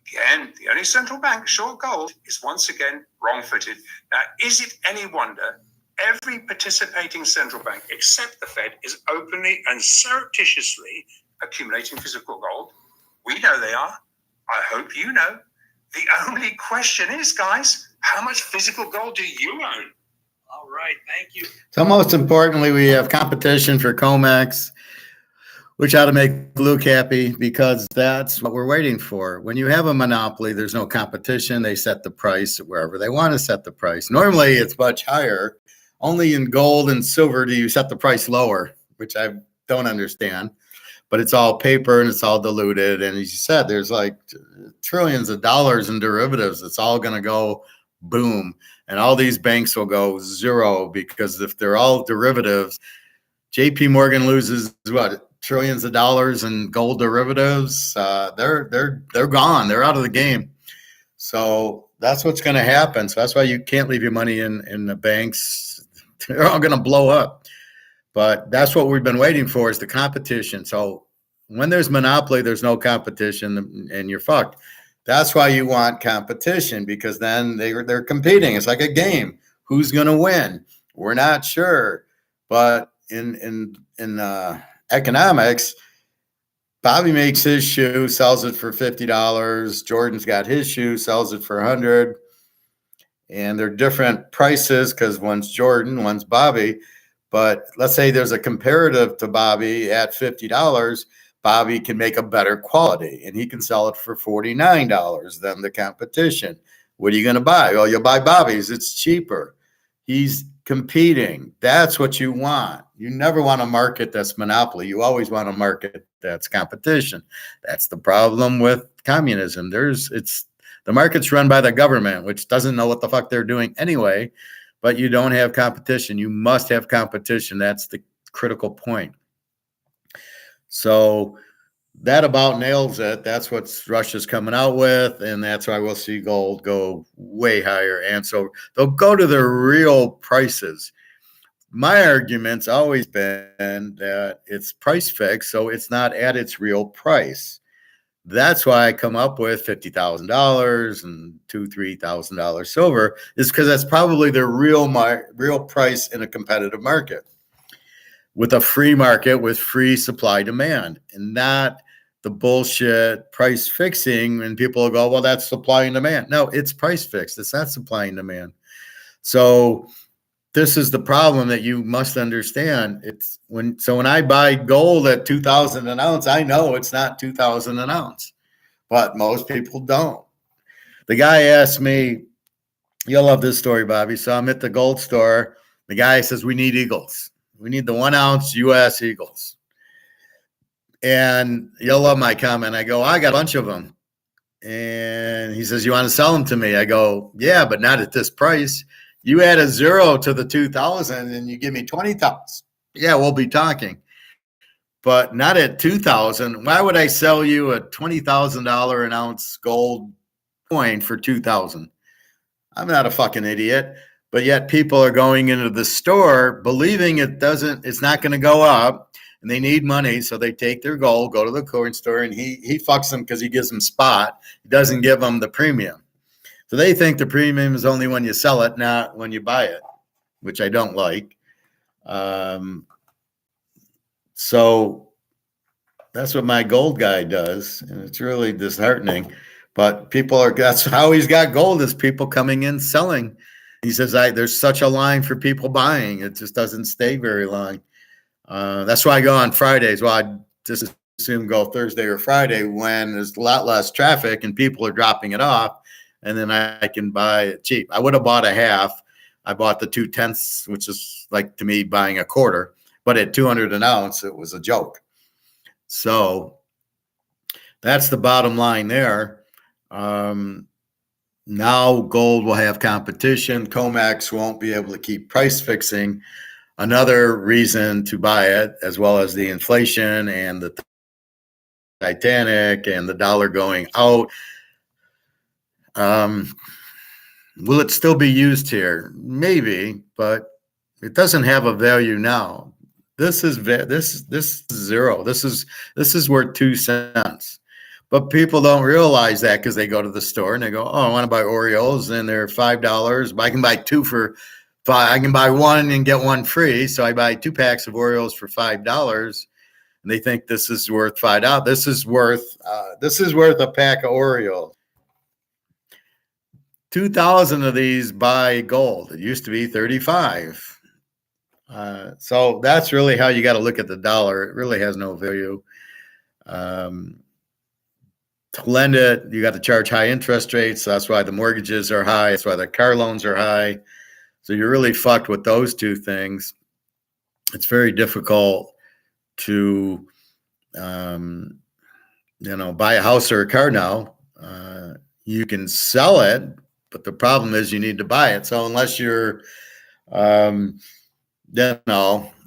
again, the only central bank short gold, is once again wrong-footed. Now, is it any wonder every participating central bank, except the Fed, is openly and surreptitiously accumulating physical gold? We know they are. I hope you know. The only question is, guys, how much physical gold do you own? All right, thank you. So most importantly, we have competition for COMEX, which ought to make Luke happy because that's what we're waiting for. When you have a monopoly, there's no competition. They set the price wherever they want to set the price. Normally, it's much higher. Only in gold and silver do you set the price lower, which I don't understand. But it's all paper and it's all diluted. And as you said, there's like trillions of dollars in derivatives. It's all going to go boom. And all these banks will go zero because if they're all derivatives, JP Morgan loses what? Trillions of dollars in gold derivatives. They're gone. They're out of the game. So that's what's going to happen. So that's why you can't leave your money in the banks. They're all going to blow up. But that's what we've been waiting for is the competition. So when there's monopoly, there's no competition and you're fucked. That's why you want competition because then they're competing. It's like a game. Who's going to win? We're not sure. But in economics, Bobby makes his shoe, sells it for $50. Jordan's got his shoe, sells it for $100. And they're different prices because one's Jordan, one's Bobby. But let's say there's a comparative to Bobby at $50. Bobby can make a better quality and he can sell it for $49 than the competition. What are you going to buy? Well, you'll buy Bobby's. It's cheaper. He's competing. That's what you want. You never want a market that's monopoly. You always want a market that's competition. That's the problem with communism. The market's run by the government, which doesn't know what the fuck they're doing anyway. But you don't have competition. You must have competition. That's the critical point. So that about nails it. That's what Russia's coming out with, and that's why we'll see gold go way higher. And so they'll go to their real prices. My argument's always been that it's price fixed, so it's not at its real price. That's why I come up with $50,000 and $2,000-$3,000 silver is because that's probably the real price in a competitive market with a free market with free supply demand and not the bullshit price fixing when people go, well, that's supply and demand. No, it's price fixed. It's not supply and demand. So this is the problem that you must understand. When I buy gold at $2,000 an ounce, I know it's not $2,000 an ounce, but most people don't. The guy asked me, you'll love this story, Bobby. So I'm at the gold store. The guy says, we need eagles. We need the 1 ounce US eagles. And you'll love my comment. I go, I got a bunch of them. And he says, you want to sell them to me? I go, yeah, but not at this price. You add a zero to the 2,000 and you give me 20,000. Yeah, we'll be talking. But not at 2,000. Why would I sell you a $20,000 an ounce gold coin for 2,000? I'm not a fucking idiot. but yet people are going into the store believing it's not going to go up, and they need money, so they take their gold, go to the corn store, and he fucks them because he gives them spot. He doesn't give them the premium. So they think the premium is only when you sell it, not when you buy it, which I don't like. So that's what my gold guy does, and it's really disheartening. But that's how he's got gold, is people coming in selling. He says, there's such a line for people buying. It just doesn't stay very long. That's why I go on Fridays. Well, I just assume go Thursday or Friday when there's a lot less traffic and people are dropping it off, and then I can buy it cheap. I would have bought a half. I bought the 2/10, which is like to me buying a quarter, but at 200 an ounce, it was a joke. So that's the bottom line there. Now gold will have competition. COMEX won't be able to keep price fixing. Another reason to buy it, as well as the inflation and the Titanic and the dollar going out. Will it still be used here? Maybe, but it doesn't have a value now. This is zero. This is worth 2 cents. But people don't realize that because they go to the store and they go, oh, I want to buy Oreos, and they're $5. But I can buy 2 for $5. I can buy 1 and get 1 free. So I buy 2 packs of Oreos for $5. And they think this is worth $5. This is worth a pack of Oreos. 2,000 of these buy gold. It used to be 35. So that's really how you got to look at the dollar. It really has no value. To lend it, you got to charge high interest rates. So that's why the mortgages are high. That's why the car loans are high. So you're really fucked with those two things. It's very difficult to, buy a house or a car now. You can sell it, but the problem is you need to buy it. So unless you're,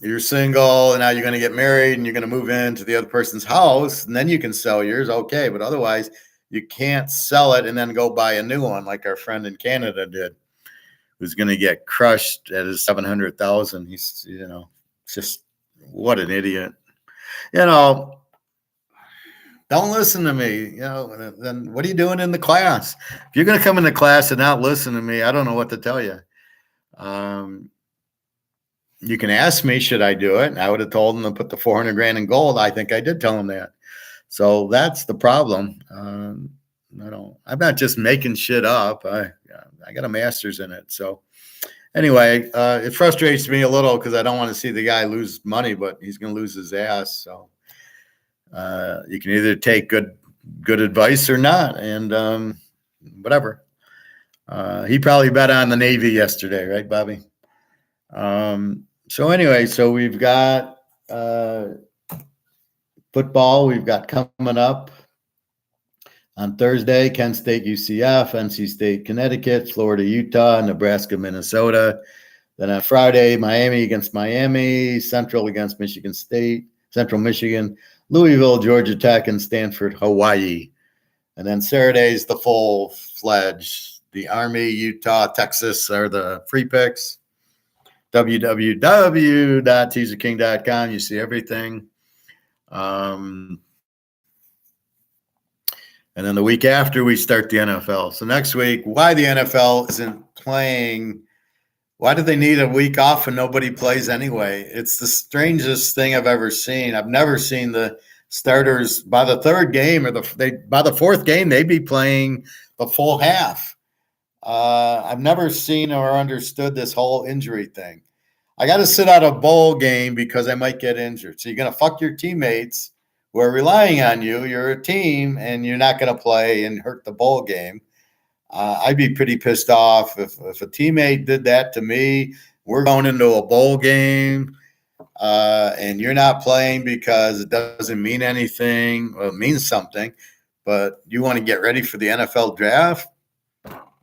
you're single and now you're going to get married and you're going to move into the other person's house, and then you can sell yours. Okay. But otherwise you can't sell it and then go buy a new one like our friend in Canada did, who's going to get crushed at his 700,000. He's, just what an idiot. Don't listen to me. Then what are you doing in the class? If you're going to come into class and not listen to me, I don't know what to tell you. You can ask me, should I do it? And I would have told him to put the 400 grand in gold. I think I did tell him that. So that's the problem. I'm not just making shit up. I got a master's in it. So anyway, it frustrates me a little because I don't want to see the guy lose money, but he's going to lose his ass. So you can either take good advice or not, and whatever. He probably bet on the Navy yesterday, right, Bobby? So anyway, so we've got football. We've got coming up on Thursday, Kent State, UCF, NC State, Connecticut, Florida, Utah, Nebraska, Minnesota. Then on Friday, Miami against Miami, Central against Michigan State, Central Michigan, Louisville, Georgia Tech, and Stanford, Hawaii. And then Saturday's the full-fledged. The Army, Utah, Texas are the free picks. www.teaserking.com. You see everything. And then the week after, we start the NFL. So next week, why the NFL isn't playing? Why do they need a week off and nobody plays anyway? It's the strangest thing I've ever seen. I've never seen the starters by the third game by the fourth game, they'd be playing the full half. I've never seen or understood this whole injury thing. I got to sit out a bowl game because I might get injured. So you're going to fuck your teammates who are relying on you. You're a team and you're not going to play and hurt the bowl game. I'd be pretty pissed off if a teammate did that to me. We're going into a bowl game and you're not playing because it doesn't mean anything. Well, it means something, but you want to get ready for the NFL draft?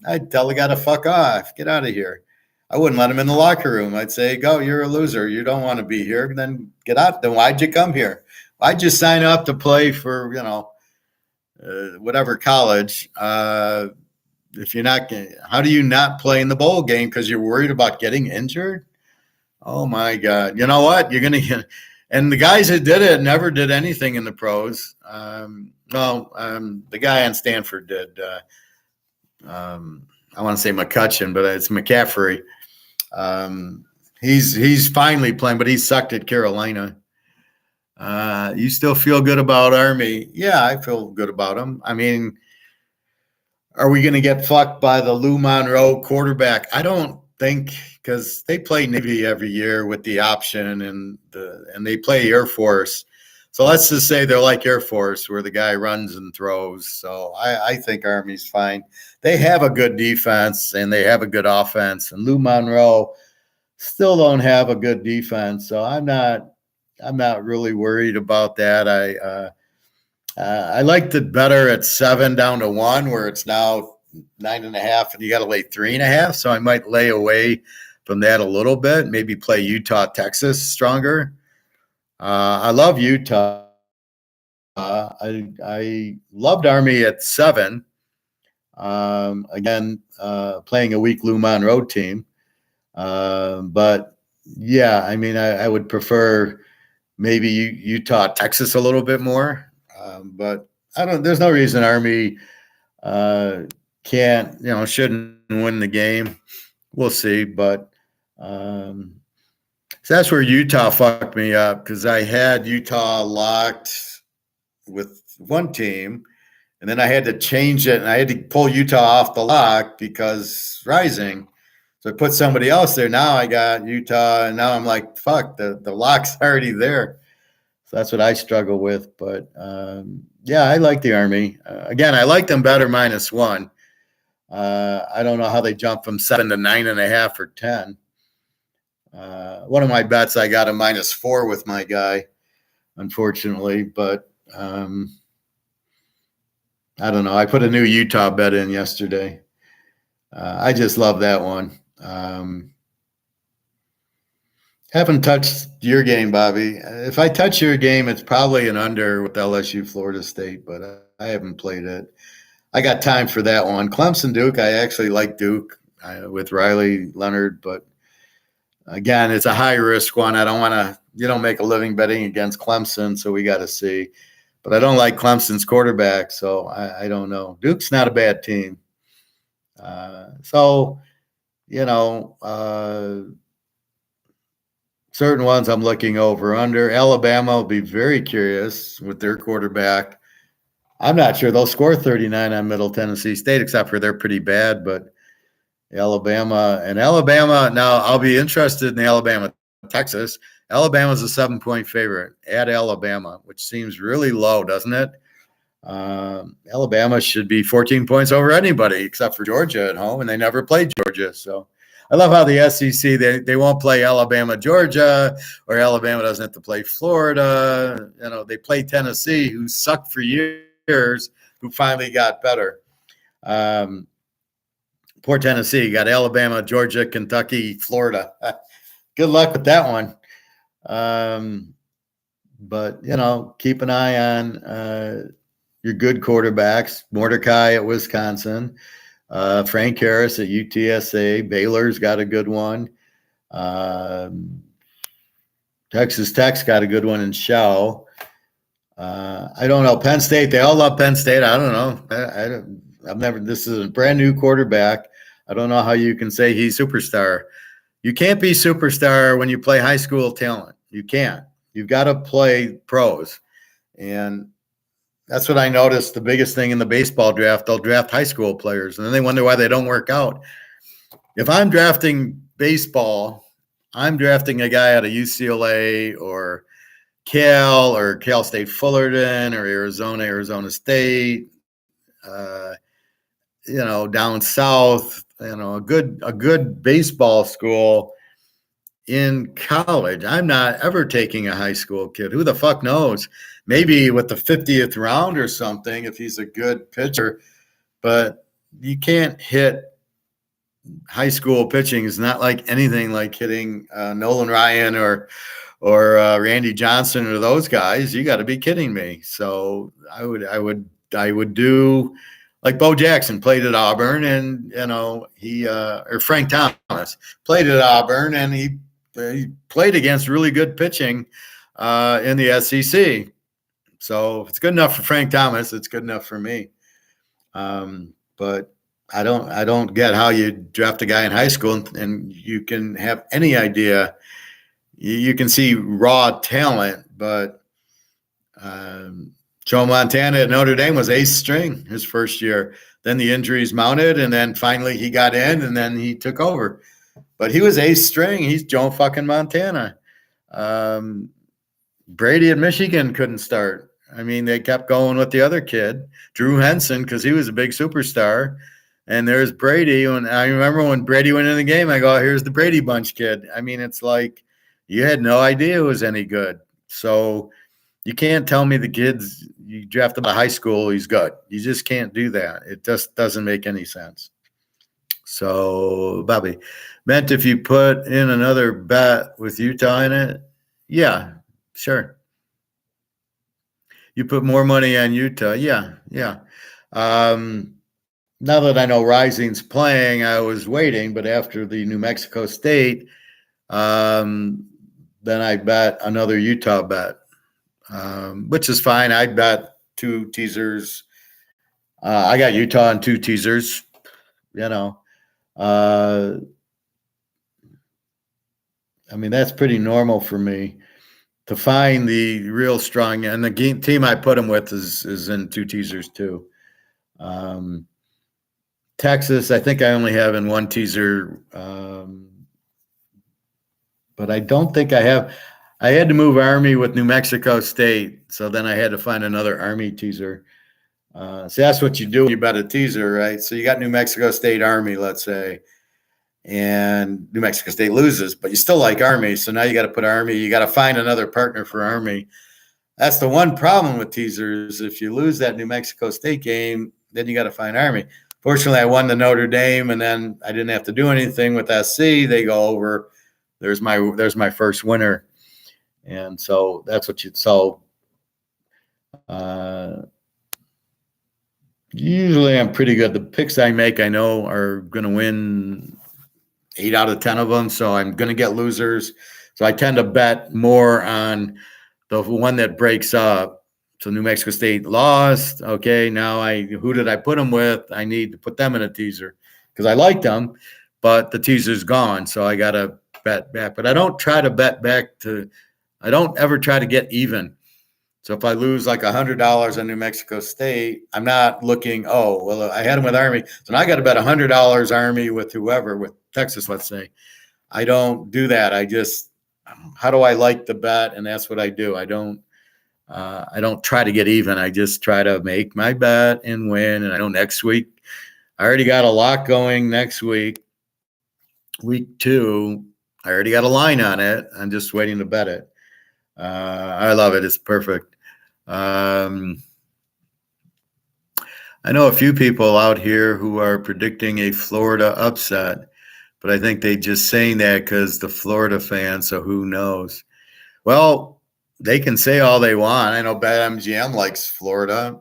I'd tell the guy to fuck off. Get out of here. I wouldn't let him in the locker room. I'd say, go, you're a loser. You don't want to be here. Then get out. Then why'd you come here? Why'd you sign up to play for, whatever college? if you're not, how do you not play in the bowl game because you're worried about getting injured? Oh my God! You know what? You're gonna get, and the guys that did it never did anything in the pros. The guy on Stanford did. I want to say McCutcheon, but it's McCaffrey. He's finally playing, but he sucked at Carolina. You still feel good about Army? Yeah, I feel good about him. I mean, are we going to get fucked by the Lou Monroe quarterback? I don't think, because they play Navy every year with the option, and they play Air Force. So let's just say they're like Air Force, where the guy runs and throws. So I think Army's fine. They have a good defense and they have a good offense, and Lou Monroe still don't have a good defense. So I'm not really worried about that. I liked it better at 7 down to 1, where it's now 9.5, and you got to lay 3.5. So I might lay away from that a little bit. Maybe play Utah, Texas stronger. I love Utah. I loved Army at 7. Again, playing a weak Lou Monroe team. But yeah, I mean, I would prefer maybe Utah, Texas a little bit more. But there's no reason Army shouldn't win the game. We'll see. But so that's where Utah fucked me up, because I had Utah locked with one team, and then I had to change it, and I had to pull Utah off the lock because Rising. So I put somebody else there. Now I got Utah, and now I'm like, fuck, the lock's already there. So that's what I struggle with. But yeah, I like the Army. Again, I like them better -1. I don't know how they jump from 7 to 9.5 or 10. One of my bets, I got a -4 with my guy, unfortunately. But I don't know. I put a new Utah bet in yesterday. I just love that one. Haven't touched your game, Bobby. If I touch your game, it's probably an under with LSU, Florida State, but I haven't played it. I got time for that one. Clemson, Duke. I actually like Duke with Riley Leonard, but again, it's a high risk one. I don't want to. You don't make a living betting against Clemson, so we got to see. But I don't like Clemson's quarterback, so I don't know. Duke's not a bad team. Certain ones I'm looking over under. Alabama will be very curious with their quarterback. I'm not sure they'll score 39 on Middle Tennessee State, except for they're pretty bad. But Alabama, now I'll be interested in the Alabama, Texas. Alabama's a 7-point favorite at Alabama, which seems really low, doesn't it? Alabama should be 14 points over anybody except for Georgia at home, and they never played Georgia. So I love how the SEC, they won't play Alabama, Georgia, or Alabama doesn't have to play Florida. They play Tennessee, who sucked for years, who finally got better. Poor Tennessee. You got Alabama, Georgia, Kentucky, Florida. Good luck with that one. But, keep an eye on your good quarterbacks. Mordecai at Wisconsin. Frank Harris at UTSA. Baylor's got a good one. Texas Tech's got a good one in Shell. I don't know. Penn State, they all love Penn State. I don't know. This is a brand new quarterback. I don't know how you can say he's superstar. You can't be superstar when you play high school talent. You can't. You've got to play pros. And that's what I noticed. The biggest thing in the baseball draft, they'll draft high school players, and then they wonder why they don't work out. If I'm drafting baseball, I'm drafting a guy out of UCLA or Cal State Fullerton or Arizona State, down south, a good baseball school in college. I'm not ever taking a high school kid. Who the fuck knows? Maybe with the 50th round or something, if he's a good pitcher, but you can't hit high school pitching. Is not like anything like hitting Nolan Ryan or Randy Johnson or those guys. You got to be kidding me. So I would do like Bo Jackson played at Auburn, and he or Frank Thomas played at Auburn, and he played against really good pitching in the SEC. So if it's good enough for Frank Thomas, it's good enough for me. But I don't get how you draft a guy in high school and you can have any idea. You can see raw talent, but Joe Montana at Notre Dame was ace string his first year. Then the injuries mounted, and then finally he got in, and then he took over. But he was ace string. He's Joe fucking Montana. Brady at Michigan couldn't start. I mean, they kept going with the other kid, Drew Henson, because he was a big superstar. And there's Brady. And I remember when Brady went in the game, I go, here's the Brady Bunch kid. I mean, it's like you had no idea it was any good. So you can't tell me the kids you draft him out of high school, he's good. You just can't do that. It just doesn't make any sense. So, Bobby, meant if you put in another bet with Utah in it, yeah, sure. You put more money on Utah, yeah. Now that I know Rising's playing, I was waiting, but after the New Mexico State, then I bet another Utah bet, which is fine. I bet 2 teasers. I got Utah on 2 teasers, I mean, that's pretty normal for me to find the real strong. And the team I put them with is in 2 teasers too. Texas, I think I only have in 1 teaser, but I don't think I have. I had to move Army with New Mexico State, so then I had to find another Army teaser. So that's what you do when you bet a teaser, right? So you got New Mexico State, Army, let's say, and New Mexico State loses, but you still like Army, so now you got to put Army. You got to find another partner for Army. That's the one problem with teasers. If you lose that New Mexico State game, then you got to find Army. Fortunately, I won the Notre Dame, and then I didn't have to do anything with SC. They go over. There's my first winner, and so that's what you'd so. Usually, I'm pretty good. The picks I make, I know, are going to win 8 out of 10 of them. So I'm going to get losers. So I tend to bet more on the one that breaks up. So New Mexico State lost. Okay, now who did I put them with? I need to put them in a teaser because I liked them, but the teaser's gone. So I got to bet back. But I don't try to bet back I don't ever try to get even. So if I lose like $100 on New Mexico State, I'm not looking, I had them with Army. So now I got to bet $100 Army with whoever, with Texas, let's say. I don't do that. I just, how do I like the bet? And that's what I do. I don't try to get even. I just try to make my bet and win. And I know next week, I already got a lot going next week. Week 2, I already got a line on it. I'm just waiting to bet it. I love it. It's perfect. I know a few people out here who are predicting a Florida upset, but I think they just saying that because the Florida fans, so who knows? Well, they can say all they want. I know BetMGM likes Florida.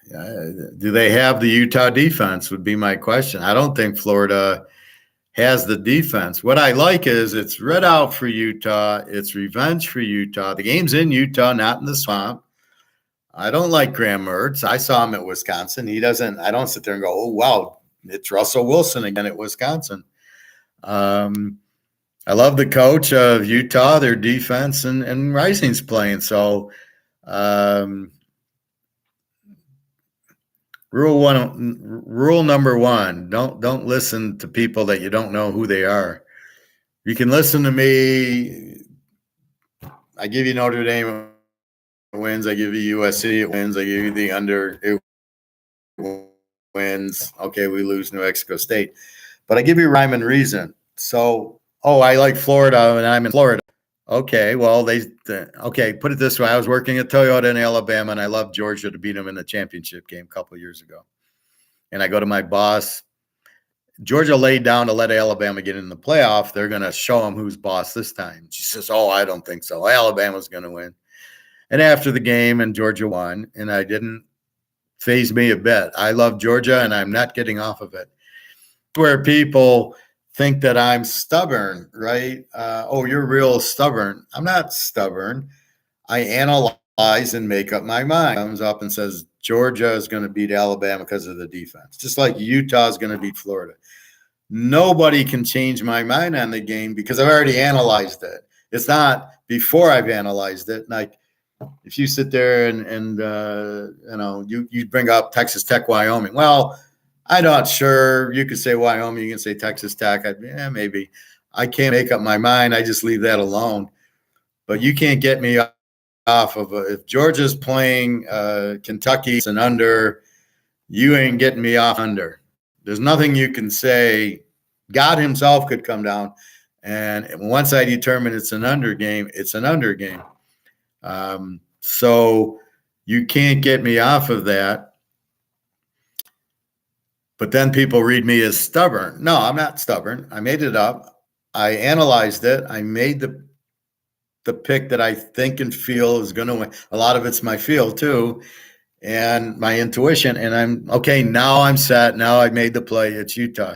Do they have the Utah defense would be my question. I don't think Florida has the defense. What I like is it's red out for Utah. It's revenge for Utah. The game's in Utah, not in the swamp. I don't like Graham Mertz. I saw him at Wisconsin. I don't sit there and go, oh, wow, it's Russell Wilson again at Wisconsin. I love the coach of Utah, their defense, and Rising's playing. So rule number 1, don't listen to people that you don't know who they are. You can listen to me. I give you Notre Dame wins. I give you USC it wins. I give you the under it wins. Okay, we lose New Mexico State. But I give you rhyme and reason. So, I like Florida and I'm in Florida. Okay, well, put it this way. I was working at Toyota in Alabama, and I loved Georgia to beat them in the championship game a couple of years ago. And I go to my boss. Georgia laid down to let Alabama get in the playoff. They're going to show them who's boss this time. She says, I don't think so. Alabama's going to win. And after the game, and Georgia won, and I didn't faze me a bit. I love Georgia, and I'm not getting off of it. Where people think that I'm stubborn, right? Oh, you're real stubborn. I'm not stubborn. I analyze and make up my mind. Comes up and says Georgia is going to beat Alabama because of the defense, just like Utah is going to beat Florida. Nobody can change my mind on the game because I've already analyzed it. It's not before I've analyzed it. Like if you sit there and you bring up Texas Tech, Wyoming. Well, I'm not sure. You could say Wyoming. You can say Texas Tech. Maybe. I can't make up my mind. I just leave that alone. But you can't get me off of if Georgia's playing Kentucky and under, you ain't getting me off under. There's nothing you can say. God himself could come down, and once I determine it's an under game, it's an under game. So you can't get me off of that. But then people read me as stubborn. No, I'm not stubborn. I made it up. I analyzed it. I made the pick that I think and feel is going to win. A lot of it's my feel too, and my intuition. And I'm okay. Now I'm set. Now I made the play. It's Utah,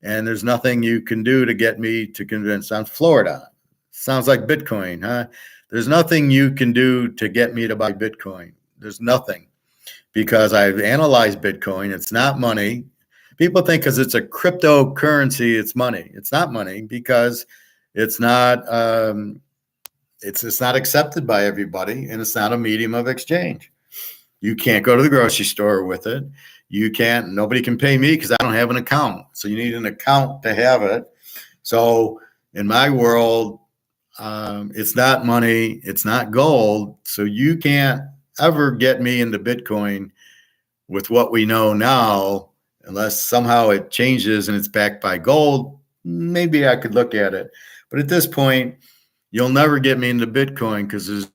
and there's nothing you can do to get me to convince on Florida. Sounds like Bitcoin, huh? There's nothing you can do to get me to buy Bitcoin. There's nothing. Because I've analyzed Bitcoin. It's not money. People think because it's a cryptocurrency, it's money. It's not money because it's not it's not accepted by everybody, and it's not a medium of exchange. You can't go to the grocery store with it. You can't. Nobody can pay me because I don't have an account. So you need an account to have it. So in my world, it's not money. It's not gold. So you can't ever get me into Bitcoin with what we know now, unless somehow it changes and it's backed by gold. Maybe I could look at it. But at this point, you'll never get me into Bitcoin because there's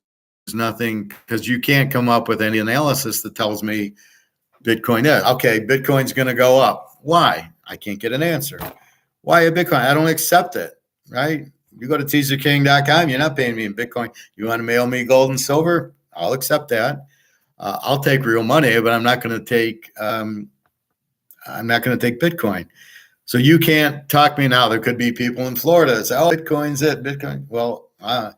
nothing, because you can't come up with any analysis that tells me Bitcoin is. Okay, Bitcoin's going to go up. Why? I can't get an answer. Why a Bitcoin? I don't accept it, right? You go to teaserking.com, you're not paying me in Bitcoin. You want to mail me gold and silver? I'll accept that. I'll take real money, but I'm not going to take Bitcoin. So you can't talk me now. There could be people in Florida that say, "Oh, Bitcoin's it." Bitcoin. Well, I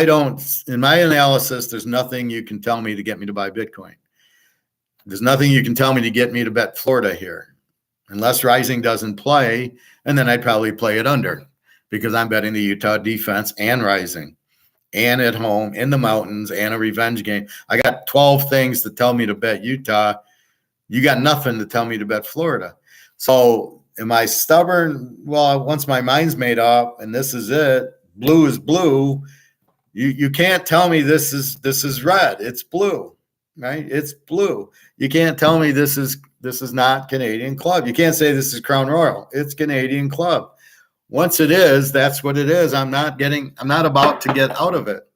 don't. In my analysis, there's nothing you can tell me to get me to buy Bitcoin. There's nothing you can tell me to get me to bet Florida here, unless Rising doesn't play, and then I'd probably play it under because I'm betting the Utah defense and Rising. And at home in the mountains and a revenge game. I got 12 things to tell me to bet Utah. You got nothing to tell me to bet Florida. So am I stubborn? Well, once my mind's made up and this is it, blue is blue. You can't tell me this is red. It's blue, right? It's blue. You can't tell me this is not Canadian Club. You can't say this is Crown Royal. It's Canadian Club. Once it is, that's what it is. I'm not about to get out of it.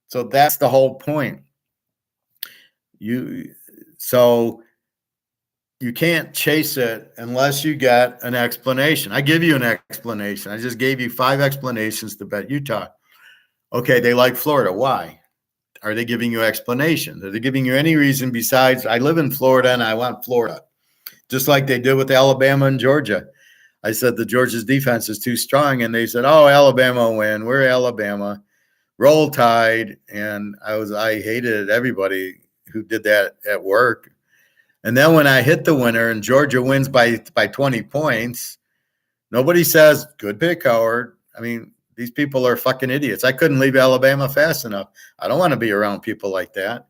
So that's the whole point. So you can't chase it unless you get an explanation. I give you an explanation. I just gave you 5 explanations to bet Utah. Okay, they like Florida. Why? Are they giving you explanations? Are they giving you any reason besides I live in Florida and I want Florida? Just like they did with Alabama and Georgia. I said the Georgia's defense is too strong, and they said, "Oh, Alabama win. We're Alabama. Roll Tide." And I hated everybody who did that at work. And then when I hit the winner and Georgia wins by 20 points, nobody says, "Good pick, Howard." I mean, these people are fucking idiots. I couldn't leave Alabama fast enough. I don't want to be around people like that.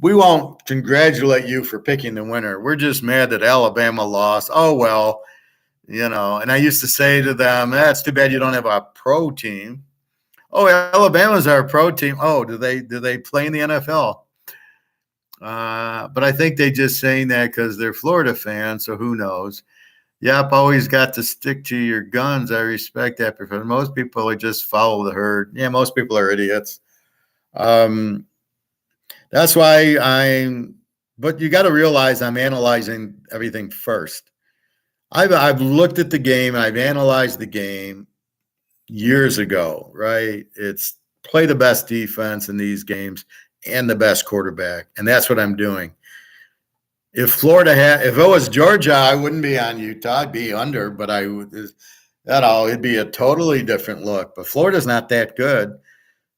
We won't congratulate you for picking the winner. We're just mad that Alabama lost. Oh, well. And I used to say to them, "That's too bad you don't have a pro team." Oh, Alabama's our pro team. Oh, do they play in the NFL? But I think they just saying that because they're Florida fans, so who knows? Yep, always got to stick to your guns. I respect that. Because most people just follow the herd. Yeah, most people are idiots. That's why but you got to realize I'm analyzing everything first. I've looked at the game and I've analyzed the game years ago, right? It's play the best defense in these games and the best quarterback. And that's what I'm doing. If Florida if it was Georgia, I wouldn't be on Utah. I'd be under, but I would, it'd be a totally different look. But Florida's not that good.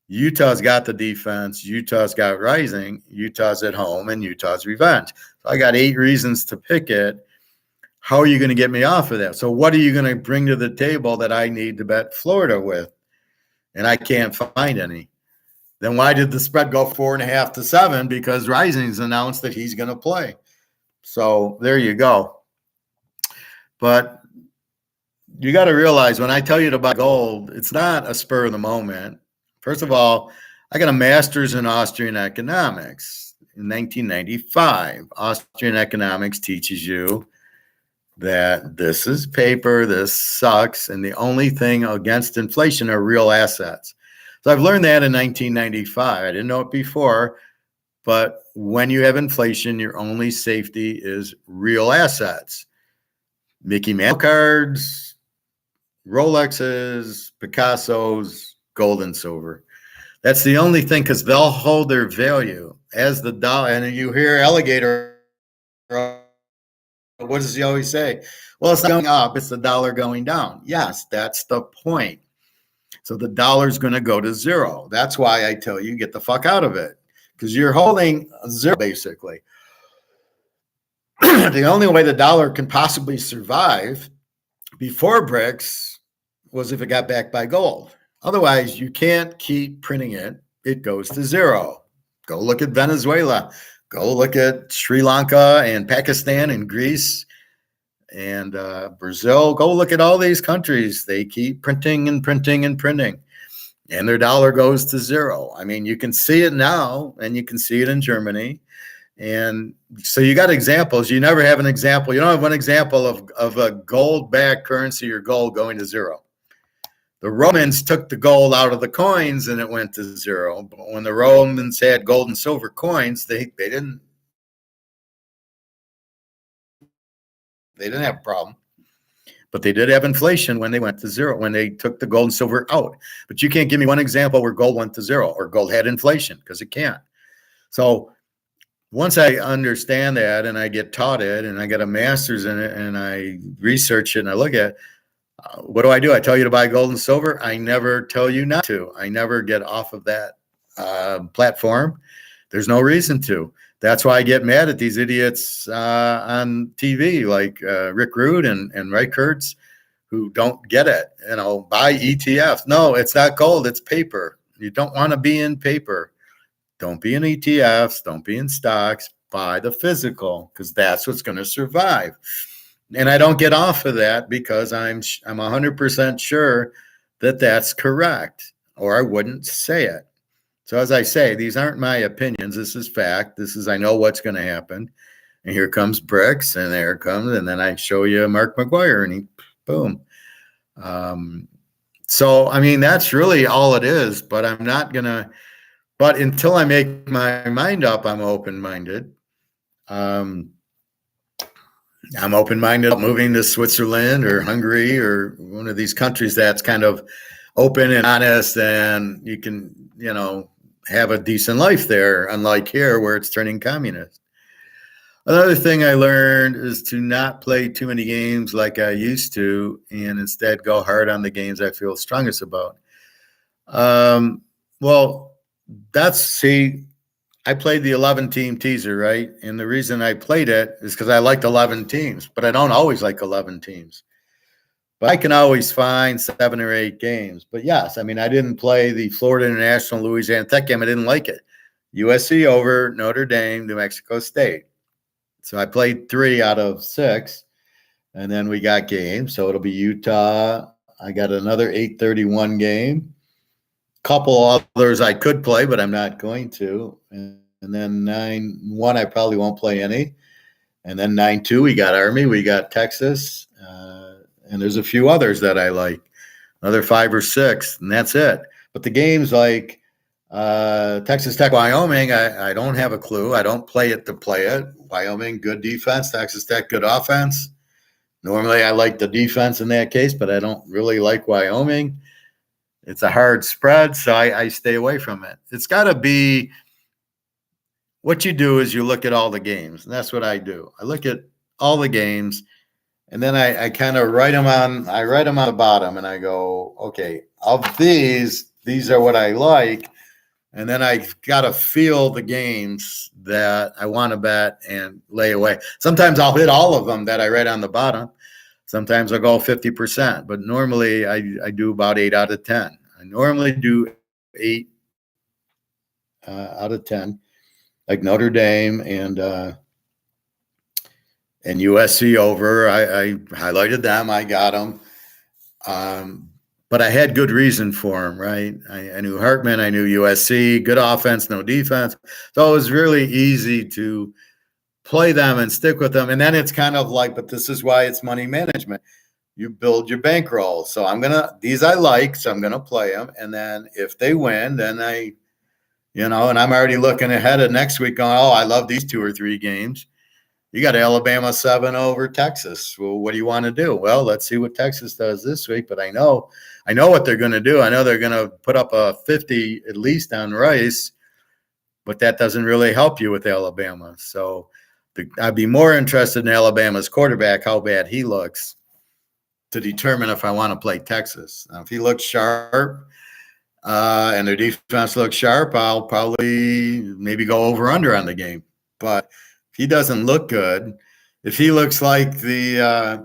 Utah's got the defense. Utah's got rising. Utah's at home, and Utah's revenge. So I got 8 reasons to pick it. How are you going to get me off of that? So what are you going to bring to the table that I need to bet Florida with? And I can't find any. Then why did the spread go 4.5 to 7? Because Rising's announced that he's going to play. So there you go. But you got to realize when I tell you to buy gold, it's not a spur of the moment. First of all, I got a master's in Austrian economics in 1995. Austrian economics teaches you that this is paper, this sucks, and the only thing against inflation are real assets. So I've learned that in 1995. I didn't know it before, but when you have inflation, your only safety is real assets. Mickey Mantle cards, Rolexes, Picassos, gold and silver. That's the only thing, because they'll hold their value as the dollar. And you hear alligator, what does he always say? Well, it's not going up, it's the dollar going down. Yes, that's the point. So the dollar's going to go to zero. That's why I tell you, get the fuck out of it, because you're holding zero, basically. The only way the dollar can possibly survive before BRICS was if it got backed by gold. Otherwise, you can't keep printing it. It goes to zero. Go look at Venezuela. Go look at Sri Lanka and Pakistan and Greece and Brazil. Go look at all these countries. They keep printing and printing and printing, and their dollar goes to zero. I mean, you can see it now, and you can see it in Germany. And so you got examples. You never have an example. You don't have one example of a gold-backed currency or gold going to zero. The Romans took the gold out of the coins and it went to zero. But when the Romans had gold and silver coins, they didn't have a problem. But they did have inflation when they went to zero, when they took the gold and silver out. But you can't give me one example where gold went to zero or gold had inflation, because it can't. So once I understand that and I get taught it and I get a master's in it and I research it and I look at it, what do? I tell you to buy gold and silver. I never tell you not to. I never get off of that platform. There's no reason to. That's why I get mad at these idiots on TV like Rick Rude and Ray Kurtz, who don't get it. You know, buy ETFs. No, it's not gold. It's paper. You don't want to be in paper. Don't be in ETFs. Don't be in stocks. Buy the physical, because that's what's going to survive. And I don't get off of that because I'm 100% sure that that's correct, or I wouldn't say it. So as I say, these aren't my opinions. This is fact. This is, I know what's going to happen. And here comes BRICS, and there it comes. And then I show you Mark McGuire, and he, boom. So, I mean, that's really all it is. But I'm not going to, but until I make my mind up, I'm open-minded. I'm open-minded about moving to Switzerland or Hungary or one of these countries that's kind of open and honest, and you can, you know, have a decent life there, unlike here where it's turning communist. Another thing I learned is to not play too many games like I used to, and instead go hard on the games I feel strongest about. Well, I played the 11-team teaser, right? And the reason I played it is because I liked 11 teams, but I don't always like 11 teams. But I can always find 7 or 8 games. But yes, I mean, I didn't play the Florida International Louisiana Tech game. I didn't like it. USC over Notre Dame, New Mexico State. So I played 3 out of 6, and then we got games. So it'll be Utah. I got another 8:31 game. Couple others I could play, but I'm not going to. And then 9-1, I probably won't play any. And then 9-2, we got Army, we got Texas, and there's a few others that I like. Another 5 or 6, and that's it. But the games like Texas Tech, Wyoming, I don't have a clue. I don't play it to play it. Wyoming, good defense. Texas Tech, good offense. Normally I like the defense in that case, but I don't really like Wyoming. It's a hard spread, so I stay away from it. It's got to be what you do is you look at all the games, and that's what I do. I look at all the games, and then I kind of write them on. I write them on the bottom, and I go, okay, of these are what I like, and then I've got to feel the games that I want to bet and lay away. Sometimes I'll hit all of them that I write on the bottom. Sometimes I'll go 50%, but normally I do about 8 out of 10. I normally do 8 out of 10, like Notre Dame and USC over. I highlighted them. I got them. But I had good reason for them, right? I knew Hartman. I knew USC. Good offense, no defense. So it was really easy to play them and stick with them. And then it's kind of like, but this is why it's money management. You build your bankroll. So these I like, so I'm going to play them. And then if they win, then and I'm already looking ahead of next week going, oh, I love these 2 or 3 games. You got Alabama 7 over Texas. Well, what do you want to do? Well, let's see what Texas does this week. But I know what they're going to do. I know they're going to put up a 50 at least on Rice, but that doesn't really help you with Alabama. So I'd be more interested in Alabama's quarterback, how bad he looks, to determine if I want to play Texas. Now, if he looks sharp and their defense looks sharp, I'll probably maybe go over under on the game. But if he doesn't look good, if he looks like I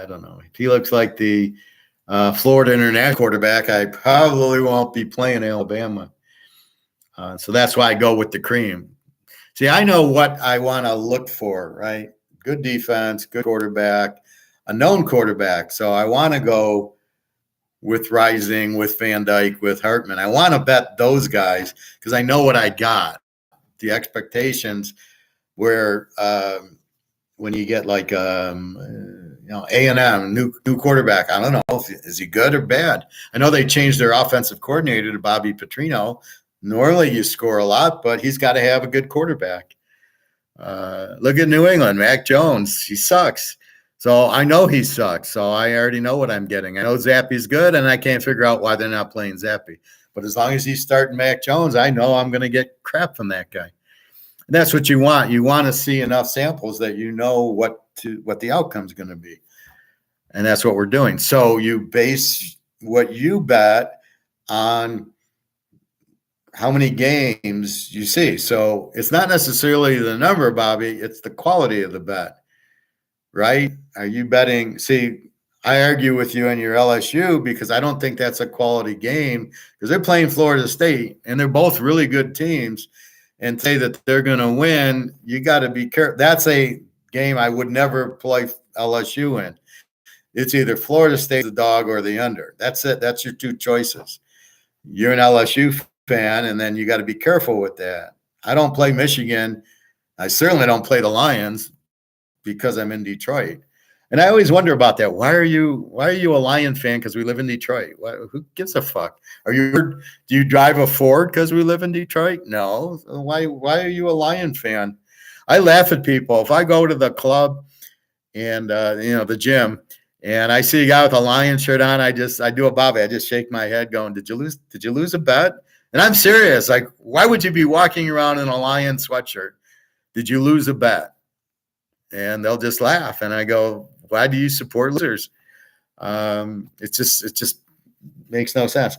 don't know, if he looks like the Florida International quarterback, I probably won't be playing Alabama. So that's why I go with the cream. See, I know what I want to look for, right? Good defense, good quarterback, a known quarterback. So I want to go with Rising, with Van Dyke, with Hartman. I want to bet those guys because I know what I got. The expectations where when you get like A&M, new quarterback, I don't know, is he good or bad? I know they changed their offensive coordinator to Bobby Petrino. Normally you score a lot, but he's got to have a good quarterback. Look at New England, Mac Jones. He sucks. So I know he sucks. So I already know what I'm getting. I know Zappy's good, and I can't figure out why they're not playing Zappy. But as long as he's starting Mac Jones, I know I'm going to get crap from that guy. And that's what you want. You want to see enough samples that you know what the outcome's going to be. And that's what we're doing. So you base what you bet on how many games you see. So it's not necessarily the number, Bobby. It's the quality of the bet, right? Are you betting? See, I argue with you on your LSU because I don't think that's a quality game because they're playing Florida State and they're both really good teams. And say that they're going to win, you got to be careful. That's a game I would never play LSU in. It's either Florida State, the dog, or the under. That's it. That's your 2 choices. You're an LSU fan, and then you got to be careful with that. I don't play Michigan. I certainly don't play the Lions because I'm in Detroit. And I always wonder about that. Why are you a Lion fan? Because we live in Detroit. Who gives a fuck? Do you drive a Ford because we live in Detroit? No. Why are you a Lion fan? I laugh at people. If I go to the club and the gym and I see a guy with a Lion shirt on, I do a Bobby. I just shake my head going, Did you lose a bet? And I'm serious. Like, why would you be walking around in a Lion sweatshirt? Did you lose a bet? And they'll just laugh. And I go, why do you support losers? It just makes no sense.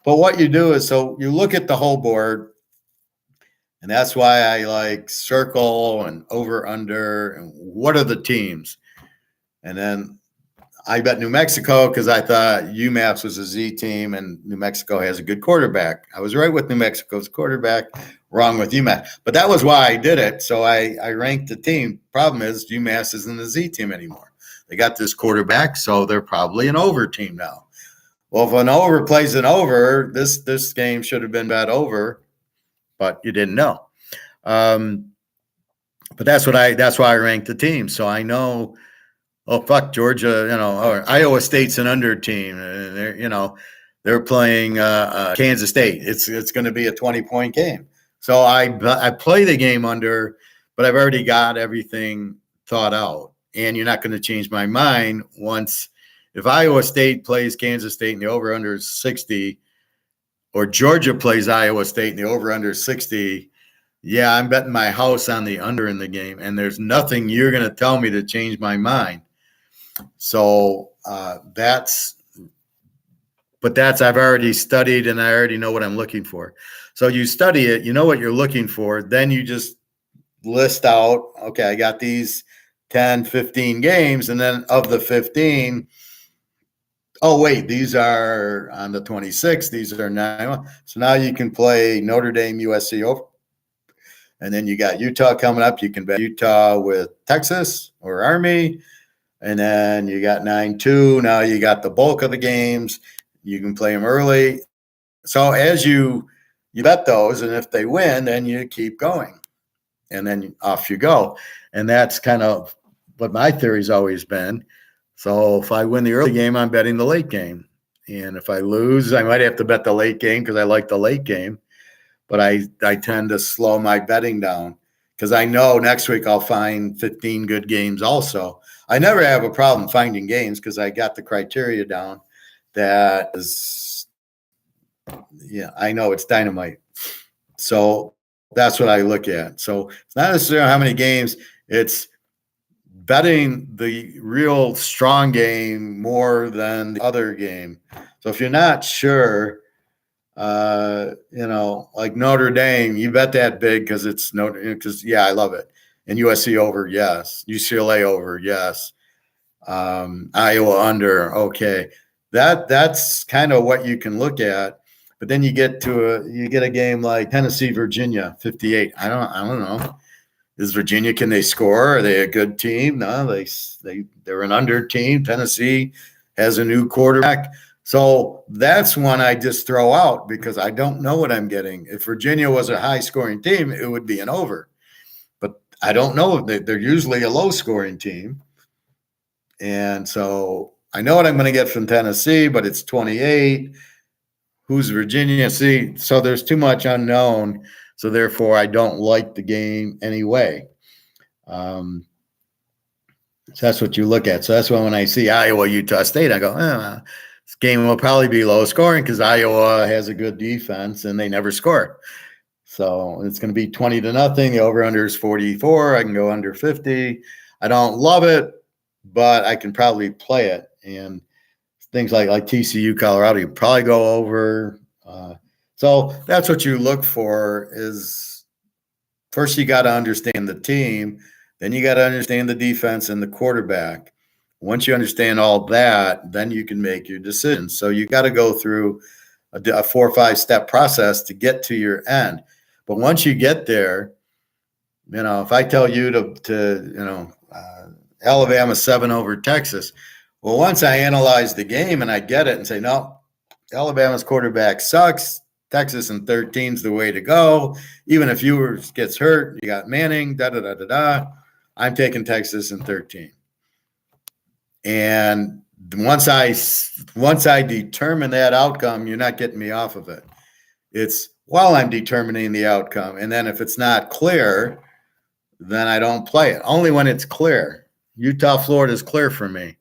But what you do is, so you look at the whole board, and that's why I like circle and over under and what are the teams. And then I bet New Mexico because I thought UMass was a Z team and New Mexico has a good quarterback. I was right with New Mexico's quarterback, wrong with UMass. But that was why I did it. So I ranked the team. Problem is UMass isn't a Z team anymore. They got this quarterback, so they're probably an over team now. Well, if an over plays an over, this game should have been bet over, but you didn't know. But that's why I ranked the team. So I know, oh fuck, Georgia, or Iowa State's an under team. They're playing Kansas State. It's going to be a 20-point game. So I play the game under, but I've already got everything thought out. And you're not going to change my mind once if Iowa State plays Kansas State and the over-under is 60, or Georgia plays Iowa State and the over-under is 60, yeah, I'm betting my house on the under in the game, and there's nothing you're going to tell me to change my mind. So I've already studied and I already know what I'm looking for. So you study it, you know what you're looking for, then you just list out, okay, I got these 10, 15 games, and then of the 15, oh, wait, these are on the 26th, these are 9. So now you can play Notre Dame, USC over. And then you got Utah coming up. You can bet Utah with Texas or Army. And then you got 9-2. Now you got the bulk of the games. You can play them early. So as you bet those, and if they win, then you keep going. And then off you go. And that's kind of what my theory's always been. So if I win the early game, I'm betting the late game. And if I lose, I might have to bet the late game because I like the late game. But I tend to slow my betting down because I know next week I'll find 15 good games also. I never have a problem finding games because I got the criteria down. That is, yeah, I know it's dynamite. So that's what I look at. So it's not necessarily how many games, it's betting the real strong game more than the other game. So if you're not sure, like Notre Dame, you bet that big because it's yeah, I love it. And USC over, yes. UCLA over, yes. Iowa under, okay. That's kind of what you can look at. But then you get a game like Tennessee, Virginia, 58. I don't know. Is Virginia, can they score? Are they a good team? No, they're an under team. Tennessee has a new quarterback. So that's one I just throw out because I don't know what I'm getting. If Virginia was a high-scoring team, it would be an over. But I don't know. They're usually a low-scoring team. And so I know what I'm going to get from Tennessee, but it's 28. Who's Virginia? See, so there's too much unknown. So therefore, I don't like the game anyway. So that's what you look at. So that's why when I see Iowa, Utah State, I go, this game will probably be low scoring because Iowa has a good defense and they never score. So it's going to be 20-0. The over-under is 44. I can go under 50. I don't love it, but I can probably play it. And things like TCU, Colorado, you probably go over. So that's what you look for is first you got to understand the team. Then you got to understand the defense and the quarterback. Once you understand all that, then you can make your decisions. So you got to go through a 4 or 5 step process to get to your end. But once you get there, if I tell you to Alabama 7 over Texas, well, once I analyze the game and I get it and say, no, Alabama's quarterback sucks. Texas and 13 is the way to go. Even if Ewers gets hurt, you got Manning, da-da-da-da-da. I'm taking Texas and 13. And once I determine that outcome, you're not getting me off of it. It's while I'm determining the outcome. And then if it's not clear, then I don't play it. Only when it's clear. Utah, Florida is clear for me.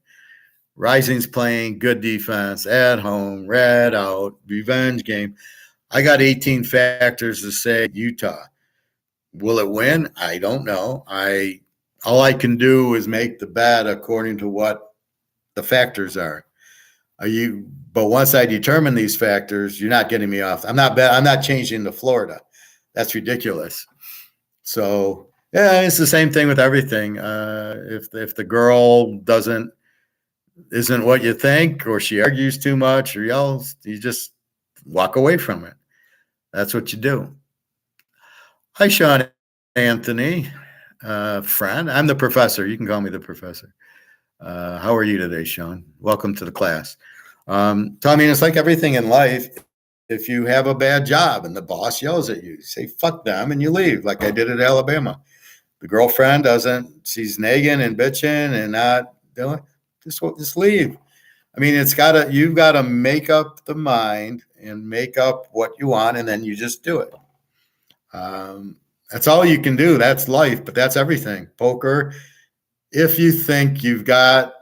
Rising's playing good defense at home, red out, revenge game. I got 18 factors to say Utah. Will it win? I don't know. All I can do is make the bet according to what the factors are. But once I determine these factors, you're not getting me off. I'm not changing to Florida. That's ridiculous. So yeah, it's the same thing with everything. If the girl isn't what you think, or she argues too much or yells, you just walk away from it. That's what you do. Hi, Sean Anthony, friend. I'm the professor. You can call me the professor. How are you today, Sean? Welcome to the class. So, I mean, it's like everything in life. If you have a bad job and the boss yells at you, say, fuck them, and you leave, like I did at Alabama. The girlfriend she's nagging and bitching and not doing, just leave. I mean, you've got to make up the mind and make up what you want, and then you just do it. That's all you can do. That's life, but that's everything. Poker, if you think you've got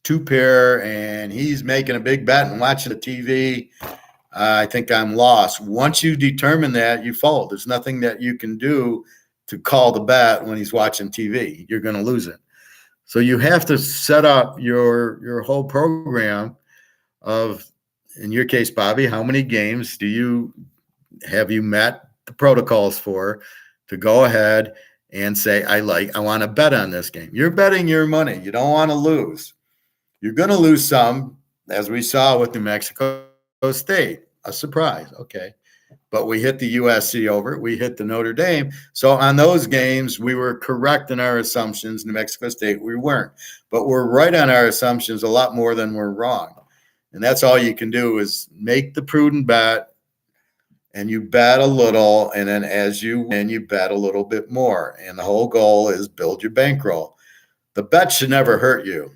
two pair and he's making a big bet and watching the TV, I think I'm lost. Once you determine that, you fold. There's nothing that you can do to call the bet when he's watching TV. You're going to lose it. So you have to set up your whole program of, in your case, Bobby, how many games have you met the protocols for to go ahead and say, I want to bet on this game. You're betting your money. You don't want to lose. You're going to lose some, as we saw with New Mexico State, a surprise. Okay. But we hit the USC over, we hit the Notre Dame. So on those games, we were correct in our assumptions. New Mexico State, we weren't. But we're right on our assumptions a lot more than we're wrong. And that's all you can do is make the prudent bet, and you bet a little, and then as you win, you bet a little bit more. And the whole goal is build your bankroll. The bet should never hurt you.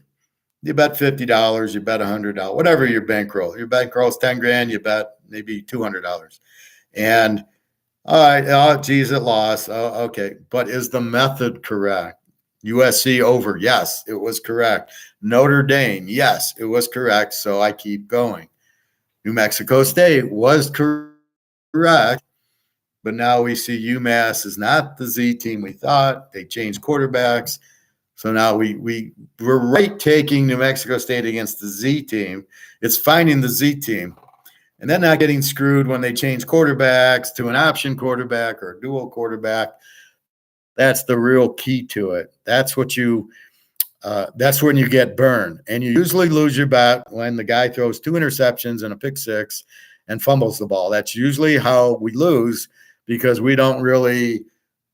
You bet $50, you bet $100, whatever your bankroll. Your bankroll is 10 grand, you bet maybe $200. And all right, oh geez, it lost. Oh, okay. But is the method correct? USC over, yes, it was correct. Notre Dame, yes, it was correct. So I keep going. New Mexico State was correct, but now we see UMass is not the Z team we thought. They changed quarterbacks. So now we're right taking New Mexico State against the Z team. It's finding the Z team and then not getting screwed when they change quarterbacks to an option quarterback or a dual quarterback. That's the real key to it. That's what that's when you get burned. And you usually lose your bet when the guy throws 2 interceptions and a pick six and fumbles the ball. That's usually how we lose because we don't really.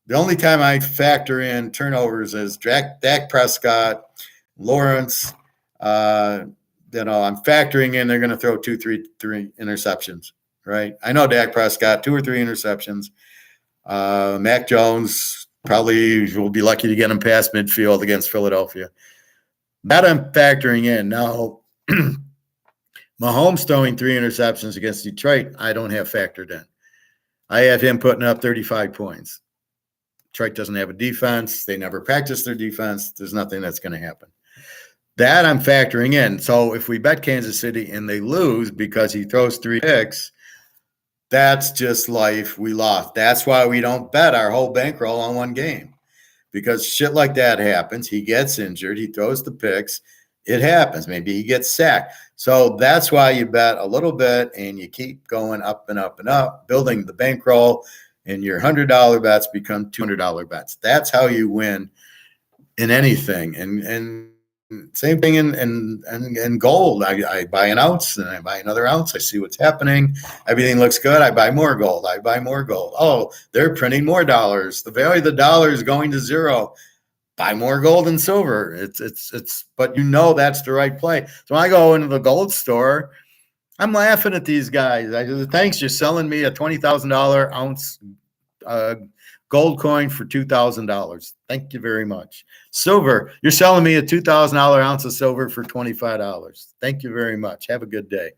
The only time I factor in turnovers is Dak Prescott, Lawrence. I'm factoring in they're going to throw 2-3 interceptions, right? I know Dak Prescott, 2 or 3 interceptions. Mac Jones probably will be lucky to get him past midfield against Philadelphia. That I'm factoring in. Now, Mahomes throwing 3 interceptions against Detroit, I don't have factored in. I have him putting up 35 points. Detroit doesn't have a defense. They never practice their defense. There's nothing that's going to happen. That I'm factoring in. So if we bet Kansas City and they lose because he throws 3 picks, that's just life. We lost. That's why we don't bet our whole bankroll on one game because shit like that happens. He gets injured. He throws the picks. It happens. Maybe he gets sacked. So that's why you bet a little bit and you keep going up and up and up, building the bankroll. And your $100 bets become $200 bets. That's how you win in anything. And same thing in gold. I buy an ounce and I buy another ounce. I see what's happening. Everything looks good. I buy more gold. I buy more gold. Oh, they're printing more dollars. The value of the dollar is going to zero. Buy more gold and silver. But that's the right play. So when I go into the gold store, I'm laughing at these guys. I said, thanks, you're selling me a $20,000 ounce gold coin for $2,000. Thank you very much. Silver, you're selling me a $2,000 ounce of silver for $25. Thank you very much. Have a good day.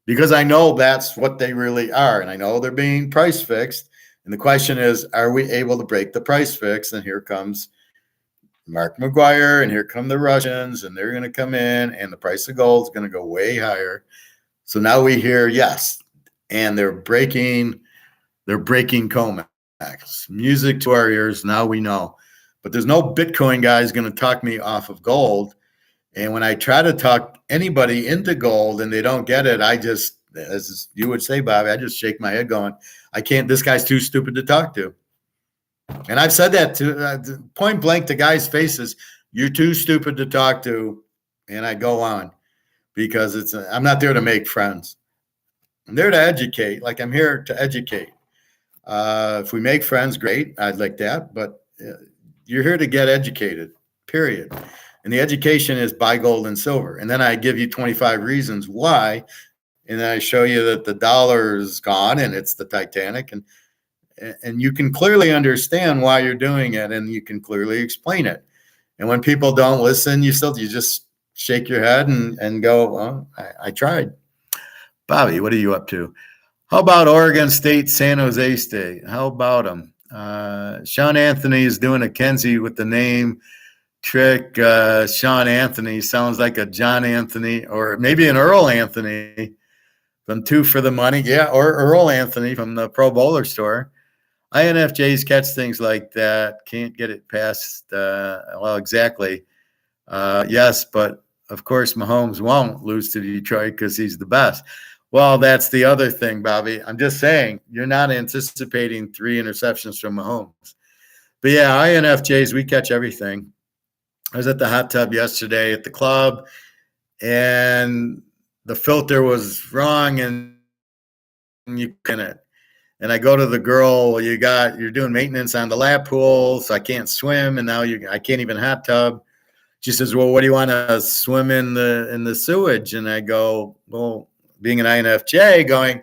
Because I know that's what they really are. And I know they're being price fixed. And the question is, are we able to break the price fix? And here comes Mark McGuire, and here come the Russians, and they're going to come in, and the price of gold is going to go way higher. So now we hear yes, and they're breaking COMEX. Music to our ears. Now we know, but there's no Bitcoin guys going to talk me off of gold. And when I try to talk anybody into gold and they don't get it, I just, as you would say, Bobby, I just shake my head, going, I can't. This guy's too stupid to talk to. And I've said that to point blank to guys' faces. You're too stupid to talk to, and I go on because I'm not there to make friends. I'm there to educate. Like I'm here to educate. If we make friends, great. I'd like that. But you're here to get educated, period. And the education is buy gold and silver. And then I give you 25 reasons why. And then I show you that the dollar is gone and it's the Titanic. And you can clearly understand why you're doing it, and you can clearly explain it. And when people don't listen, you just shake your head and go, well, I tried. Bobby, what are you up to? How about Oregon State, San Jose State? How about them? Sean Anthony is doing a Kenzie with the name trick. Sean Anthony sounds like a John Anthony or maybe an Earl Anthony from Two for the Money. Yeah, or Earl Anthony from the Pro Bowler store. INFJs catch things like that. Can't get it past, well, exactly. Yes, but of course Mahomes won't lose to Detroit because he's the best. Well, that's the other thing, Bobby. I'm just saying you're not anticipating 3 interceptions from Mahomes. But yeah, INFJs, we catch everything. I was at the hot tub yesterday at the club, and the filter was wrong, and you can it. And I go to the girl, you're doing maintenance on the lap pool, so I can't swim, and now I can't even hot tub. She says, well, what do you want to swim in the sewage? And I go, well, being an INFJ, going,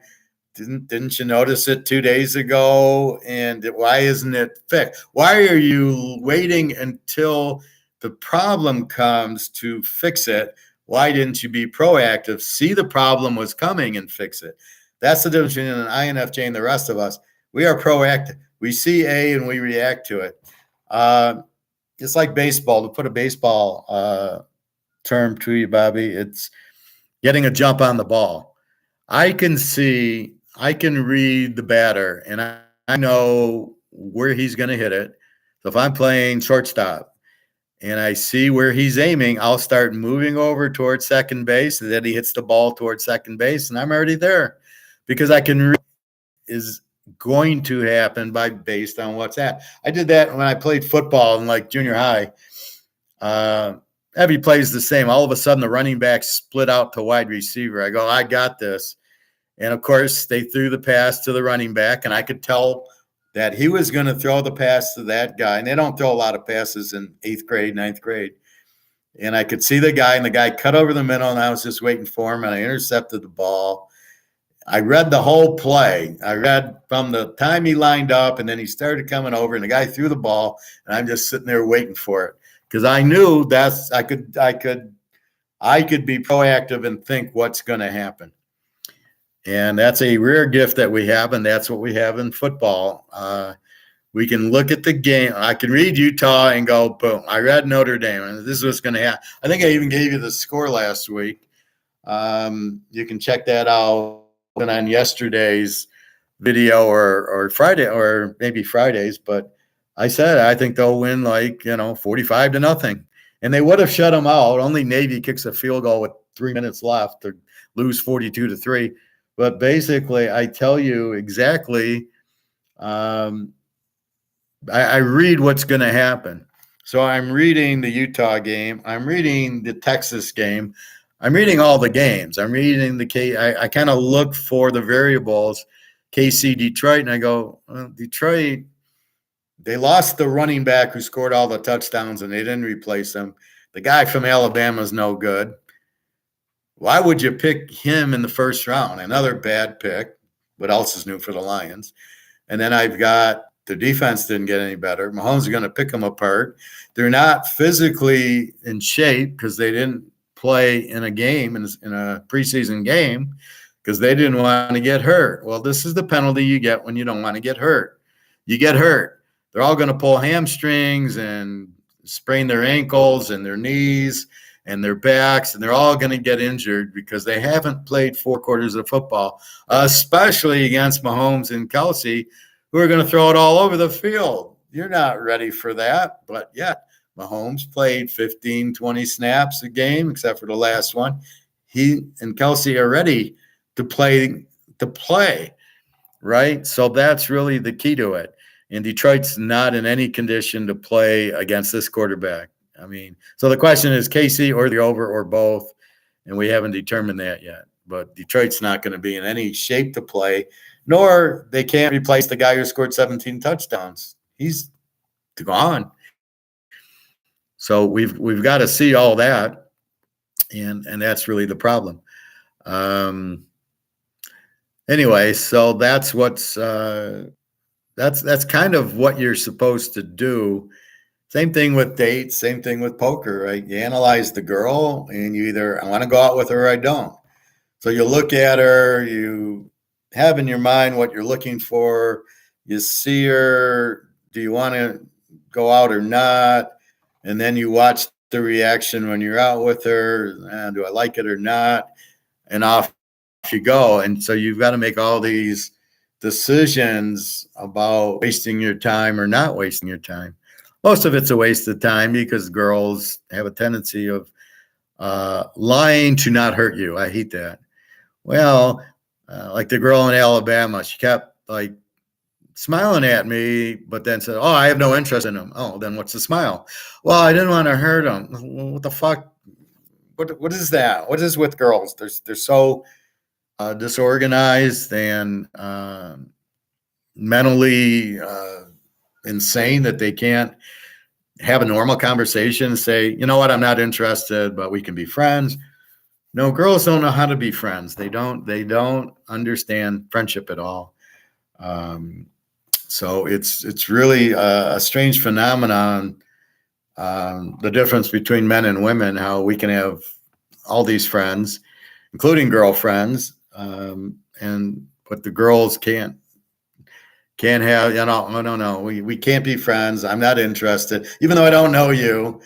didn't you notice it 2 days ago? And why isn't it fixed? Why are you waiting until the problem comes to fix it? Why didn't you be proactive? See the problem was coming and fix it. That's the difference between an INFJ and the rest of us. We are proactive. We see A and we react to it. It's like baseball. To put a baseball term to you, Bobby, it's getting a jump on the ball. I can read the batter, and I know where he's going to hit it. So if I'm playing shortstop and I see where he's aiming, I'll start moving over towards second base, and then he hits the ball towards second base, and I'm already there because I can read is going to happen based on what's at. I did that when I played football in like junior high. Every play is the same. All of a sudden, the running back split out to wide receiver. I go, I got this. And of course, they threw the pass to the running back, and I could tell that he was going to throw the pass to that guy. And they don't throw a lot of passes in 8th grade, 9th grade. And I could see the guy, and the guy cut over the middle, and I was just waiting for him, and I intercepted the ball. I read the whole play. I read from the time he lined up, and then he started coming over, and the guy threw the ball, and I'm just sitting there waiting for it because I knew I could be proactive and think what's going to happen. And that's a rare gift that we have, and that's what we have in football. We can look at the game. I can read Utah and go, boom, I read Notre Dame, and this is what's going to happen. I think I even gave you the score last week. You can check that out on yesterday's video or Friday, or maybe Fridays. But I said I think they'll win 45-0. And they would have shut them out. Only Navy kicks a field goal with 3 minutes left to lose 42-3. But basically, I tell you exactly, I read what's going to happen. So I'm reading the Utah game. I'm reading the Texas game. I'm reading all the games. I'm reading I kind of look for the variables, KC, Detroit, and I go, well, Detroit, they lost the running back who scored all the touchdowns, and they didn't replace him. The guy from Alabama is no good. Why would you pick him in the first round? Another bad pick. What else is new for the Lions? And then I've got the defense didn't get any better. Mahomes is going to pick them apart. They're not physically in shape because they didn't play in a game, in a preseason game, because they didn't want to get hurt. Well, this is the penalty you get when you don't want to get hurt. You get hurt. They're all going to pull hamstrings and sprain their ankles and their knees and their backs, and they're all going to get injured because they haven't played 4 quarters of football, especially against Mahomes and Kelsey, who are going to throw it all over the field. You're not ready for that, but yet Mahomes played 15, 20 snaps a game, except for the last one. He and Kelsey are ready to play, right? So that's really the key to it. And Detroit's not in any condition to play against this quarterback. I mean, so the question is KC or the over or both, and we haven't determined that yet. But Detroit's not going to be in any shape to play, nor they can't replace the guy who scored 17 touchdowns. He's gone. So we've got to see all that, and that's really the problem. Anyway, so that's what's that's kind of what you're supposed to do. Same thing with dates, same thing with poker, right? You analyze the girl, and you either I want to go out with her or I don't. So you look at her, you have in your mind what you're looking for. You see her. Do you want to go out or not? and then you watch the reaction when you're out with her. Do I like it or not? And off you go. And so you've got to make all these decisions about wasting your time or not wasting your time. Most of it's a waste of time because girls have a tendency of lying to not hurt you. I hate that. Well, like the girl in Alabama, she kept like smiling at me, but then said, "Oh, I have no interest in him." Oh, then what's the smile? Well, I didn't want to hurt him. What the fuck? What is that? What is with girls? They're so disorganized and mentally insane that they can't have a normal conversation and say, you know what, I'm not interested, but we can be friends. No, girls don't know how to be friends. They don't understand friendship at all. So it's really a strange phenomenon, the difference between men and women, how we can have all these friends, including girlfriends, but the girls can't have, no, we can't be friends. I'm not interested, even though I don't know you.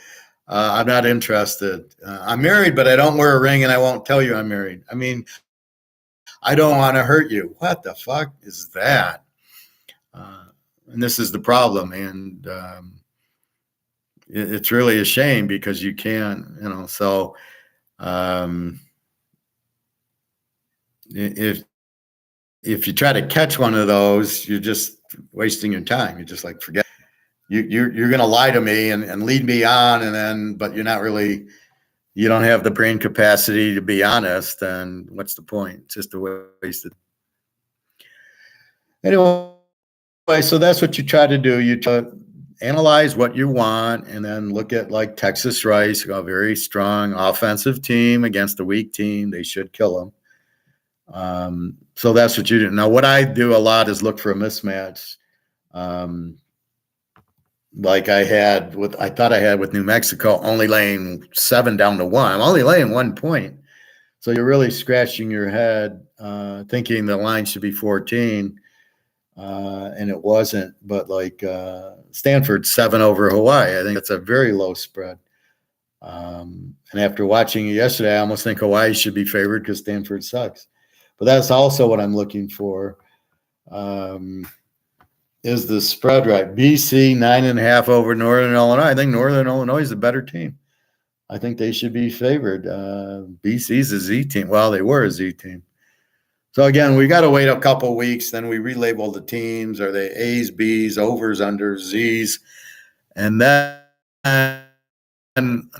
I'm not interested. I'm married, but I don't wear a ring, and I won't tell you I'm married. I mean, I don't want to hurt you. What the fuck is that? And this is the problem, and it's really a shame because you can't, So if you try to catch one of those, you're just wasting your time. You're just like, forget. You're going to lie to me and lead me on, but you're not really. You don't have the brain capacity to be honest, and what's the point? It's just a wasted. Anyway, so that's what you try to do. You try to analyze what you want, and then look at like Texas Rice, a very strong offensive team against a weak team. They should kill them. So that's what you do. Now, what I do a lot is look for a mismatch. Like I thought I had with New Mexico, only laying 7 down to 1. I'm only laying 1 point. So you're really scratching your head, thinking the line should be 14. And it wasn't, but like Stanford 7 over Hawaii. I think that's a very low spread. And after watching it yesterday, I almost think Hawaii should be favored because Stanford sucks. But that's also what I'm looking for. Is the spread right? BC 9.5 over Northern Illinois. I think Northern Illinois is a better team. I think they should be favored. BC's a Z team. Well, they were a Z team. So again, we got to wait a couple weeks. Then we relabel the teams. Are they A's, B's, overs, unders, Z's? And then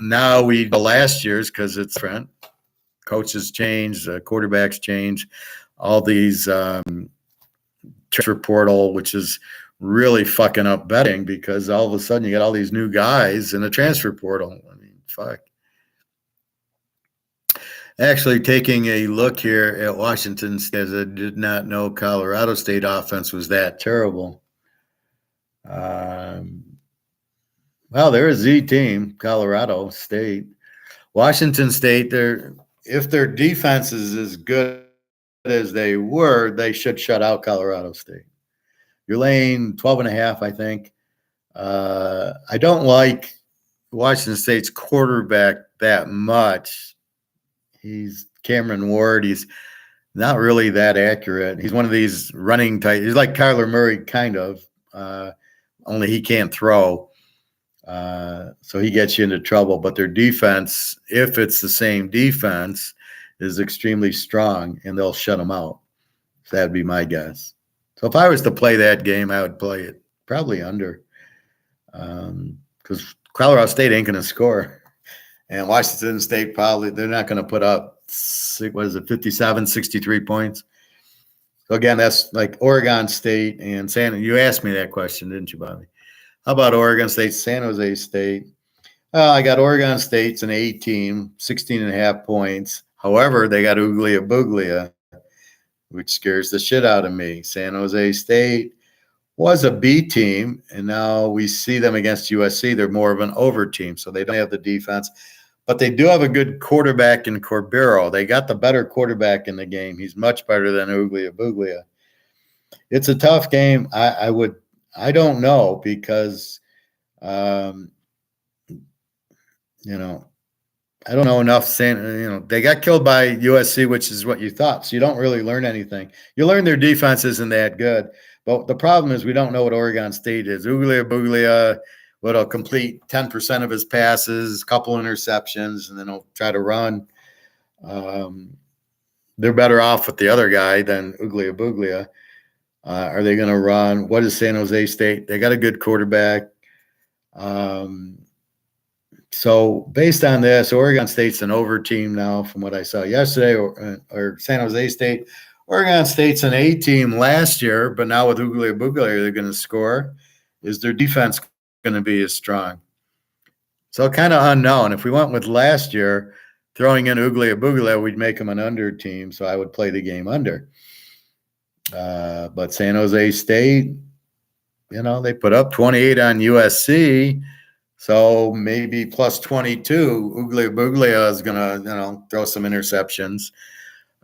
now we the last year's because it's different. Coaches change, quarterbacks change, all these transfer portal, which is really fucking up betting because all of a sudden you get all these new guys in the transfer portal. I mean, fuck. Actually, taking a look here at Washington State, I did not know Colorado State offense was that terrible. Well, they're a Z team, Colorado State. Washington State, if their defense is as good as they were, they should shut out Colorado State. You're laying 12.5, I think. I don't like Washington State's quarterback that much. He's Cameron Ward. He's not really that accurate. He's one of these running type. He's like Kyler Murray, kind of, only he can't throw. So he gets you into trouble. But their defense, if it's the same defense, is extremely strong, and they'll shut them out. So that'd be my guess. So if I was to play that game, I would play it probably under, because Colorado State ain't going to score. And Washington State they're not going to put up, 57, 63 points. So again, that's like Oregon State and you asked me that question, didn't you, Bobby? How about Oregon State, San Jose State? I got Oregon State's an A team, 16.5 points. However, they got Uglia Buglia, which scares the shit out of me. San Jose State was a B team, and now we see them against USC. They're more of an over team, so they don't have the defense. But they do have a good quarterback in Corbero. They got the better quarterback in the game. He's much better than Uglia Buglia. It's a tough game. I don't know because you know, I don't know enough saying, they got killed by USC, which is what you thought. So you don't really learn anything. You learn their defense isn't that good. But the problem is we don't know what Oregon State is. Uglia Buglia will complete 10% of his passes, a couple interceptions, and then he'll try to run. They're better off with the other guy than Uglia Buglia. Are they going to run? What is San Jose State? They got a good quarterback. So based on this, Oregon State's an over team now from what I saw yesterday, or San Jose State. Oregon State's an A team last year, but now with Uglia Buglia, they're going to score. Is their defense going to be as strong? So kind of unknown. If we went with last year, throwing in Uglia Buglia, we'd make them an under team, so I would play the game under. But San Jose State, they put up 28 on USC. So maybe plus 22, Uglia Buglia is going to, throw some interceptions.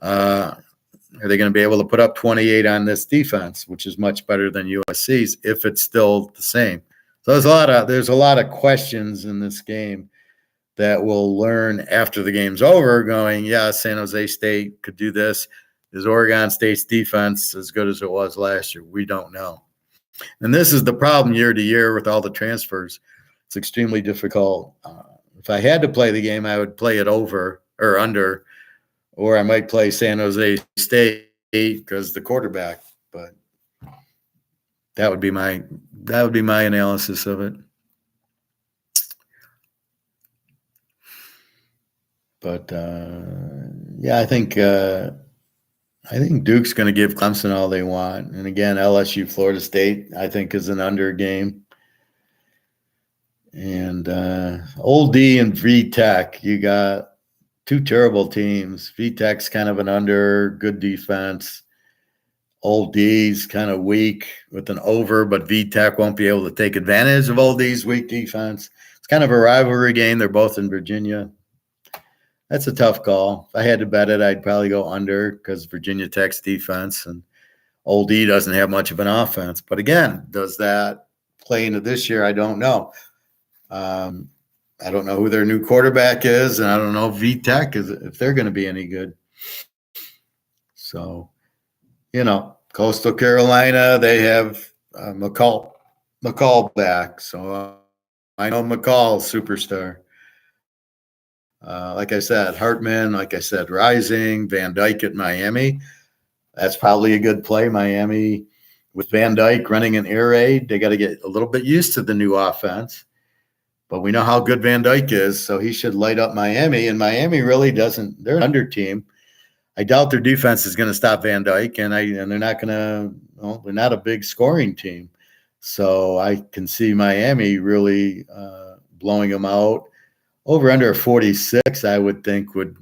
Are they going to be able to put up 28 on this defense, which is much better than USC's if it's still the same? So there's a lot of questions in this game that we'll learn after the game's over going, yeah, San Jose State could do this. Is Oregon State's defense as good as it was last year? We don't know. And this is the problem year to year with all the transfers. It's extremely difficult. If I had to play the game, I would play it over or under, or I might play San Jose State because the quarterback. But that would be my analysis of it. But yeah, I think Duke's going to give Clemson all they want. And again, LSU, Florida State, I think is an under game. And Old D and VTech, you got two terrible teams. VTech's kind of an under, good defense. Old D's kind of weak with an over, but VTech won't be able to take advantage of Old D's weak defense. It's kind of a rivalry game. They're both in Virginia. That's a tough call. If I had to bet it, I'd probably go under because Virginia Tech's defense and Old D doesn't have much of an offense. But again, does that play into this year? I don't know. I don't know who their new quarterback is, and I don't know if VTech is if they're going to be any good. So, Coastal Carolina, they have McCall back. So I know McCall, superstar. Like I said, Hartman, like I said, Rising, Van Dyke at Miami. That's probably a good play. Miami with Van Dyke running an air raid. They got to get a little bit used to the new offense. But we know how good Van Dyke is, so he should light up Miami. And Miami really doesn't. They're an under team. I doubt their defense is going to stop Van Dyke, and they're not going to. Well, they're not a big scoring team, so I can see Miami really blowing them out. Over under 46, I would think would,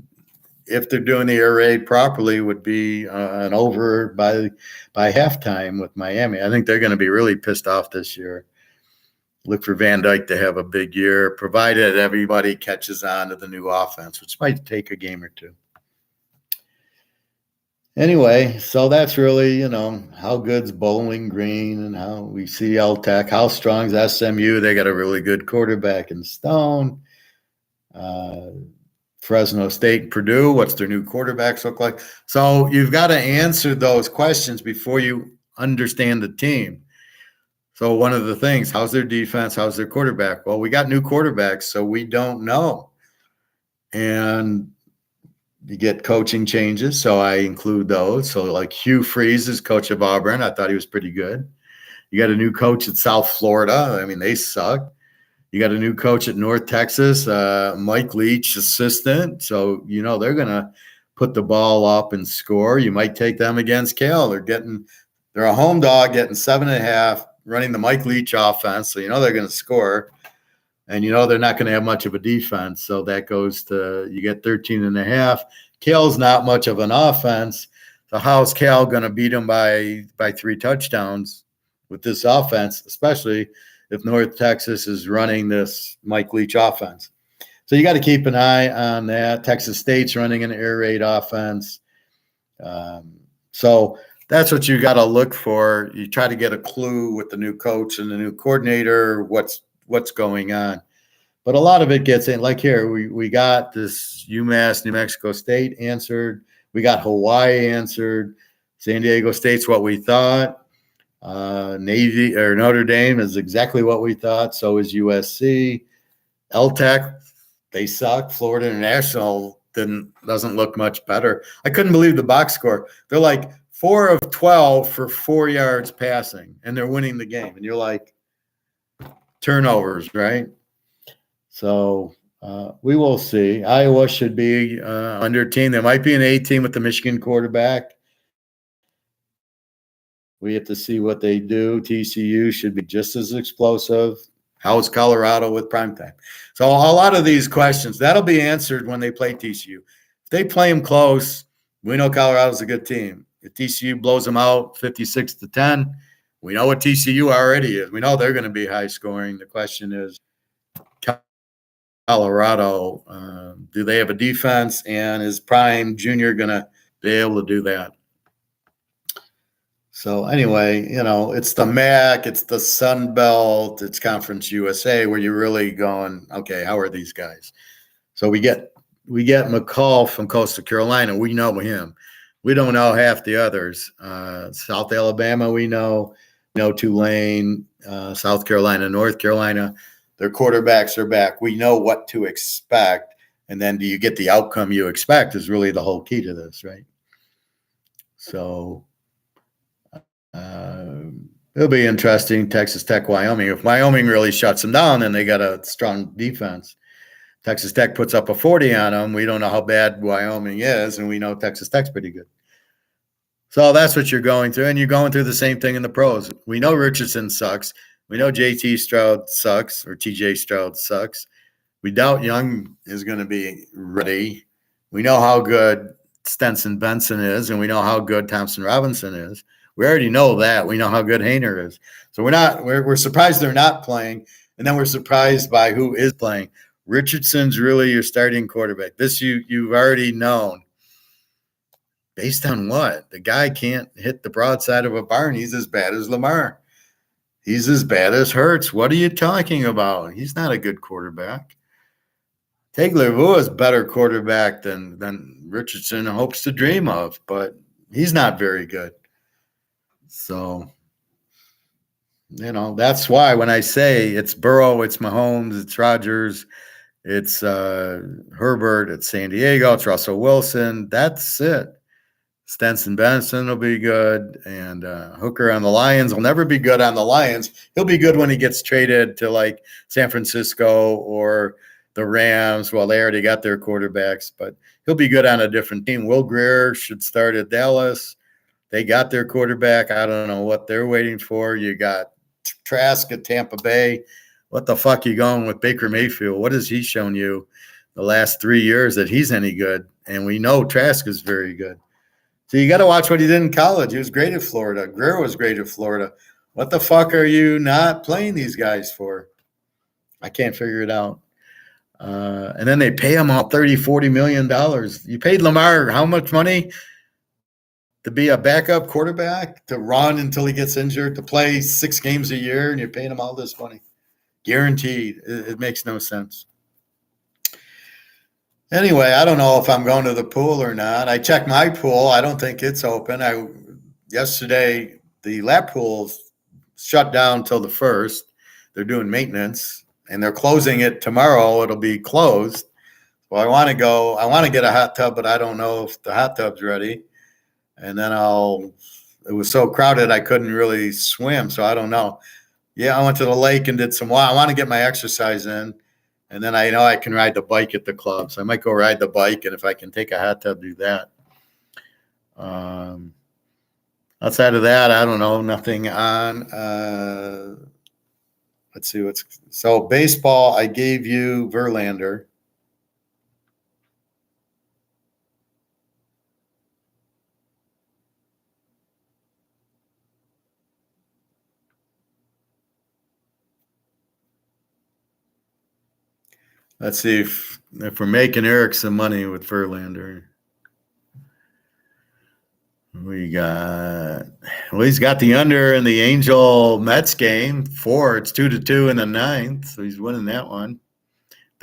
if they're doing the air raid properly, would be an over by halftime with Miami. I think they're going to be really pissed off this year. Look for Van Dyke to have a big year, provided everybody catches on to the new offense, which might take a game or two. Anyway, so that's really, how good's Bowling Green and how we see L-Tech, how strong's SMU. They got a really good quarterback in Stone. Fresno State, Purdue, what's their new quarterbacks look like? So you've got to answer those questions before you understand the team. So one of the things, how's their defense? How's their quarterback? Well, we got new quarterbacks, so we don't know. And you get coaching changes, so I include those. So like Hugh Freeze is coach of Auburn. I thought he was pretty good. You got a new coach at South Florida. I mean, they suck. You got a new coach at North Texas, Mike Leach, assistant. So, they're going to put the ball up and score. You might take them against Cal. They're a home dog getting 7.5, running the Mike Leach offense. So, they're going to score. And, they're not going to have much of a defense. So that goes to, you get 13.5. Cal's not much of an offense. So how's Cal going to beat them by 3 touchdowns with this offense, especially if North Texas is running this Mike Leach offense? So you got to keep an eye on that. Texas State's running an air raid offense. So that's what you got to look for. You try to get a clue with the new coach and the new coordinator, what's going on. But a lot of it gets in. Like here, we got this UMass New Mexico State answered. We got Hawaii answered. San Diego State's what we thought. Navy or Notre Dame is exactly what we thought. So is USC. LTech, they suck. Florida International doesn't look much better. I couldn't believe the box score. They're like 4 of 12 for 4 yards passing, and they're winning the game. And you're like, turnovers, right? So we will see. Iowa should be under team. There might be an A team with the Michigan quarterback. We have to see what they do. TCU should be just as explosive. How's Colorado with primetime? So a lot of these questions, that'll be answered when they play TCU. If they play them close, we know Colorado's a good team. If TCU blows them out 56-10, we know what TCU already is. We know they're going to be high scoring. The question is, Colorado, do they have a defense, and is Prime Junior going to be able to do that? So anyway, it's the MAC, it's the Sun Belt, it's Conference USA, where you're really going, okay, how are these guys? So we get McCall from Coastal Carolina. We know him. We don't know half the others. South Alabama, we know Tulane, South Carolina, North Carolina. Their quarterbacks are back. We know what to expect. And then do you get the outcome you expect is really the whole key to this, right? So it'll be interesting. Texas Tech, Wyoming. If Wyoming really shuts them down, then they got a strong defense. Texas Tech puts up a 40 on them. We don't know how bad Wyoming is, and we know Texas Tech's pretty good. So that's what you're going through, and you're going through the same thing in the pros. We know Richardson sucks. We know JT Stroud sucks, or TJ Stroud sucks. We doubt Young is going to be ready. We know how good Stenson Benson is, and we know how good Thompson Robinson is. We already know that. We know how good Hainer is. So we're surprised they're not playing, and then we're surprised by who is playing. Richardson's really your starting quarterback. This you've already known. Based on what? The guy can't hit the broadside of a barn. He's as bad as Lamar. He's as bad as Hurts. What are you talking about? He's not a good quarterback. Tagovailoa is a better quarterback than Richardson hopes to dream of, but he's not very good. So, that's why when I say it's Burrow, it's Mahomes, it's Rodgers, it's Herbert, it's San Diego, it's Russell Wilson, that's it. Stenson Benson will be good, and Hooker on the Lions will never be good on the Lions. He'll be good when he gets traded to like San Francisco or the Rams. Well, they already got their quarterbacks, but he'll be good on a different team. Will Grier should start at Dallas. They got their quarterback. I don't know what they're waiting for. You got Trask at Tampa Bay. What the fuck are you going with Baker Mayfield? What has he shown you the last 3 years that he's any good? And we know Trask is very good. So you got to watch what he did in college. He was great at Florida. Grier was great at Florida. What the fuck are you not playing these guys for? I can't figure it out. And then they pay him all $30-40 million. You paid Lamar how much money to be a backup quarterback, to run until he gets injured, to play 6 games a year, and you're paying him all this money? Guaranteed. It makes no sense. Anyway, I don't know if I'm going to the pool or not. I checked my pool. I don't think it's open. Yesterday, the lap pool's shut down till the 1st. They're doing maintenance, and they're closing it tomorrow. It'll be closed. Well, I want to go. I want to get a hot tub, but I don't know if the hot tub's ready. And then it was so crowded I couldn't really swim, so I don't know. Yeah, I went to the lake and did some water. I want to get my exercise in, and then I know I can ride the bike at the club, so I might go ride the bike, and if I can take a hot tub, do that. Outside of that, I don't know, nothing on. Let's see so baseball. I gave you Verlander. Let's see if we're making Eric some money with Verlander. He's got the under in the Angel Mets game. 4. It's 2-2 in the 9th, so he's winning that one.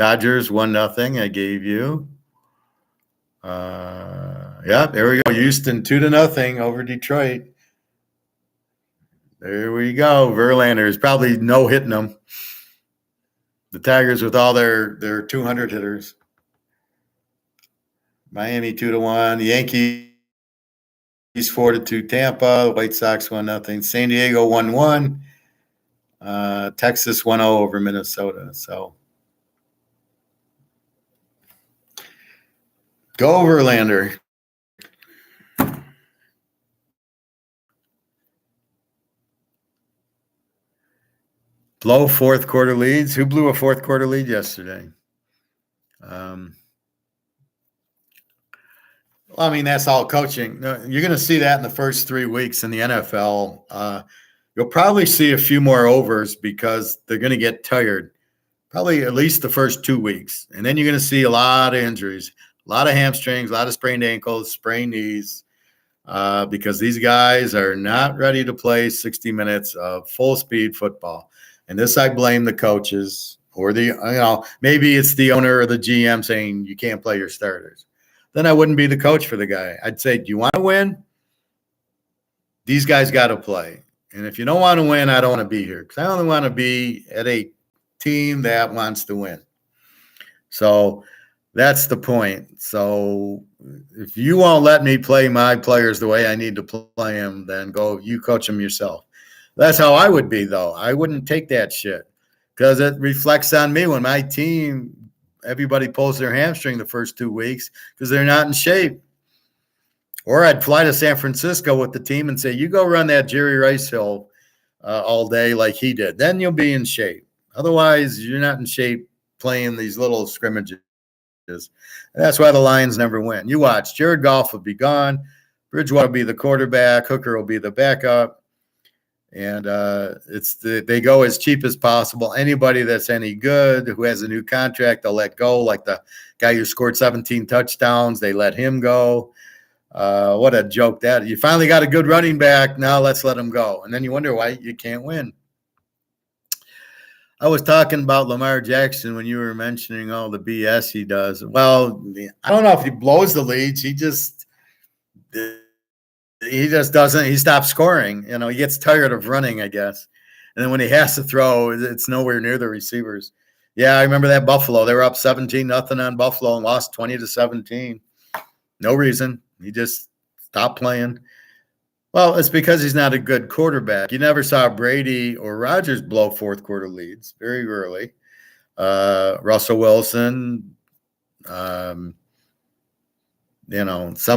Dodgers 1-0. I gave you. Yeah, there we go. Houston 2-0 over Detroit. There we go. Verlander is probably no hitting them. The Tigers with all their 200 hitters. Miami 2-1. Yankees 4-2. Tampa. The White Sox 1-0. San Diego 1-1. Texas 1-0 over Minnesota. So go Verlander. Blow fourth quarter leads. Who blew a fourth quarter lead yesterday? Well, I mean, that's all coaching. You're going to see that in the first 3 weeks in the NFL. You'll probably see a few more overs because they're going to get tired, probably at least the first 2 weeks. And then you're going to see a lot of injuries, a lot of hamstrings, a lot of sprained ankles, sprained knees, because these guys are not ready to play 60 minutes of full-speed football. And this I blame the coaches or maybe it's the owner or the GM saying you can't play your starters. Then I wouldn't be the coach for the guy. I'd say, do you want to win? These guys got to play. And if you don't want to win, I don't want to be here because I only want to be at a team that wants to win. So that's the point. So if you won't let me play my players the way I need to play them, then go you coach them yourself. That's how I would be, though. I wouldn't take that shit because it reflects on me when my team – everybody pulls their hamstring the first 2 weeks because they're not in shape. Or I'd fly to San Francisco with the team and say, you go run that Jerry Rice Hill all day like he did. Then you'll be in shape. Otherwise, you're not in shape playing these little scrimmages. And that's why the Lions never win. You watch. Jared Goff will be gone. Bridgewater will be the quarterback. Hooker will be the backup. And they go as cheap as possible. Anybody that's any good who has a new contract, they'll let go. Like the guy who scored 17 touchdowns, they let him go. What a joke that. You finally got a good running back. Now let's let him go. And then you wonder why you can't win. I was talking about Lamar Jackson when you were mentioning all the BS he does. Well, I don't know if he blows the leads. He just doesn't. He stops scoring. He gets tired of running, I guess. And then when he has to throw, it's nowhere near the receivers. Yeah, I remember that Buffalo. They were up 17-0 on Buffalo and lost 20-17. No reason. He just stopped playing. Well, it's because he's not a good quarterback. You never saw Brady or Rodgers blow fourth quarter leads. Very rarely. Russell Wilson, some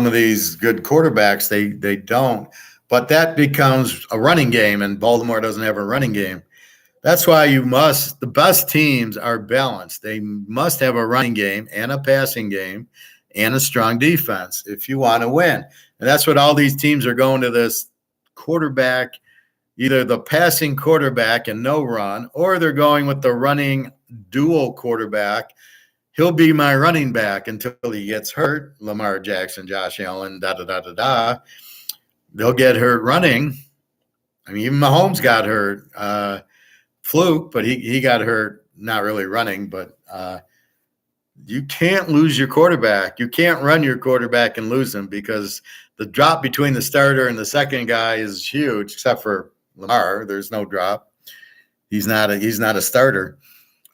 of these good quarterbacks, they don't. But that becomes a running game, and Baltimore doesn't have a running game. That's why the best teams are balanced. They must have a running game and a passing game and a strong defense if you want to win. And that's what all these teams are going to this quarterback, either the passing quarterback and no run, or they're going with the running dual quarterback. He'll be my running back until he gets hurt. Lamar Jackson, Josh Allen, da-da-da-da-da. They'll get hurt running. I mean, even Mahomes got hurt. Fluke, but he got hurt not really running. But you can't lose your quarterback. You can't run your quarterback and lose him because the drop between the starter and the second guy is huge, except for Lamar. There's no drop. He's not a starter.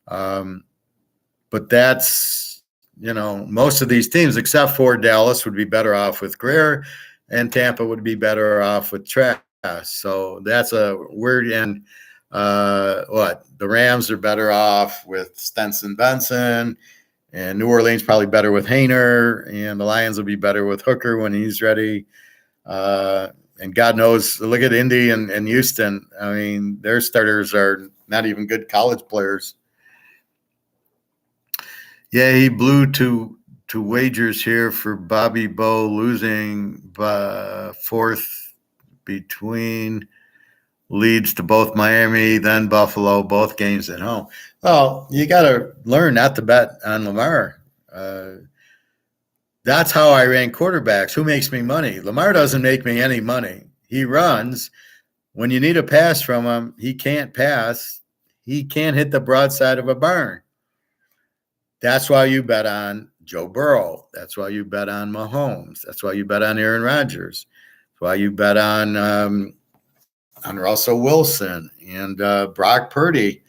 But that's, most of these teams, except for Dallas, would be better off with Greer, and Tampa would be better off with Trask. So that's a weird. And the Rams are better off with Stenson Benson, and New Orleans probably better with Hainer, and the Lions will be better with Hooker when he's ready. And God knows, look at Indy and Houston. I mean, their starters are not even good college players. Yeah, he blew two wagers here for Bobby Bowe losing fourth between leads to both Miami, then Buffalo, both games at home. Well, you got to learn not to bet on Lamar. That's how I rank quarterbacks. Who makes me money? Lamar doesn't make me any money. He runs. When you need a pass from him, he can't pass. He can't hit the broadside of a barn. That's why you bet on Joe Burrow. That's why you bet on Mahomes. That's why you bet on Aaron Rodgers. That's why you bet on Russell Wilson and Brock Purdy.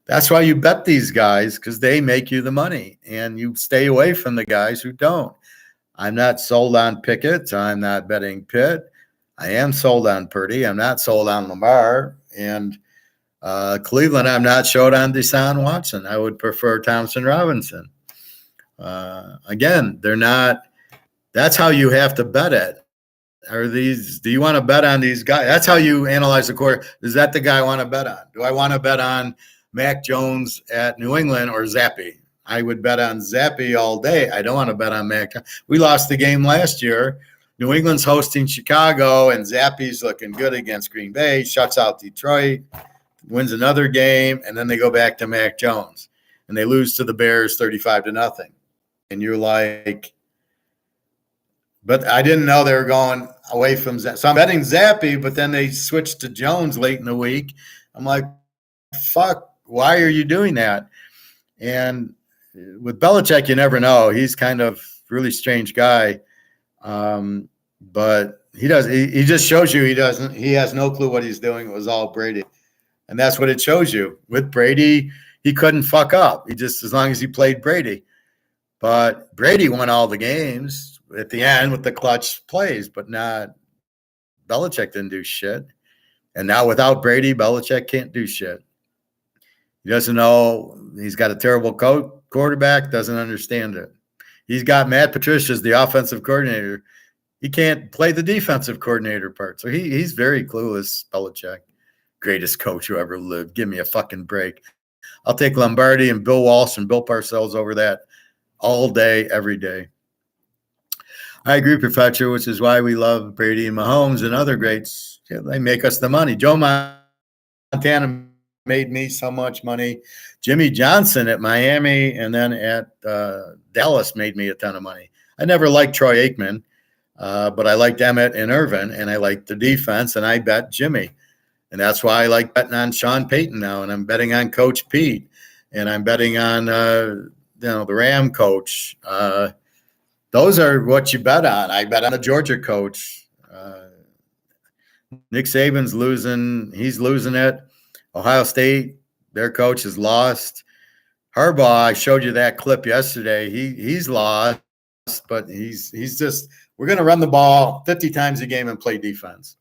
That's why you bet these guys, because they make you the money, and you stay away from the guys who don't. I'm not sold on Pickett. I'm not betting Pitt. I am sold on Purdy. I'm not sold on Lamar. And Cleveland, I'm not sold on Deshaun Watson. I would prefer Thompson Robinson. Again, they're not. That's how you have to bet it. Do you want to bet on these guys? That's how you analyze the quarter. Is that the guy I want to bet on? Do I want to bet on Mac Jones at New England or Zappy? I would bet on Zappy all day. I don't want to bet on Mac. We lost the game last year. New England's hosting Chicago, and Zappy's looking good against Green Bay, shuts out Detroit, wins another game, and then they go back to Mac Jones. And they lose to the Bears 35-0. And you're like, but I didn't know they were going away from Zappy. So I'm betting Zappy, but then they switched to Jones late in the week. I'm like, fuck, why are you doing that? And with Belichick, you never know. He's kind of really strange guy. But he just shows you he has no clue what he's doing. It was all Brady. And that's what it shows you. With Brady, he couldn't fuck up. As long as he played Brady. But Brady won all the games at the end with the clutch plays, but not Belichick didn't do shit. And now without Brady, Belichick can't do shit. He doesn't know. He's got a terrible quarterback, doesn't understand it. He's got Matt Patricia as the offensive coordinator. He can't play the defensive coordinator part. So he's very clueless, Belichick. Greatest coach who ever lived. Give me a fucking break. I'll take Lombardi and Bill Walsh and Bill Parcells over that all day, every day. I agree, Professor, which is why we love Brady and Mahomes and other greats. They make us the money. Joe Montana made me so much money. Jimmy Johnson at Miami and then at Dallas made me a ton of money. I never liked Troy Aikman, but I liked Emmett and Irvin, and I liked the defense, and I bet Jimmy. And that's why I like betting on Sean Payton now, and I'm betting on Coach Pete, and I'm betting on the Ram coach. Those are what you bet on. I bet on the Georgia coach. Nick Saban's losing. He's losing it. Ohio State, their coach is lost. Harbaugh, I showed you that clip yesterday. He's lost, but he's just, we're going to run the ball 50 times a game and play defense.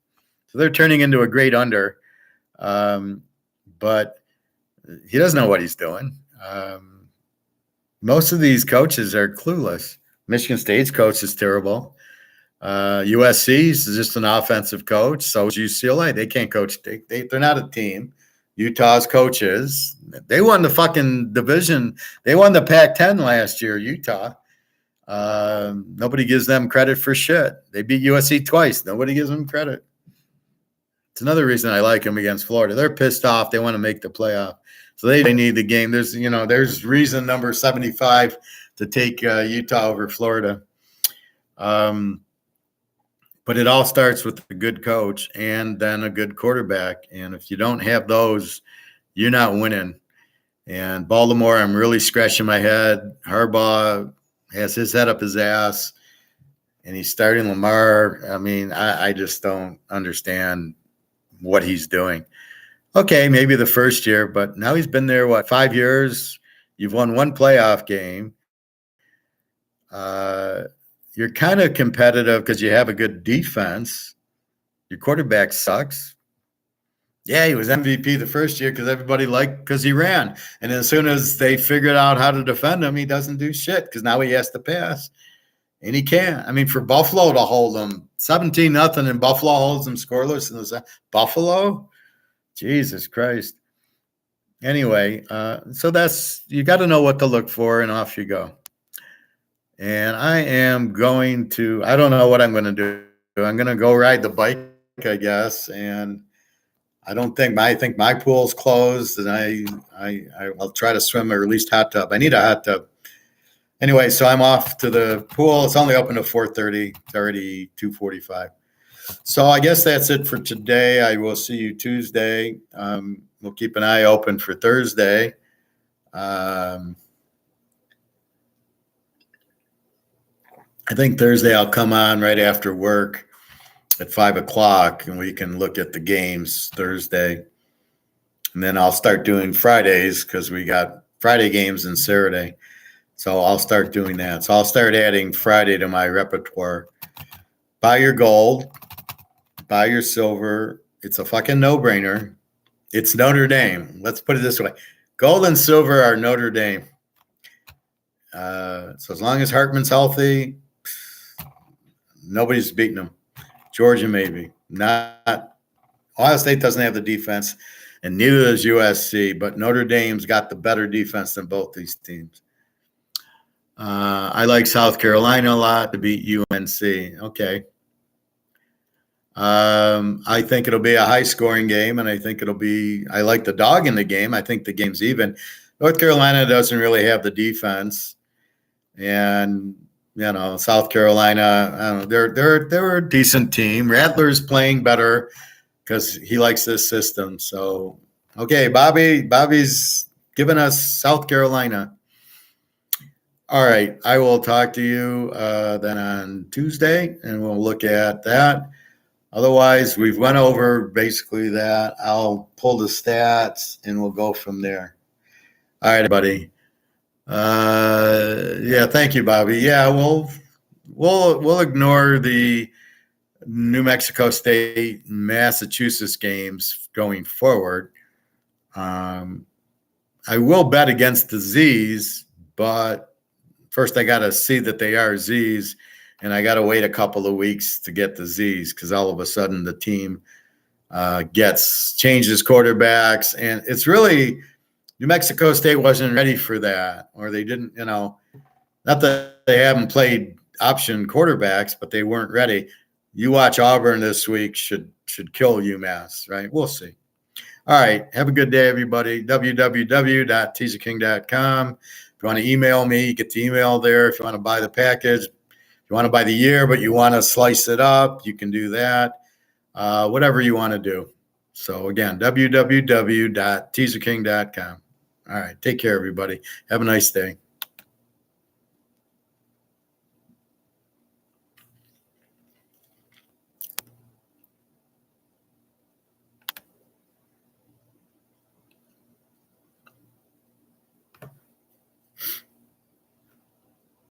So they're turning into a great under. But he doesn't know what he's doing. Most of these coaches are clueless. Michigan State's coach is terrible. USC's is just an offensive coach. So is UCLA. They can't coach. They're not a team. Utah's coaches. They won the fucking division. They won the Pac-10 last year, Utah. Nobody gives them credit for shit. They beat USC twice. Nobody gives them credit. It's another reason I like them against Florida. They're pissed off. They want to make the playoff. So they need the game. There's reason number 75 to take Utah over Florida. But it all starts with a good coach and then a good quarterback. And if you don't have those, you're not winning. And Baltimore, I'm really scratching my head. Harbaugh has his head up his ass, and he's starting Lamar. I mean, I just don't understand what he's doing. Okay, maybe the first year, but now he's been there, 5 years? You've won one playoff game. You're kind of competitive because you have a good defense. Your quarterback sucks. Yeah, he was MVP the first year because he ran. And as soon as they figured out how to defend him, he doesn't do shit because now he has to pass. And he can't. I mean, for Buffalo to hold them 17-0 and Buffalo holds them scoreless. And Buffalo? Jesus Christ. Anyway, so you got to know what to look for, and off you go. And I don't know what I'm going to do. I'm going to go ride the bike, I guess. And I think my pool's closed, and I'll try to swim or at least hot tub. I need a hot tub. Anyway, so I'm off to the pool. It's only open to 4:30. It's already 2:45. So I guess that's it for today. I will see you Tuesday. We'll keep an eye open for Thursday. I think Thursday I'll come on right after work at 5 o'clock, and we can look at the games Thursday. And then I'll start doing Fridays because we got Friday games and Saturday. So I'll start doing that. So I'll start adding Friday to my repertoire. Buy your gold, buy your silver. It's a fucking no-brainer. It's Notre Dame. Let's put it this way. Gold and silver are Notre Dame. So as long as Hartman's healthy, nobody's beating them. Georgia maybe. Not. Ohio State doesn't have the defense, and neither does USC, but Notre Dame's got the better defense than both these teams. I like South Carolina a lot to beat UNC. Okay. I think it'll be a high-scoring game, and I think I like the dog in the game. I think the game's even. North Carolina doesn't really have the defense, and South Carolina, I don't know, they're a decent team. Rattler's playing better because he likes this system. So, okay, Bobby's giving us South Carolina. All right, I will talk to you then on Tuesday, and we'll look at that. Otherwise, we've went over basically that. I'll pull the stats, and we'll go from there. All right, everybody. Yeah, thank you, Bobby. Yeah, we'll ignore the New Mexico State, Massachusetts games going forward. I will bet against the Z's, but first I got to see that they are Z's, and I got to wait a couple of weeks to get the Z's because all of a sudden the team changes quarterbacks, and it's really New Mexico State wasn't ready for that, or they didn't, not that they haven't played option quarterbacks, but they weren't ready. You watch Auburn this week should kill UMass, right? We'll see. All right. Have a good day, everybody. www.teaserking.com. If you want to email me, get the email there. If you want to buy the package, if you want to buy the year, but you want to slice it up, you can do that. Whatever you want to do. So again, www.teaserking.com. All right. Take care, everybody. Have a nice day.